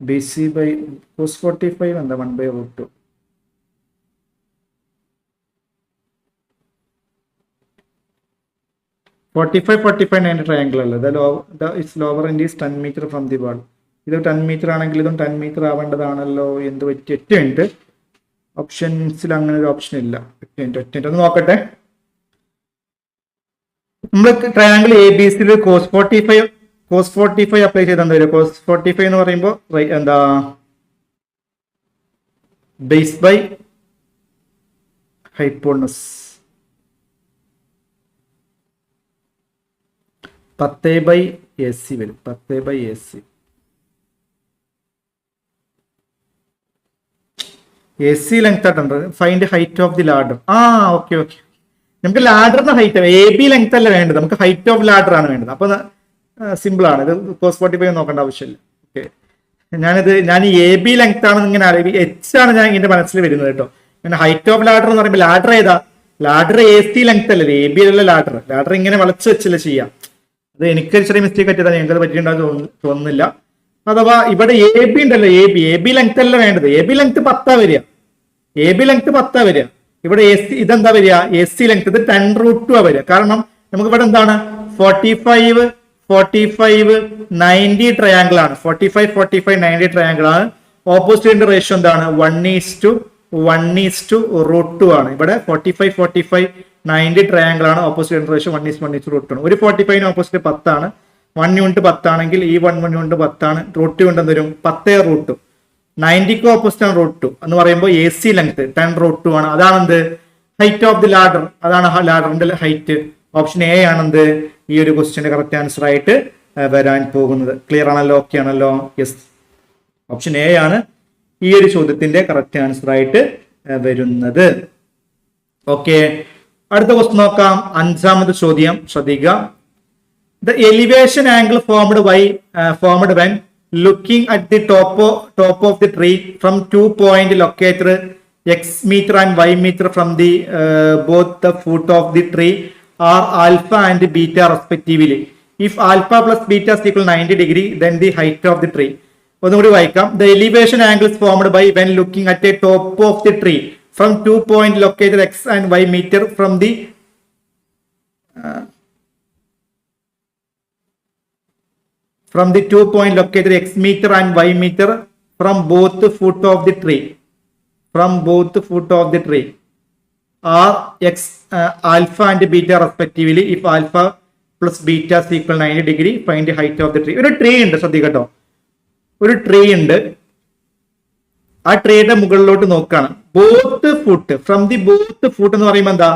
BC by cos 45 എന്താ 1/√2. Forty-five, 90 ട്രയാങ്കിൾ അല്ലേ. It's lower end is 10 metre from the wall. ഇത് 10 മീറ്റർ ആണെങ്കിൽ ഇതും 10 മീറ്റർ ആവേണ്ടതാണല്ലോ. എന്ത് പറ്റി? 8 മിനിറ്റ്. ഓപ്ഷൻസിൽ അങ്ങനെ ഒരു ഓപ്ഷൻ ഇല്ല. 8 മിനിറ്റ് ഒന്ന് നോക്കട്ടെ. നമ്മൾ ട്രയാങ്കിൾ എ ബി സിയിൽ cos 45 അപ്ലൈ ചെയ്താൽ എന്താ വരും? cos 45 എന്ന് പറയുമ്പോൾ എന്താ ബേസ് ബൈ ഹൈപ്പോണസ് 10/AC വരും. 10/AC. AC ലെങ്ത് ആയിട്ടുണ്ട്. Find height of the ladder. Okay. നമുക്ക് ലാഡറിന്റെ ഹൈറ്റ് AB ലെങ്ത് അല്ല വേണ്ടത്, നമുക്ക് ഹൈറ്റ് ഓഫ് ലാഡർ ആണ് വേണ്ടത്. അപ്പൊ സിമ്പിൾ ആണ്. ഇത് cos 45 നോക്കേണ്ട ആവശ്യമില്ല. ഓക്കെ, ഞാൻ AB ലെങ്ത് ആണ് ഇങ്ങനെ H ആണ് ഞാൻ ഇതിന്റെ മനസ്സിൽ വരുന്നത് കേട്ടോ. പിന്നെ ഹൈറ്റ് ഓഫ് ലാഡർ എന്ന് പറയുമ്പോൾ ലാഡർ ഏതാ? ലാഡർ AC ലെങ്ത് അല്ലേ, AB അല്ല ലാഡർ. ലാഡർ ഇങ്ങനെ വളച്ച് വെച്ചല്ലേ ചെയ്യാം. അത് എനിക്കൊരു ചെറിയ മിസ്റ്റേക്ക് പറ്റിയതാണ്, ഞങ്ങൾക്ക് പറ്റിയിട്ടുണ്ടാകും തോന്നുന്നില്ല. അഥവാ ഇവിടെ AB ഉണ്ടല്ലോ, AB ലെങ്ത് അല്ല വേണ്ടത്. AB ലെങ്ത് 10 വരിക. AB ലെങ്ത് 10 വരിക. ഇവിടെ ഇതെന്താ വരിക? AC ലെങ്ത് ഇത് 10√2 വരിക. കാരണം നമുക്ക് ഇവിടെ എന്താണ് 45, 90 ട്രയാങ്കിൾ ആണ്. 45, 90 ട്രയാങ്കിൾ ആണ്. ഓപ്പോസിറ്റ് റേഷ്യോ എന്താണ്? 1:1:√2 ആണ്. ഇവിടെ 45, 90 ട്രയാങ്കിൾ ആണ്. ഓപ്പോസിറ്റ് റേഷ്യോ 1:1:√2 ആണ്. ഒരു 45 ഓപ്പോസിറ്റ് 10 ആണ്. 1 യൂണിറ്റ് 10 ആണെങ്കിൽ ഈ 1 യൂണിറ്റ് 10 ആണ്. √2 കൊണ്ട് എന്ത് വരും? 10√2. 90ക്ക് ഓപ്പോസിറ്റ് ആണ് √2 എന്ന് പറയുമ്പോൾ AC ലെങ്ത് 10√2 ആണ്. അതാണ് എന്ത്? Height of the ladder. അതാണ് ലാഡറിന്റെ ഹൈറ്റ്. ഓപ്ഷൻ A ആണെന്ത് ഈ ഒരു ക്വസ്റ്റ്യന്റെ കറക്റ്റ് ആൻസർ ആയിട്ട് വരാൻ പോകുന്നത്. ക്ലിയർ ആണല്ലോ? ഓക്കെ ആണല്ലോ? യെസ്, ഓപ്ഷൻ A ആണ് ഈ ഒരു ചോദ്യത്തിന്റെ കറക്റ്റ് ആൻസർ ആയിട്ട് വരുന്നത്. ഓക്കെ, അടുത്ത ക്വസ്റ്റ്യൻ നോക്കാം. 5ാമത്തെ ചോദ്യം ശ്രദ്ധിക്കുക. The elevation angle formed when looking at the top of the tree from 2 points located x meter and y meter from the both the foot of the tree are alpha and beta respectively. If alpha plus beta is equal 90 degree, then the height of the tree. ഒന്നുകൂടി വായിക്കാം. The elevation angle is formed by when looking at the top of the tree from 2 points located x and y meter from the from the 2 points located x meter and y meter from both the foot of the tree. From both the foot of the tree are x alpha and beta respectively. If alpha plus beta is equal 90 degree, find the height of the tree. ഒരു tree ഉണ്ട്, ശ്രദ്ധിക്കട്ടോ. ഒരു tree ഉണ്ട്. ആ ട്രീയുടെ മുകളിലോട്ട് നോക്കുകയാണ്. Both foot from the both foot എന്ന് പറയുമ്പോൾ എന്താ?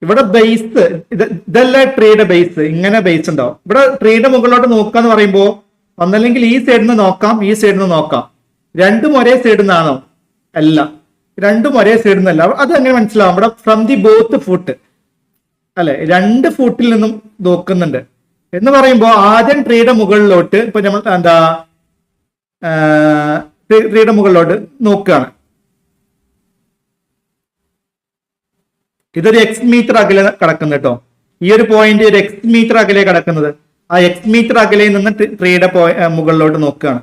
ഇവിടെ ബേസ് ഇതല്ല ട്രീയുടെ ബേസ്. ഇങ്ങനെ ബേസ് ഉണ്ടാവും. ഇവിടെ ട്രീയുടെ മുകളിലോട്ട് നോക്കുക എന്ന് പറയുമ്പോൾ ഒന്നല്ലെങ്കിൽ ഈ സൈഡിൽ നിന്ന് നോക്കാം, ഈ സൈഡിൽ നിന്ന് നോക്കാം. രണ്ടും ഒരേ സൈഡിൽ നിന്നാണോ? അല്ല, രണ്ടും ഒരേ സൈഡിൽ നിന്നല്ല. അത് എങ്ങനെ മനസ്സിലാവും? ഇവിടെ ഫ്രം ദി ബോത്ത് ഫുട്ട് അല്ലെ, 2 ഫുട്ടിൽ നിന്നും നോക്കുന്നുണ്ട് എന്ന് പറയുമ്പോൾ ആദ്യം ട്രീയുടെ മുകളിലോട്ട് ഇപ്പൊ നമ്മൾ എന്താ ട്രീയുടെ മുകളിലോട്ട് നോക്കുകയാണ്. ഇതൊരു എക്സ് മീറ്റർ അകലെ കിടക്കുന്നു കേട്ടോ. ഈ ഒരു പോയിന്റ് ഒരു എക്സ് മീറ്റർ അകലെ കിടക്കുന്നത്. ആ എക്സ് മീറ്റർ അകലയിൽ നിന്ന് ട്രീയുടെ മുകളിലോട്ട് നോക്കുകയാണ്.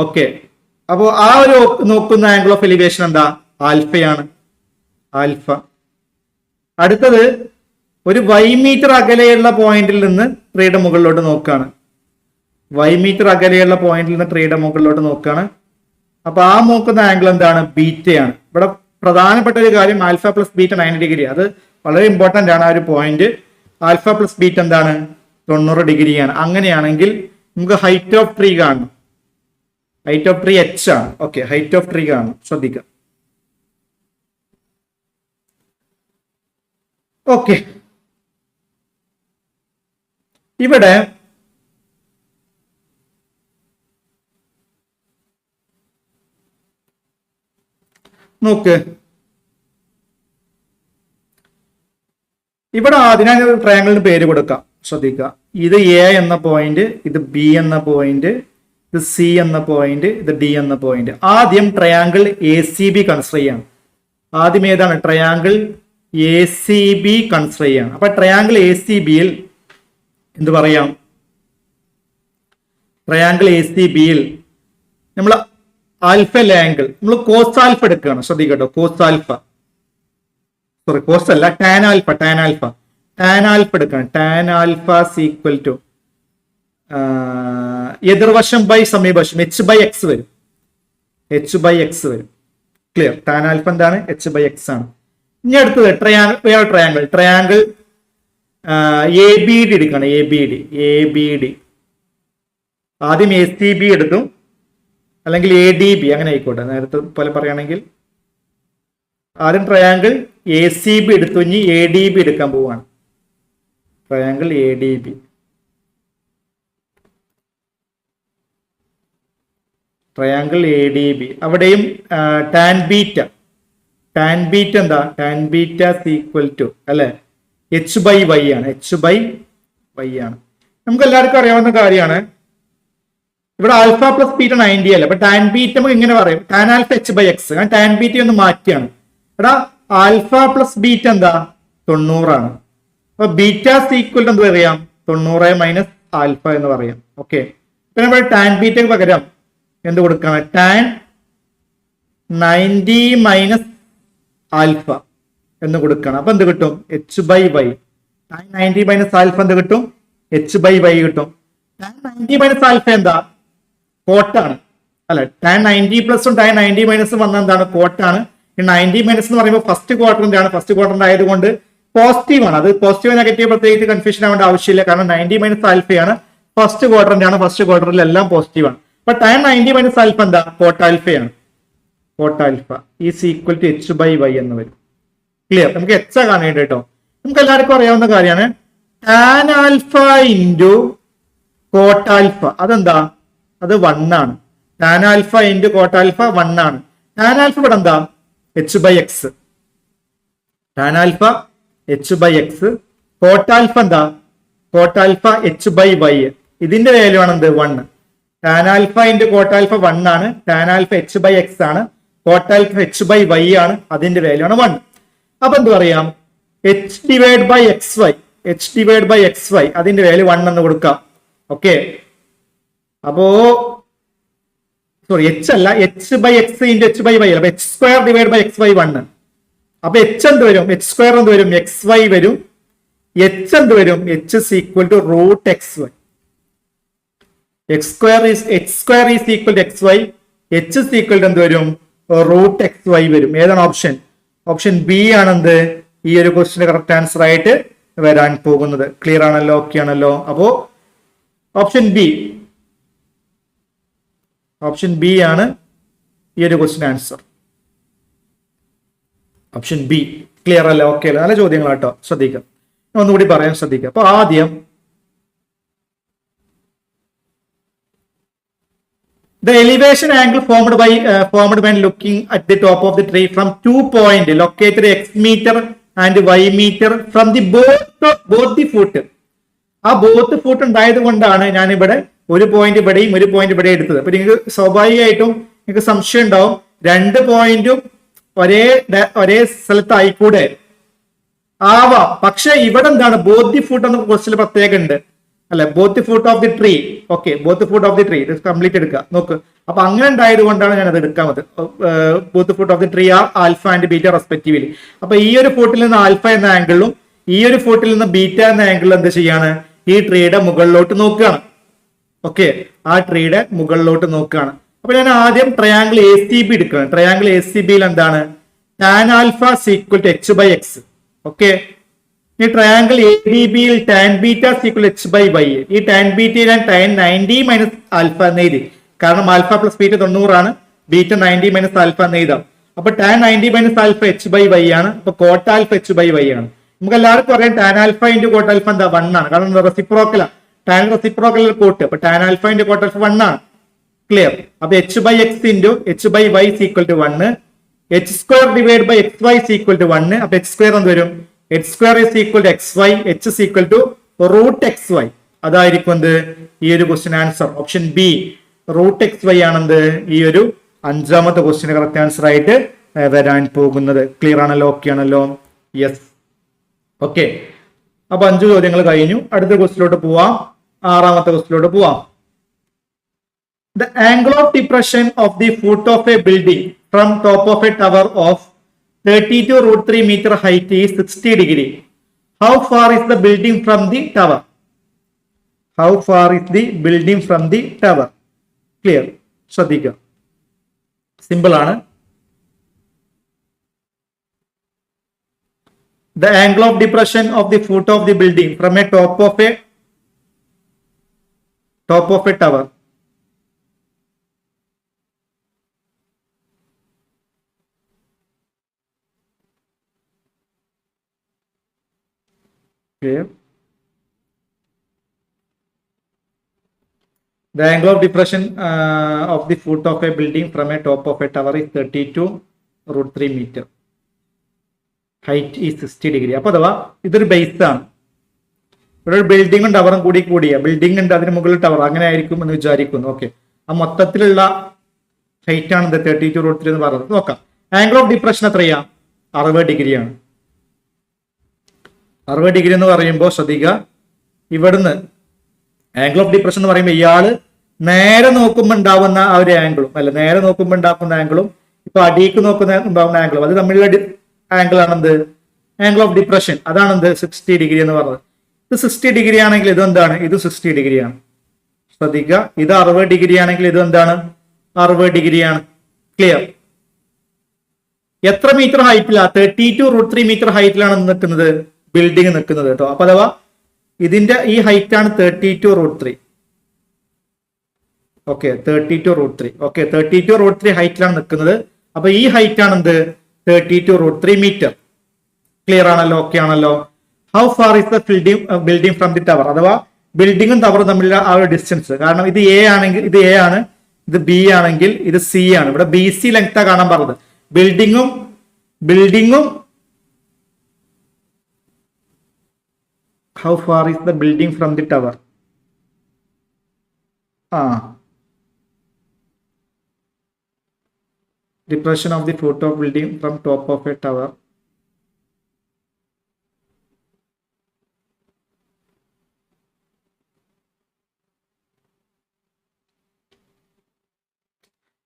ഓക്കെ, അപ്പോൾ ആ ഒരു നോക്കുന്ന ആംഗിൾ ഓഫ് എലിവേഷൻ എന്താ? ആൽഫയാണ്. ആൽഫ. അടുത്തത് ഒരു വൈ മീറ്റർ അകലെയുള്ള പോയിന്റിൽ നിന്ന് ട്രീയുടെ മുകളിലോട്ട് നോക്കുകയാണ്. വൈ മീറ്റർ അകലെയുള്ള പോയിന്റിൽ നിന്ന് ട്രീയുടെ മുകളിലോട്ട് നോക്കുകയാണ്. അപ്പൊ ആ നോക്കുന്ന ആംഗിൾ എന്താണ്? ബീറ്റയാണ്. ഇവിടെ പ്രധാനപ്പെട്ട ഒരു കാര്യം ആൽഫ പ്ലസ് ബീറ്റ 90 ഡിഗ്രി. അത് വളരെ ഇമ്പോർട്ടന്റ് ആണ്. ആ ഒരു പോയിന്റ് ആൽഫ പ്ലസ് ബീറ്റ എന്താണ്? 90 ഡിഗ്രിയാണ്. അങ്ങനെയാണെങ്കിൽ നമുക്ക് ഹൈറ്റ് ഓഫ് ട്രീ കാണണം. ഹൈറ്റ് ഓഫ് ട്രീ H ആണ്. ഓക്കെ, ഹൈറ്റ് ഓഫ് ട്രീ കാണണം, ശ്രദ്ധിക്കാം. ഓക്കെ, ഇവിടെ നോക്ക്, ഇവിടെ ആദ്യം ട്രയാങ്കിളിന് പേര് കൊടുക്കാം, ശ്രദ്ധിക്കുക. ഇത് എ എന്ന പോയിന്റ്, ഇത് ബി എന്ന പോയിന്റ്, ഇത് സി എന്ന പോയിന്റ്, ഇത് ഡി എന്ന പോയിന്റ്. ആദ്യം ട്രയാങ്കിൾ ACB കൺസിഡർ ചെയ്യാണ്. ആദ്യം ഏതാണ്? ട്രയാങ്കിൾ ACB കൺസിഡർ ചെയ്യാണ്. അപ്പൊ ട്രയാങ്കിൾ ACBയിൽ എന്ത് പറയാം? ട്രയാങ്കിൾ എ സി ബിയിൽ നമ്മൾ ആൽഫ ആംഗിൾ നമ്മൾ കോസ് ആൽഫ എടുക്കുകയാണ്. ശ്രദ്ധിക്കട്ടോ, കോസ് ആൽഫ, സോറി കോസ് അല്ല, ടാൻ ആൽഫ എടുക്കുകയാണ്. ടാൻ ആൽഫ ഈക്വൽ ടു എതിർവശം ബൈ സമീപവശം എച്ച് ബൈ എക്സ് വരും. ക്ലിയർ? ടാൻ ആൽഫ എന്താണ്? എച്ച് ബൈ എക്സ് ആണ്. ഇനി അടുത്തത് ട്രയാങ്കിൾ എ ബി ഡി എടുക്കുകയാണ്. എ ബി ഡി ആദ്യം എ സി ബി എടുത്തു, അല്ലെങ്കിൽ എ ഡി ബി, അങ്ങനെ ആയിക്കോട്ടെ, നേരത്തെ പോലെ പറയുകയാണെങ്കിൽ ആദ്യം ട്രയാങ്കിൾ എ സി ബി എടുത്തു, ഇനി എ ഡി ബി എടുക്കാൻ പോവാണ്. ട്രയാങ്കിൾ എ ഡി ബി, അവിടെയും ടാൻ ബീറ്റ എന്താ? ടാൻ ബീറ്റ ഈക്വൽ ടു അല്ലെ എച്ച് ബൈ വൈ ആണ്. നമുക്ക് എല്ലാവർക്കും അറിയാവുന്ന കാര്യമാണ്. ഇവിടെ ആൽഫ പ്ലസ് ബീറ്റ 90 അല്ല. അപ്പൊ ടാൻ ബീറ്റ നമുക്ക് ഇങ്ങനെ പറയും, tan alpha H by x. ഞാൻ ടാൻ ബീറ്റ ഒന്ന് മാറ്റിയാണ്. എടാ ആൽഫ പ്ലസ് ബീറ്റ എന്താ? 90 ആണ്. അപ്പൊ ബീറ്റ ഈക്വൽ എന്ത് പറയാം? 90 മൈനസ് ആൽഫ എന്ന് പറയാം. ഓക്കെ, പിന്നെ നമ്മൾ ടാൻ ബീറ്റക്ക് പകരം എന്ത് കൊടുക്കാണ്? ടാൻ 90 മൈനസ് ആൽഫ എന്ന് കൊടുക്കണം. അപ്പൊ എന്ത് കിട്ടും? H by y. Tan 90 minus alpha എന്ത് കിട്ടും? എച്ച് ബൈ വൈ കിട്ടും. ടാൻ 90 മൈനസ് ആൽഫ എന്താ? കോട്ടാണ് അല്ലെ. ടാൻ 90 പ്ലസും ടാൻ 90 മൈനസും വന്ന എന്താണ്? കോട്ടാണ്. ഈ 90 മൈനസ് എന്ന് പറയുമ്പോൾ ഫസ്റ്റ് ക്വാർട്ടറിന്റെ ആണ്. ഫസ്റ്റ് ക്വാർട്ടറിന്റെ ആയതുകൊണ്ട് പോസിറ്റീവ് ആണ്. അത് പോസിറ്റീവ് നെഗറ്റീവ് പ്രത്യേകിച്ച് കൺഫ്യൂഷൻ ആവേണ്ട ആവശ്യമില്ല. കാരണം 90 മൈനസ് ആൽഫയാണ്, ഫസ്റ്റ് ക്വാർട്ടറിന്റെ ആണ്. ഫസ്റ്റ് ക്വാർട്ടറിൽ എല്ലാം പോസിറ്റീവ് ആണ്. അപ്പൊ ടാൻ 90 മൈനസ് ആൽഫ എന്താ? കോട്ടാൽഫയാണ്. Cot alpha is equal to H by Y എന്ന് വരും. ക്ലിയർ? നമുക്ക് എച്ച് കാണേണ്ടി കേട്ടോ. നമുക്ക് എല്ലാവർക്കും അറിയാവുന്ന കാര്യമാണ്. ടാൻ ആൽഫ ഇൻറ്റു കോട്ടാൽഫ അതെന്താ? അത് 1 ആണ്. ടാൻ ആൽഫ ഇൻറ്റു കോട്ടാൽഫ 1 ആണ്. ടാൻ ആൽഫ ഇവിടെ എന്താ? H by X. Tan alpha H by X. Cot alpha എന്താ? Cot alpha H by Y. ഇതിന്റെ വാല്യൂ ആണ് എന്ത്? 1. ടാൻ ആൽഫ ഇൻറ്റു കോട്ടാൽഫ 1 ആണ്. Tan alpha H by X ആണ്. കോട്ടാൽഫ എച്ച് ബൈ വൈ ആണ്. അതിന്റെ വാല്യൂ ആണ് 1. അപ്പൊ എന്ത് പറയാം? H divide by X Y അതിന്റെ വാല്യൂ 1 എന്ന് കൊടുക്കാം. ഓക്കെ, അപ്പോ സോറി എച്ച് അല്ല, H by X into H by Y അല്ല. H square divide by X Y 1. അപ്പൊ എച്ച് എന്ത് വരും? എച്ച് സ്ക്വയർ എന്ത് വരും? എക്സ് വൈ വരും. എച്ച് എന്ത് വരും? H equal to root X Y. H square is equal to X Y. H equal to എന്ത് വരും? റൂട്ട് എക്സ് വൈ വരും. ഏതാണ് ഓപ്ഷൻ? ഓപ്ഷൻ ബി ആണെന്ത് ഈ ഒരു ക്വസ്റ്റിന് കറക്റ്റ് ആൻസർ ആയിട്ട് വരാൻ പോകുന്നത്. ക്ലിയർ ആണല്ലോ? ഓക്കെ ആണല്ലോ? അപ്പോ ഓപ്ഷൻ ബി ആണ് ഈ ഒരു ക്വസ്റ്റിന് ആൻസർ. Option B. ക്ലിയർ അല്ല? ഓക്കെ അല്ല? നല്ല ചോദ്യങ്ങളാട്ടോ, ശ്രദ്ധിക്കാം. ഒന്നുകൂടി പറയാൻ ശ്രദ്ധിക്കുക. അപ്പൊ ആദ്യം the elevation angle formed when looking at the top of the tree from 2 points located x meter and y meter from the both the foot. ആ ബോത്ത് ഫുട്ട് ഉണ്ടായത് കൊണ്ടാണ് ഞാൻ ഇവിടെ ഒരു പോയിന്റ് ഇവിടെയും ഒരു പോയിന്റ് ഇവിടെ എടുത്തത്. അപ്പൊ നിങ്ങൾക്ക് സ്വാഭാവികമായിട്ടും നിങ്ങൾക്ക് സംശയം ഉണ്ടാവും, 2 പോയിന്റും ഒരേ സ്ഥലത്തായിക്കൂടെ? ആവാം. പക്ഷെ ഇവിടെ എന്താണ്? ബോത്ത് ദി ഫുട്ട് എന്ന ക്വസ്റ്റിൽ പ്രത്യേകം ഉണ്ട് അല്ലെ? Both the foot of the tree. Okay, both the foot of the tree ഇത് കംപ്ലീറ്റ് എടുക്കുക. നോക്ക്, അപ്പൊ അങ്ങനെ ഉണ്ടായത് കൊണ്ടാണ് ഞാൻ അത് എടുക്കാമത്. Both foot of the tree are alpha and beta respectively. അപ്പൊ ഈ ഒരു ഫുട്ടിൽ നിന്ന് ആൽഫ എന്ന ആംഗിളും ഈ ഒരു ഫുട്ടിൽ നിന്ന് ബീറ്റ എന്ന ആംഗിളും എന്ത് ചെയ്യാണ്? ഈ ട്രീയുടെ മുകളിലോട്ട് നോക്കുകയാണ്. ഓക്കെ, ആ ട്രീയുടെ മുകളിലോട്ട് നോക്കുകയാണ്. അപ്പൊ ഞാൻ ആദ്യം ട്രയാങ്കിൾ എ സി ബി എടുക്കുകയാണ്. ട്രയാങ്കിൾ എ സി ബിയിൽ എന്താണ്? Tan alpha equal to H by x. Okay, ഈ ട്രയാങ്കിൾ എ ഡി ബിയിൽ tan beta equal H by y. ഈ ടാൻ ബീറ്റ ഞാൻ ടാൻ 90 മൈനസ് ആൽഫ എന്ന് എഴുതി. കാരണം ആൽഫ പ്ലസ് ബീറ്റ 90 ആണ്, ബീറ്റ 90 മൈനസ് ആൽഫ എന്ന് എഴുതാം. അപ്പൊ tan 90 minus alpha H by y ആണ്. അപ്പൊ കോട്ട ആൽഫ എച്ച് ബൈ വൈ ആണ്. നമുക്ക് എല്ലാവർക്കും അറിയാം tan alpha into cot alpha എന്താ? 1 ആണ്. കാരണം റെസിപ്രോക്കലാണ്. Tan reciprocal cot. അപ്പൊ tan alpha into cot alpha 1 ആണ്. ക്ലിയർ? അപ്പൊ H by X into H by Y equal to 1. H square divide by X Y equal to 1. അപ്പൊ H square എന്ത് വരും? H square is equal to X Y. H equal to root X Y. അതായിരിക്കും എന്ത് ഈ ഒരു question answer. Option B root X Y ആണെന്ത് ഈ ഒരു 5ാമത്തെ ക്വസ്റ്റ്യന് കറക്റ്റ് ആൻസർ ആയിട്ട് വരാൻ പോകുന്നത്. ക്ലിയർ ആണല്ലോ? ഓക്കെ ആണല്ലോ? യെസ്. ഓക്കെ, അപ്പൊ 5 ചോദ്യങ്ങൾ കഴിഞ്ഞു. അടുത്ത ക്വസ്റ്റിലോട്ട് പോവാം. 6ാമത്തെ ക്വസ്റ്റിലോട്ട് പോവാം. The angle of depression of the foot of a building from top of a tower of 32 root 3 meter height is 60 degree. How far is the building from the tower? How far is the building from the tower? Clear? ശ്രദ്ധിക്കുക, simple ആണ്. The angle of depression of the foot of the building from a top of a tower. Okay. The angle of depression of the foot of a building from a top of a tower is 32 root 3 meter. Height is 60 degree. അപ്പോൾ അഥവാ ഇതൊരു base ആണ്. ഇവിടെ ഒരു ബിൽഡിങ്ങും ടവറും കൂടിയ building ഉണ്ട്, അതിന് മുകളിൽ ടവർ, അങ്ങനെ ആയിരിക്കും എന്ന് വിചാരിക്കുന്നു. ഓക്കെ, ആ മൊത്തത്തിലുള്ള ഹൈറ്റ് ആണ് 32 root 3 എന്ന് പറയുന്നത്. നോക്കാം, ആംഗിൾ ഓഫ് ഡിപ്രഷൻ എത്രയാ? 60 ഡിഗ്രിയാണ്. 60 ഡിഗ്രി എന്ന് പറയുമ്പോൾ ശ്രദ്ധിക്കുക, ഇവിടുന്ന് ആംഗിൾ ഓഫ് ഡിപ്രഷൻ എന്ന് പറയുമ്പോൾ ഇയാള് നേരെ നോക്കുമ്പോൾ ഉണ്ടാവുന്ന ആ ഒരു ആംഗിളും, അല്ല നേരെ നോക്കുമ്പോൾ ഉണ്ടാക്കുന്ന ആംഗിളും ഇപ്പൊ അടിയിക്ക് ഉണ്ടാവുന്ന ആംഗിളും, അത് തമ്മിലുള്ള ആംഗിൾ ആണെന്ത്? Angle of depression. അതാണെന്ത്? 60 ഡിഗ്രി എന്ന് പറഞ്ഞത്. ഇത് 60 ഡിഗ്രി ആണെങ്കിൽ ഇത് എന്താണ്? ഇത് 60 ഡിഗ്രിയാണ്. ശ്രദ്ധിക്കുക, ഇത് 60 ഡിഗ്രി ആണെങ്കിൽ ഇത് എന്താണ്? 60 ഡിഗ്രിയാണ്. ക്ലിയർ? എത്ര മീറ്റർ ഹൈറ്റിലാ? 32 root 3 മീറ്റർ ഹൈറ്റിലാണ് നിൽക്കുന്നത് ബിൽഡിംഗ് നിൽക്കുന്നത് കേട്ടോ. അപ്പൊ അഥവാ ഇതിന്റെ ഈ ഹൈറ്റ് ആണ് 32 root 3. Okay, 32 root 3. Okay, 32 root 3 ഹൈറ്റിലാണ് നിൽക്കുന്നത്. അപ്പൊ ഈ ഹൈറ്റ് ആണ് എന്ത്? 32 root 3 മീറ്റർ. ക്ലിയർ ആണല്ലോ? ഓക്കെ ആണല്ലോ? How far is the building from the tower? അഥവാ ബിൽഡിംഗും ടവറും തമ്മിലുള്ള ആ ഒരു ഡിസ്റ്റൻസ്. കാരണം ഇത് എ ആണെങ്കിൽ ഇത് എ ആണ്, ഇത് ബി ആണെങ്കിൽ ഇത് സി ആണ്. ഇവിടെ ബി സി ലെങ്താ കാണാൻ പറഞ്ഞത്. ബിൽഡിങ്ങും how far is the building from the tower? Depression of the foot of building from top of a tower.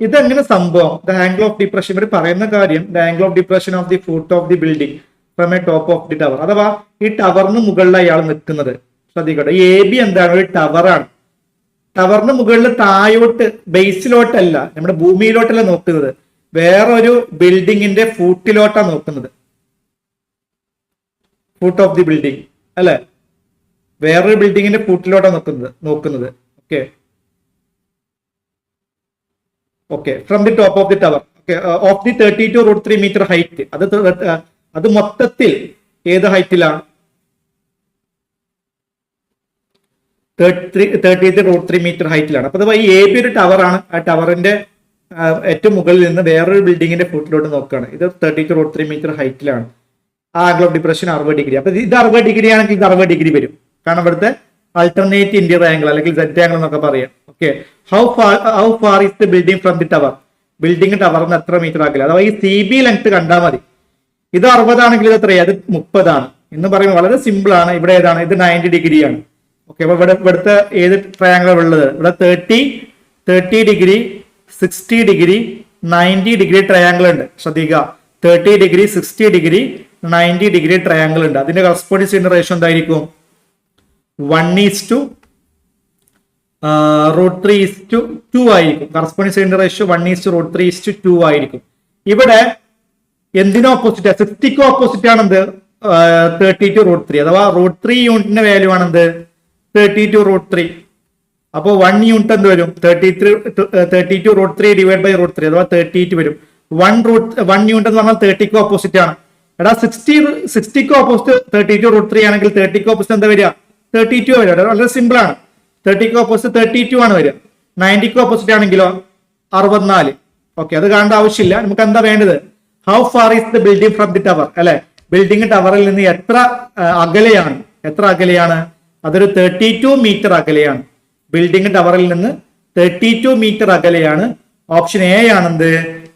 ഇതെങ്ങനെ സംഭവം? ദ ആംഗിൾ ഓഫ് ഡിപ്രഷൻ, ഇവർ പറയുന്ന കാര്യം the angle of depression of the foot of the building from a top of the tower. അഥവാ ഈ ടവറിന് മുകളിൽ അയാൾ നിൽക്കുന്നത്. ശ്രദ്ധിക്കട്ടെ, എ ബി എന്താണ്? ഒരു ടവറാണ്. ടവറിന് മുകളിൽ താഴോട്ട് ബേസിലോട്ടല്ല, നമ്മുടെ ഭൂമിയിലോട്ടല്ല നോക്കുന്നത്, വേറൊരു ബിൽഡിങ്ങിന്റെ ഫൂട്ടിലോട്ടാണ് നോക്കുന്നത്. ഫുട്ട് ഓഫ് ദി ബിൽഡിംഗ് അല്ലെ, വേറൊരു ബിൽഡിങ്ങിന്റെ ഫൂട്ടിലോട്ടാണ് നോക്കുന്നത്. Okay okay, from the top of the tower. Of the 32 root 3 metre height. അത് മൊത്തത്തിൽ ഏത് ഹൈറ്റിലാണ്? 33 root 3 മീറ്റർ ഹൈറ്റിലാണ്. അപ്പൊ ഈ എ ബി ഒരു ടവറാണ്. ആ ടവറിന്റെ ഏറ്റവും മുകളിൽ നിന്ന് വേറൊരു ബിൽഡിങ്ങിന്റെ ഫുട്ടിലോട്ട് നോക്കുകയാണ്. ഇത് 32 root 3 മീറ്റർ ഹൈറ്റിലാണ്. ആ ആംഗിൾ ഓഫ് ഡിപ്രഷൻ 60 ഡിഗ്രി. അപ്പൊ ഇത് 60 ഡിഗ്രി ആണെങ്കിൽ ഇത് 60 ഡിഗ്രി വരും. കാരണം ഇവിടുത്തെ ആൾട്ടർനേറ്റ് ഇന്റീരിയർ ആംഗിൾ അല്ലെങ്കിൽ സെറ്റ് ആംഗിൾ എന്നൊക്കെ പറയാം. Okay, how far is the building from the tower? Building ടവറിന് എത്ര മീറ്റർ ആക്കില്ല? അഥവാ ഈ സി ബി ലെങ്ത് കണ്ടാൽ മതി. ഇത് 60 ആണെങ്കിൽ ഇത് എത്രയാണ്? അത് 30 ആണ് എന്ന് പറയുമ്പോൾ വളരെ സിമ്പിൾ ആണ്. ഇവിടെ ഏതാണ്? ഇത് 90 ഡിഗ്രിയാണ്. ഓക്കെ, അപ്പൊ ഇവിടുത്തെ ഏത് ട്രയാങ്കിൾ ഉള്ളത്? ഇവിടെ 30 ഡിഗ്രി, 60 ഡിഗ്രി, 90 ഡിഗ്രി ട്രയാങ്കിൾ ഉണ്ട്. ശ്രദ്ധിക്കുക, 30 ഡിഗ്രി, 60 ഡിഗ്രി, 90 ഡിഗ്രി ട്രയാങ്കിൾ ഉണ്ട്. അതിന്റെ കറസ്പോണ്ടിങ് ചെയ്യുന്ന റേഷ്യോ എന്തായിരിക്കും? 1:√3:2 ആയിരിക്കും. കറസ്പോണ്ടിങ് ചെയ്യുന്ന റേഷ്യോ 1:√3:2 ആയിരിക്കും. ഇവിടെ എന്തിനോ ഓപ്പോസിറ്റ്, 60ക്ക് ഓപ്പോസിറ്റ് ആണെന്ത്? 32 root 3. അഥവാ √3 യൂണിറ്റിന്റെ വാല്യൂ ആണെന്ത്? 32 root 3. അപ്പോൾ 1 യൂണിറ്റ് എന്ത് വരും? 32 root 3 ഡിവൈഡ് ബൈ √3 അഥവാ 38 വരും. 1 യൂണിറ്റ് എന്ന് പറഞ്ഞാൽ 30ക്ക് ഓപ്പോസിറ്റ് ആണ്. എടാ 60ക്ക് ഓപ്പോസിറ്റ് 32 root 3 ആണെങ്കിൽ 30ക്ക് ഓപ്പോസിറ്റ് എന്താ വരിക? 32 വരിക. വളരെ സിമ്പിൾ ആണ്. 30ക്ക് ഓപ്പോസിറ്റ് 32 ആണ് വരിക. 90ക്ക് ഓപ്പോസിറ്റ് ആണെങ്കിലോ 64. ഓക്കെ, അത് കാണേണ്ട ആവശ്യമില്ല. നമുക്ക് എന്താ വേണ്ടത്? How far is the building from the tower? അല്ലെ, ബിൽഡിംഗ് ടവറിൽ നിന്ന് എത്ര അകലെയാണ്? അതൊരു 32 മീറ്റർ അകലെയാണ്. ബിൽഡിംഗ് ടവറിൽ നിന്ന് 32 മീറ്റർ അകലെയാണ്. ഓപ്ഷൻ എ ആണെന്ത്?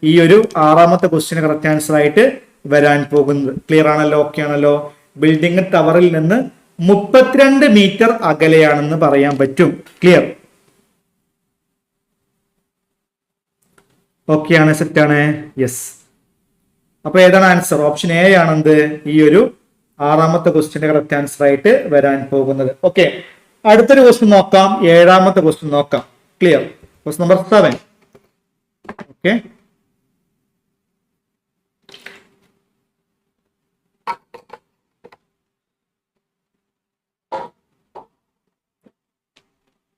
ഈ ഒരു 6ാമത്തെ ക്വസ്റ്റ്യന് കറക്റ്റ് ആൻസർ ആയിട്ട് വരാൻ പോകുന്നത്. ക്ലിയർ ആണല്ലോ? ഓക്കെ ആണല്ലോ? ബിൽഡിംഗ് ടവറിൽ നിന്ന് 32 മീറ്റർ അകലെയാണെന്ന് പറയാൻ പറ്റും. ക്ലിയർ? ഓക്കെ ആണ്, സെറ്റ് ആണ്, യെസ്. അപ്പൊ ഏതാണ് ആൻസർ? ഓപ്ഷൻ എ ആണെന്ത് ഈ ഒരു 6ാമത്തെ ക്വസ്റ്റ്യന്റെ കറക്റ്റ് ആൻസർ ആയിട്ട് വരാൻ പോകുന്നത്. ഓക്കെ, അടുത്തൊരു ക്വസ്റ്റ്യൻ നോക്കാം. 7ാമത്തെ ക്വസ്റ്റ്യൻ നോക്കാം. Clear? Question number 7. Okay,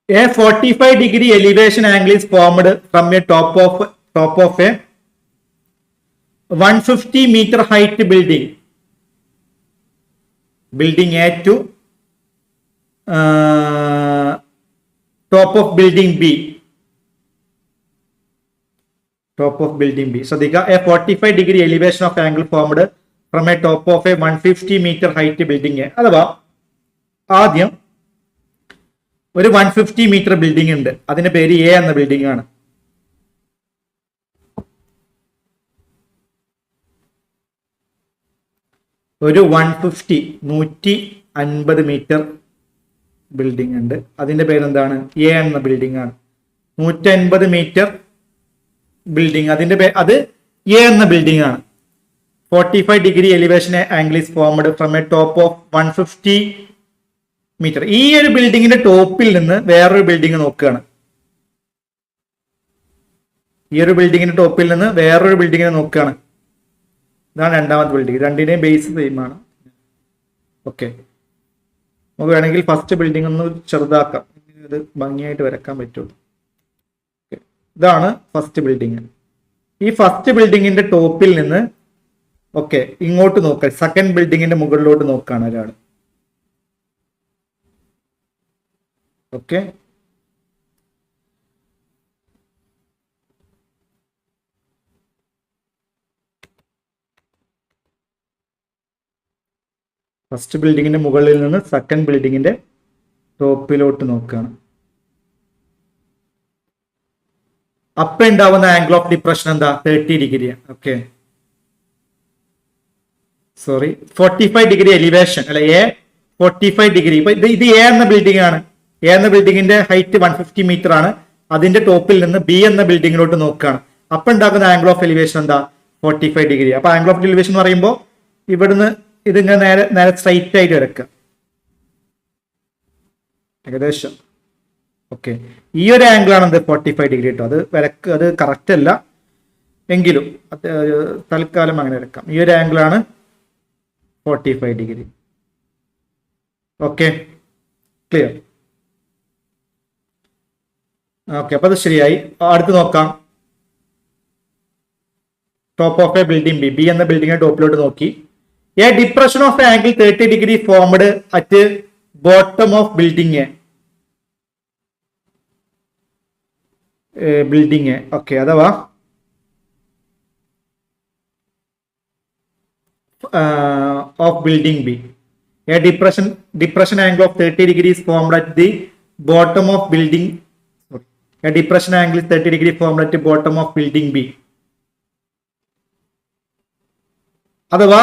a 45-degree elevation angle is formed from a top of a 150-meter height building A to top of building B. ശ്രദ്ധിക്കുക, a 45-degree elevation of angle formed from a top of a 150-meter height building A. അഥവാ ആദ്യം ഒരു 150 metre building ഉണ്ട്, അതിന്റെ പേര് A എന്ന building ആണ്. ഒരു 150 മീറ്റർ ബിൽഡിംഗ് ഉണ്ട്, അതിന്റെ പേരെന്താണ്? എ എന്ന ബിൽഡിംഗ് ആണ്. 150 മീറ്റർ ബിൽഡിംഗ്, അത് എ എന്ന ബിൽഡിംഗ് ആണ്. 45-degree elevation angle is formed from a top of 150 metre. ഈ ഒരു ബിൽഡിങ്ങിന്റെ ടോപ്പിൽ നിന്ന് വേറൊരു ബിൽഡിംഗ് നോക്കുകയാണ്. ഇതാണ് 2ാമത്തെ ബിൽഡിംഗ്. രണ്ടിന്റെയും ബേസ് സെയിം ആണ്. ഓക്കെ, നമുക്ക് വേണമെങ്കിൽ ഫസ്റ്റ് ബിൽഡിംഗ് ഒന്ന് ചെറുതാക്കാം, ഇത് ഭംഗിയായിട്ട് വരക്കാൻ പറ്റുള്ളൂ. ഇതാണ് ഫസ്റ്റ് ബിൽഡിംഗ്. ഈ ഫസ്റ്റ് ബിൽഡിങ്ങിന്റെ ടോപ്പിൽ നിന്ന് ഓക്കെ ഇങ്ങോട്ട് നോക്കുക, സെക്കൻഡ് ബിൽഡിങ്ങിന്റെ മുകളിലോട്ട് നോക്കുകയാണ് ഒരാൾ. ഓക്കെ, ഫസ്റ്റ് ബിൽഡിങ്ങിന്റെ മുകളിൽ നിന്ന് സെക്കൻഡ് ബിൽഡിങ്ങിന്റെ ടോപ്പിലോട്ട് നോക്കുകയാണ്. അപ്പൊ ഉണ്ടാവുന്ന ആംഗിൾ ഓഫ് ഡിപ്രഷൻ എന്താ? 30 ഡിഗ്രിയാണ്. ഓക്കെ, സോറി, 45 ഡിഗ്രി എലിവേഷൻ അല്ലെ, എ 45 ഡിഗ്രി. ഇപ്പൊ ഇത് എ എന്ന ബിൽഡിംഗ് ആണ്. എ എന്ന ബിൽഡിങ്ങിന്റെ ഹൈറ്റ് 150 മീറ്റർ ആണ്. അതിന്റെ ടോപ്പിൽ നിന്ന് ബി എന്ന ബിൽഡിങ്ങിലോട്ട് നോക്കുകയാണ്. അപ്പൊ ഉണ്ടാക്കുന്ന ആംഗിൾ ഓഫ് എലിവേഷൻ എന്താ? 45 ഡിഗ്രി. അപ്പൊ ആംഗിൾ ഓഫ് എലിവേഷൻ എന്ന് പറയുമ്പോൾ ഇവിടുന്ന് ഇതിങ്ങനെ നേരെ സ്ട്രൈറ്റ് ആയിട്ട് വരക്കുക ഏകദേശം. ഓക്കെ, ഈ ഒരു ആംഗിൾ ആണ് എന്ത്? 45 ഡിഗ്രി കേട്ടോ. അത് കറക്റ്റ് അല്ല എങ്കിലും തൽക്കാലം അങ്ങനെ വരക്കാം. ഈ ഒരു ആംഗിൾ ആണ് 45 ഡിഗ്രി. Okay, clear? ഓക്കെ, അപ്പൊ അത് ശരിയായി. അടുത്ത് നോക്കാം. Top of A building B എന്ന ബിൽഡിംഗിന്റെ ടോപ്പിലോട്ട് നോക്കി. A depression of angle 30 degree formed at bottom of building building. Okay, അഥവാ of building B. A depression angle of 30 degree is formed at the bottom of building. A depression angle is 30 degree formed at the bottom of building B. അഥവാ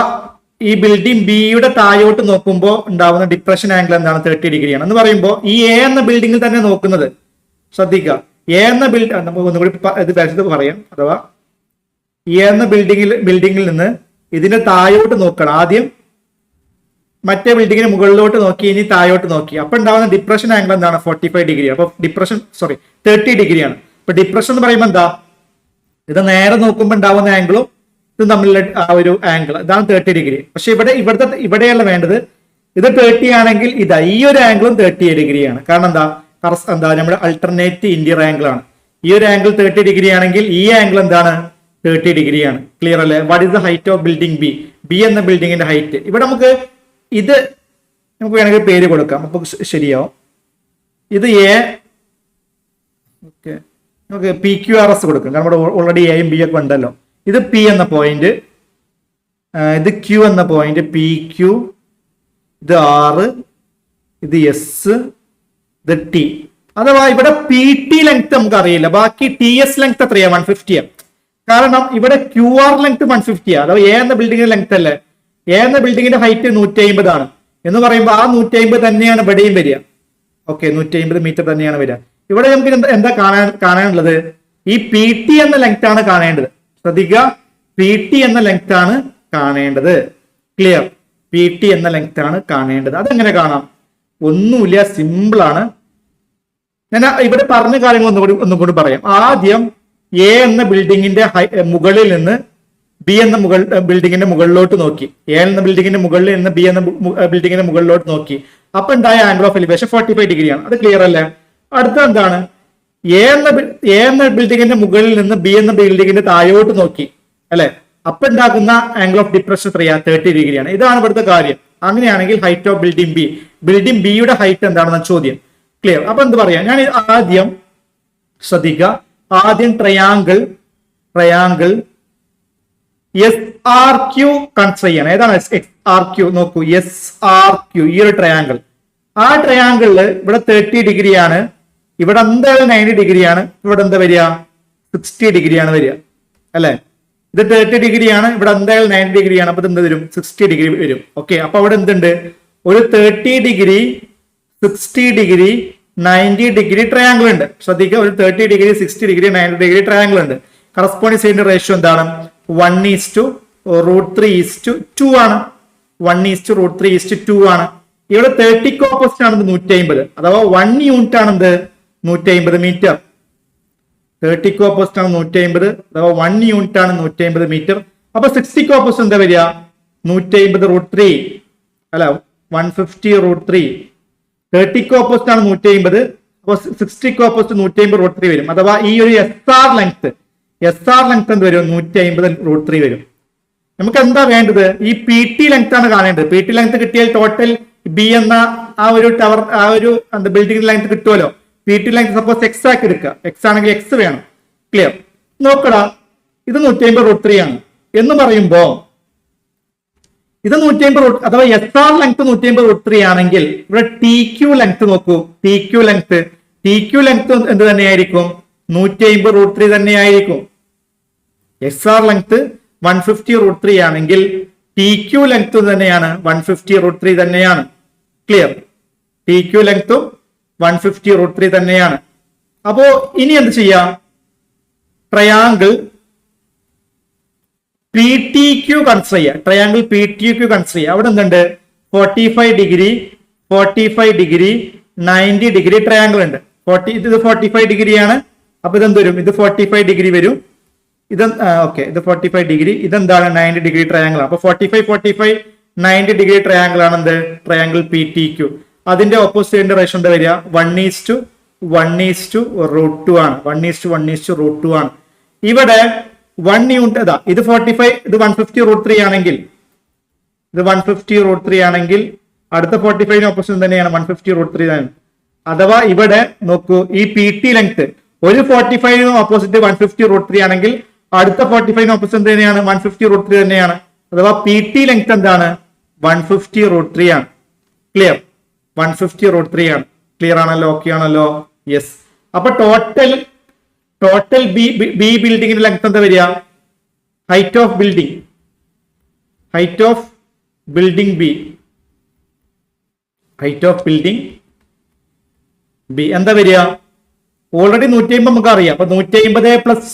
ഈ building ബിയുടെ താഴോട്ട് നോക്കുമ്പോൾ ഉണ്ടാവുന്ന depression angle എന്താണ്? 30 ഡിഗ്രിയാണ്. എന്ന് പറയുമ്പോൾ ഈ എ എന്ന ബിൽഡിംഗിൽ തന്നെ നോക്കുന്നത്, ശ്രദ്ധിക്കുക, എ എന്ന നമുക്ക് ഒന്നുകൂടി ഇത് വരച്ചത് പറയാം. അഥവാ എ എന്ന ബിൽഡിംഗിൽ നിന്ന് ഇതിന്റെ താഴോട്ട് നോക്കണം. ആദ്യം മറ്റേ ബിൽഡിങ്ങിന് മുകളിലോട്ട് നോക്കി, ഇനി താഴോട്ട് നോക്കി. അപ്പൊ ഉണ്ടാവുന്ന ഡിപ്രഷൻ ആംഗിൾ എന്താണ്? 45 ഡിഗ്രി. അപ്പൊ 30 ഡിഗ്രിയാണ്. അപ്പൊ ഡിപ്രഷൻ എന്ന് പറയുമ്പോൾ എന്താ? ഇത് നേരെ നോക്കുമ്പോൾ ഉണ്ടാവുന്ന ആംഗിളും ഇത് തമ്മിലുള്ള ആ ഒരു ആംഗിൾ, ഇതാണ് 30 ഡിഗ്രി. പക്ഷെ ഇവിടെയല്ല വേണ്ടത്. ഇത് 30 ആണെങ്കിൽ ഈ ഒരു ആംഗിളും 30 ഡിഗ്രിയാണ്. കാരണം എന്താ? നമ്മുടെ അൾട്ടർനേറ്റ് ഇന്റീരിയർ ആംഗിൾ ആണ്. ഈ ഒരു ആംഗിൾ 30 ഡിഗ്രി ആണെങ്കിൽ ഈ ആംഗിൾ എന്താണ്? 30 ഡിഗ്രിയാണ്. ക്ലിയർ അല്ലേ? What is the height of building B എന്ന ബിൽഡിങ്ങിന്റെ ഹൈറ്റ്. ഇവിടെ നമുക്ക് വേണമെങ്കിൽ പേര് കൊടുക്കാം, അപ്പൊ ശരിയാവും. ഇത് എ. ഓക്കെ, നമുക്ക് PQRS കൊടുക്കാം, കാരണം ഇവിടെ ഓൾറെഡി എയും ബി ഒക്കെ ഉണ്ടല്ലോ. ഇത് പി എന്ന പോയിന്റ്, ഇത് ക്യൂ എന്ന പോയിന്റ്, PQ, ഇത് R, ഇത് S, ഇത് T. അഥവാ ഇവിടെ PT ലെങ്ത് നമുക്ക് അറിയില്ല, ബാക്കി TS ലെങ്ത് എത്രയാ? 150. കാരണം ഇവിടെ QR ലെങ്ത് 150. അഥവാ എ എന്ന ബിൽഡിങ്ങിന്റെ ലെങ്ത് അല്ലേ? എ എന്ന ബിൽഡിങ്ങിന്റെ ഹൈറ്റ് 150 ആണ് എന്ന് പറയുമ്പോൾ ആ 150 തന്നെയാണ് ഇവിടെയും വരിക. ഓക്കെ, 150 മീറ്റർ തന്നെയാണ് വരിക. ഇവിടെ നമുക്ക് എന്താ കാണാനുള്ളത്? ഈ പി ടി എന്ന ലെങ്ത് ആണ് കാണേണ്ടത്. ശ്രദ്ധിക്കുക, പി ടി എന്ന ലെങ്ത് ആണ് കാണേണ്ടത്. ക്ലിയർ? പി ടി എന്ന ലെങ്ത് ആണ് കാണേണ്ടത്. അതെങ്ങനെ കാണാം? ഒന്നുമില്ല, സിമ്പിൾ ആണ്. ഞാൻ ഇവിടെ പറഞ്ഞ കാര്യങ്ങൾ ഒന്നും കൂടി പറയാം. ആദ്യം എ എന്ന ബിൽഡിങ്ങിന്റെ മുകളിൽ നിന്ന് ബി എന്ന ബിൽഡിങ്ങിന്റെ മുകളിലോട്ട് നോക്കി. എ എന്ന ബിൽഡിങ്ങിന്റെ മുകളിൽ നിന്ന് ബി എന്ന ബിൽഡിങ്ങിന്റെ മുകളിലോട്ട് നോക്കി. അപ്പൊ ഉണ്ടായ ആംഗിൾ ഓഫ് എലിവേഷൻ 45 ഡിഗ്രിയാണ്. അത് ക്ലിയർ അല്ലേ? അടുത്ത എന്താണ്? എ എന്ന ബിൽഡിങ്ങിന്റെ മുകളിൽ നിന്ന് ബി എന്ന ബിൽഡിങ്ങിന്റെ താഴോട്ട് നോക്കി അല്ലെ? അപ്പൊ ഉണ്ടാക്കുന്ന ആംഗിൾ ഓഫ് ഡിപ്രഷൻ 30 ഡിഗ്രിയാണ്. ഇതാണ് ഇവിടുത്തെ കാര്യം. അങ്ങനെയാണെങ്കിൽ ഹൈറ്റ് ഓഫ് ബിൽഡിംഗ് ബിയുടെ ഹൈറ്റ് എന്താണെന്ന ചോദ്യം. ക്ലിയർ? അപ്പൊ എന്ത് പറയാം? ഞാൻ ആദ്യം ശ്രദ്ധിക്കുക, ആദ്യം ട്രയാങ്കിൾ SRQ കൺസിഡർ ചെയ്യണം. ഏതാണ് SRQ? നോക്കൂ, SRQ ഈ ഒരു ട്രയാങ്കിൾ. ആ ട്രയാങ്കിളില് ഇവിടെ 30 ഡിഗ്രിയാണ്, ഇവിടെ എന്തായാലും 90 ഡിഗ്രിയാണ്, ഇവിടെ എന്താ വരിക? 60 ഡിഗ്രിയാണ് വരിക അല്ലെ? ഇത് 30 ഡിഗ്രിയാണ്, ഇവിടെ എന്തായാലും 90 ഡിഗ്രിയാണ്. അപ്പൊ എന്ത് വരും? 60 ഡിഗ്രി വരും. ഓക്കെ, അപ്പൊ അവിടെ എന്തുണ്ട്? ഒരു 30 ഡിഗ്രി, 60 ഡിഗ്രി, 90 ഡിഗ്രി ട്രയാങ്കിൾ ഉണ്ട്. ശ്രദ്ധിക്കുക, ഒരു 30 ഡിഗ്രി, 60 ഡിഗ്രി, 90 ഡിഗ്രി ട്രയാങ്കിൾ ഉണ്ട്. കറസ്പോണ്ടിങ് സൈഡിന്റെ റേഷ്യോ എന്താണ്? 1:√3:2 ആണ്. 1:√3:2 ആണ്. ഇവിടെ 30 ഓപ്പോസിറ്റ് ആണെന്ന് 150, അഥവാ 1 യൂണിറ്റ് ആണെന്ത്? 150 മീറ്റർ. 30 ഓപ്പോസിറ്റ് ആണ് 150, അഥവാ 1 യൂണിറ്റ് ആണ് 150 മീറ്റർ. അപ്പൊ 60 ഓപ്പോസിറ്റ് എന്താ വരിക? 150√3 അല്ല, 150√3. 30 ഓപ്പോസിറ്റ് ആണ് 150, അപ്പൊ 60 ഓപ്പോസിറ്റ് 150√3 വരും. അഥവാ ഈ ഒരു SR ലെങ്ത് എന്ത് വരും? 150√3 വരും. നമുക്ക് എന്താ വേണ്ടത്? ഈ പി ടി ലെങ്ത് ആണ് കാണേണ്ടത്. പി ടി ലെങ്ത് കിട്ടിയാൽ ടോട്ടൽ ബി എന്ന ആ ഒരു ടവർ, ആ ഒരു ബിൽഡിംഗ് ലെങ്ത് കിട്ടുമല്ലോ. P T length suppose X ആക്കി എടുക്കുക. എക്സ് ആണെങ്കിൽ എക്സ് വേണം. ക്ലിയർ? നോക്കടാ, ഇത് 150√3 ആണ് എന്ന് പറയുമ്പോ ഇത് 150, അഥവാ SR ലെങ്ത് 150√3 ആണെങ്കിൽ ഇവിടെ ടി ക്യൂ ലെങ്ത് നോക്കൂ. ടി ക്യൂ ലെങ്ത് എന്ത് തന്നെയായിരിക്കും? 150√3 തന്നെയായിരിക്കും. SR ലെങ്ത് 150√3 ആണെങ്കിൽ ടി ക്യൂ ലെങ്ത് തന്നെയാണ് 150√3 തന്നെയാണ്. ക്ലിയർ? ടി ക്യൂ ലെങ്ത്തും 150√3 തന്നെയാണ്. അപ്പോ ഇനി എന്ത് ചെയ്യാം? ട്രയാങ്കിൾ PTQ കൺസിഡർ ചെയ്യുക. ട്രയാങ്കിൾ PTQ കൺസിഡർ ചെയ്യുക. അവിടെ എന്തുണ്ട്? 45 ഡിഗ്രി, 90 ഡിഗ്രി ട്രയാങ്കിൾ ഉണ്ട്. ഇത് 45 ഡിഗ്രിയാണ്. അപ്പൊ ഇതെന്ത് വരും? ഇത് 45 ഡിഗ്രി വരും. ഇത് ഓക്കെ, ഇത് 45 ഡിഗ്രി. ഇതെന്താണ്? 90 ഡിഗ്രി ട്രയാങ്കിൾ. അപ്പൊ 45 90 ഡിഗ്രി ട്രയാങ്കിൾ ആണ് എന്ത്? Triangle PTQ. അതിന്റെ ഓപ്പോസിറ്റ് റേഷ്യോ എന്താ വരിക? 1:1:√2 ആണ്. 1:1:√2 ആണ്. ഇവിടെ 1 യൂണിറ്റ് അതാ, ഇത് 45, ഇത് 150√3 ആണെങ്കിൽ, അടുത്ത 45 ഓപ്പോസിറ്റ് തന്നെയാണ് 150√3 ആണ്. അഥവാ ഇവിടെ നോക്കൂ, ഈ പി ടി ലെങ്ത് ഒരു 45 ഓപ്പോസിറ്റ് 150√3 ആണെങ്കിൽ അടുത്ത 45 ഓപ്പോസിറ്റ് തന്നെയാണ് 150√3 തന്നെയാണ്. അഥവാ പി ടി ലെങ്ത് എന്താണ്? 150√3 ആണ്. ക്ലിയർ? 150√3 ആണ്. ക്ലിയർ ആണല്ലോ? ഓക്കെ ആണല്ലോ? യെസ്. അപ്പൊ ടോട്ടൽ ബി ബിൽഡിങ്ങിന്റെ ലെങ്ത് എന്താ വരിക? ഹൈറ്റ് ഓഫ് ബിൽഡിംഗ് ബി എന്താ വരിക? ഓൾറെഡി 150 നമുക്ക് അറിയാം. അപ്പൊ 150 പ്ലസ്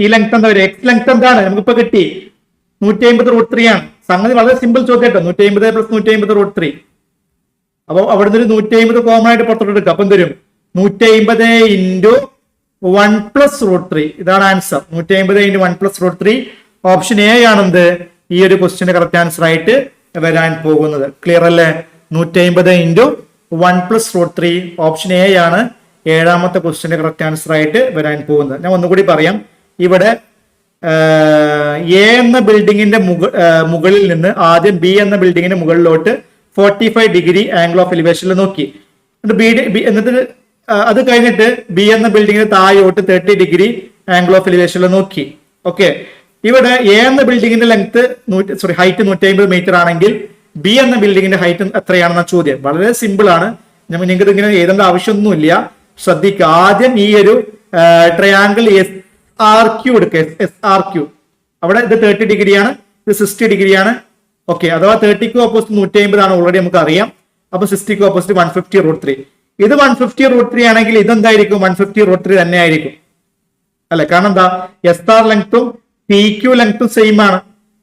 ഈ ലെങ്ത് എന്താ വരിക? എക്സ് ലെങ്ത് എന്താണ്? നമുക്കിപ്പോ കിട്ടി 150√3 ആണ്. സംഗതി വളരെ സിമ്പിൾ ചോദ്യം കേട്ടോ. 150 പ്ലസ് 150√3. അപ്പൊ അവിടുന്ന് ഒരു 150 കോമൺ ആയിട്ട് പുറത്തോട്ട് എടുക്കുക. അപ്പൊ എന്ത് വരും? 150 × 1+√3. ഇതാണ് ആൻസർ. 150 × 1+√3. ഓപ്ഷൻ എ ആണെന്ത്? ഈ ഒരു ക്വസ്റ്റിന്റെ കറക്റ്റ് ആൻസർ ആയിട്ട് വരാൻ പോകുന്നത്. ക്ലിയർ അല്ലേ? 150 × 1+√3 ഓപ്ഷൻ എ ആണ് 7ാമത്തെ ക്വസ്റ്റിന്റെ കറക്റ്റ് ആൻസർ ആയിട്ട് വരാൻ പോകുന്നത്. ഞാൻ ഒന്നുകൂടി പറയാം. ഇവിടെ എ എന്ന ബിൽഡിങ്ങിന്റെ മുകളിൽ നിന്ന് ആദ്യം ബി എന്ന ബിൽഡിങ്ങിന്റെ മുകളിലോട്ട് 45 ഡിഗ്രി ആംഗിൾ ഓഫ് എലിവേഷനിൽ നോക്കി. എന്നിട്ട് അത് കഴിഞ്ഞിട്ട് ബി എന്ന ബിൽഡിങ്ങിന് താഴോട്ട് 30 ഡിഗ്രി ആംഗിൾ ഓഫ് എലിവേഷനിൽ നോക്കി. ഓക്കെ, ഇവിടെ എ എന്ന ബിൽഡിങ്ങിന്റെ ഹൈറ്റ് 150 മീറ്റർ ആണെങ്കിൽ ബി എന്ന ബിൽഡിങ്ങിന്റെ ഹൈറ്റ് എത്രയാണെന്ന ചോദ്യം. വളരെ സിമ്പിൾ ആണ്. നിങ്ങൾക്ക് ഇതിങ്ങനെ എഴുതേണ്ട ആവശ്യമൊന്നുമില്ല. ശ്രദ്ധിക്കുക, ആദ്യം ഈ ഒരു ട്രയാങ്കിൾ SRQ എടുക്കുക. SRQ അവിടെ ഇത് 30 ഡിഗ്രിയാണ്, ഇത് 60 ഡിഗ്രിയാണ്. ഓക്കെ, അഥവാ 30 ഓപ്പോസിറ്റ് 150 ആണ് ഓൾറെഡി നമുക്ക് അറിയാം. അപ്പൊ 60 ഓപ്പോസിറ്റ് 150√3. ഇത് 150√3 ആണെങ്കിൽ ഇതെന്തായിരിക്കും 150√3 തന്നെ ആയിരിക്കും അല്ലെ. കാരണം എന്താ, SR ലെങ്ത്തും PQ ലെങ്ത്തും സെയിം ആണ്.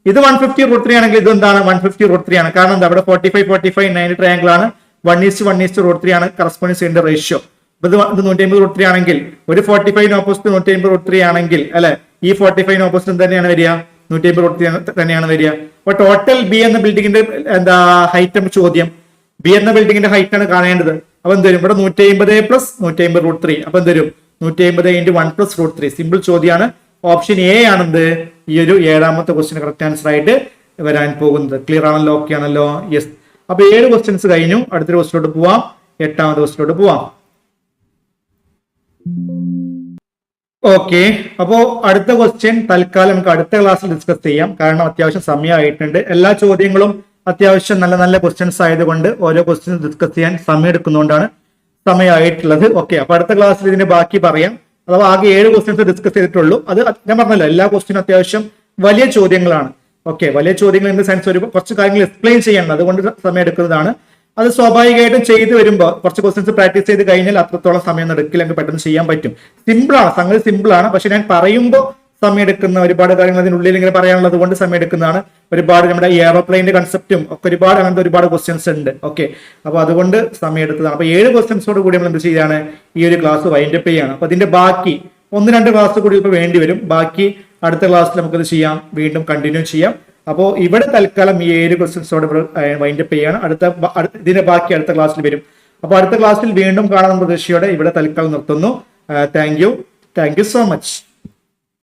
ഇത് 150√3 ആണെങ്കിൽ ഇത് എന്താണ് 150√3 ആണ്. കാരണം എന്താ, ഇവിടെ 45 9 ട്രയാങ്കിൾ ആണ്. 1:1:√3 ആണ് കറസ്പോണ്ടിങ് സൈഡിന്റെ റേഷ്യോ. ഇത് 150√3 ആണെങ്കിൽ ഒരു 45 ഓപ്പോസിറ്റ് 150√3 ആണെങ്കിൽ അല്ലെ, ഈ 45 ഓപ്പോസിറ്റ് തന്നെയാണ് വരിക, 150√3 തന്നെയാണ് വരിക. അപ്പൊ ടോട്ടൽ ബി എന്ന ബിൽഡിങ്ങിന്റെ എന്താ ഹൈറ്റ് ചോദ്യം, ബി എന്ന ബിൽഡിങ്ങിന്റെ ഹൈറ്റ് ആണ് കാണേണ്ടത്. അപ്പൊ എന്ത് വരും, ഇവിടെ 150 + 150√3. അപ്പൊ എന്ത് വരും, 150 × 1 + √3. സിമ്പിൾ ചോദ്യമാണ്. ഓപ്ഷൻ എ ആണെന്ത് ഈ ഒരു 7ാമത്തെ ക്വസ്റ്റ്യൻ കറക്റ്റ് ആൻസർ ആയിട്ട് വരാൻ പോകുന്നത്. ക്ലിയർ ആണല്ലോ, ഓക്കെ ആണല്ലോ, യെസ്. അപ്പൊ 7 ക്വസ്റ്റ്യൻസ് കഴിഞ്ഞു. അടുത്ത ക്വസ്റ്റ്യനിലോട്ട് പോവാം, 8ാമത്തെ ക്വസ്റ്റ്യനിലോട്ട് പോവാം. ഓക്കെ, അപ്പോ അടുത്ത ക്വസ്റ്റ്യൻ തൽക്കാലം നമുക്ക് അടുത്ത ക്ലാസ്സിൽ ഡിസ്കസ് ചെയ്യാം. കാരണം അത്യാവശ്യം സമയമായിട്ടുണ്ട്. എല്ലാ ചോദ്യങ്ങളും അത്യാവശ്യം നല്ല നല്ല ക്വസ്റ്റ്യൻസ് ആയതുകൊണ്ട് ഓരോ ക്വസ്റ്റ്യൻസ് ഡിസ്കസ് ചെയ്യാൻ സമയം എടുക്കുന്നതുകൊണ്ടാണ് സമയമായിട്ടുള്ളത്. ഓക്കെ, അപ്പൊ അടുത്ത ക്ലാസ്സിൽ ഇതിന്റെ ബാക്കി പറയാം. അഥവാ ആകെ 7 ക്വസ്റ്റ്യൻസ് ഡിസ്കസ് ചെയ്തിട്ടുള്ളൂ. അത് ഞാൻ പറഞ്ഞല്ലോ, എല്ലാ ക്വസ്റ്റ്യനും അത്യാവശ്യം വലിയ ചോദ്യങ്ങളാണ്. ഓക്കെ, വലിയ ചോദ്യങ്ങൾ ഇൻ ദ സെൻസ് ഒരു കുറച്ച് കാര്യങ്ങൾ എക്സ്പ്ലെയിൻ ചെയ്യണം, അതുകൊണ്ട് സമയം എടുക്കുന്നതാണ്. അത് സ്വാഭാവികമായിട്ടും ചെയ്തു വരുമ്പോൾ കുറച്ച് ക്വസ്റ്റ്യൻസ് പ്രാക്ടീസ് ചെയ്ത് കഴിഞ്ഞാൽ അത്രത്തോളം സമയം എടുക്കില്ല, നമുക്ക് പെട്ടെന്ന് ചെയ്യാൻ പറ്റും. സിമ്പിളാണ്, സംഗതി സിമ്പിളാണ്. പക്ഷെ ഞാൻ പറയുമ്പോൾ സമയം എടുക്കുന്ന ഒരുപാട് കാര്യങ്ങൾ അതിനുള്ളിൽ ഇങ്ങനെ പറയാനുള്ളത് കൊണ്ട് സമയം എടുക്കുന്നതാണ്. ഒരുപാട് നമ്മുടെ എയറോപ്ലെയിന്റെ കൺസെപ്റ്റും ഒക്കെ അങ്ങനത്തെ ഒരുപാട് ക്വസ്റ്റ്യൻസ് ഉണ്ട്. ഓക്കെ, അപ്പൊ അതുകൊണ്ട് സമയം എടുത്തതാണ്. അപ്പൊ 7 ക്വസ്റ്റ്യൻസോട് കൂടി നമ്മൾ എന്ത് ചെയ്യാണ്, ഈ ഒരു ക്ലാസ് വൈൻഡപ്പ് ചെയ്യാണ്. അപ്പൊ അതിന്റെ ബാക്കി 1-2 ക്ലാസ് കൂടി ഇപ്പൊ വേണ്ടി വരും. ബാക്കി അടുത്ത ക്ലാസ്സിൽ നമുക്കത് ചെയ്യാം, വീണ്ടും കണ്ടിന്യൂ ചെയ്യാം. അപ്പോൾ ഇവിടെ തൽക്കാലം ഈ 7 ക്വസ്റ്റ്യൻസോട് വൈൻഡപ്പ് ചെയ്യാണ്. ഇതിന്റെ ബാക്കി അടുത്ത ക്ലാസ്സിൽ വരും. അപ്പൊ അടുത്ത ക്ലാസ്സിൽ വീണ്ടും കാണാൻ പ്രതീക്ഷയോടെ ഇവിടെ തൽക്കാലം നിർത്തുന്നു. Thank you so much.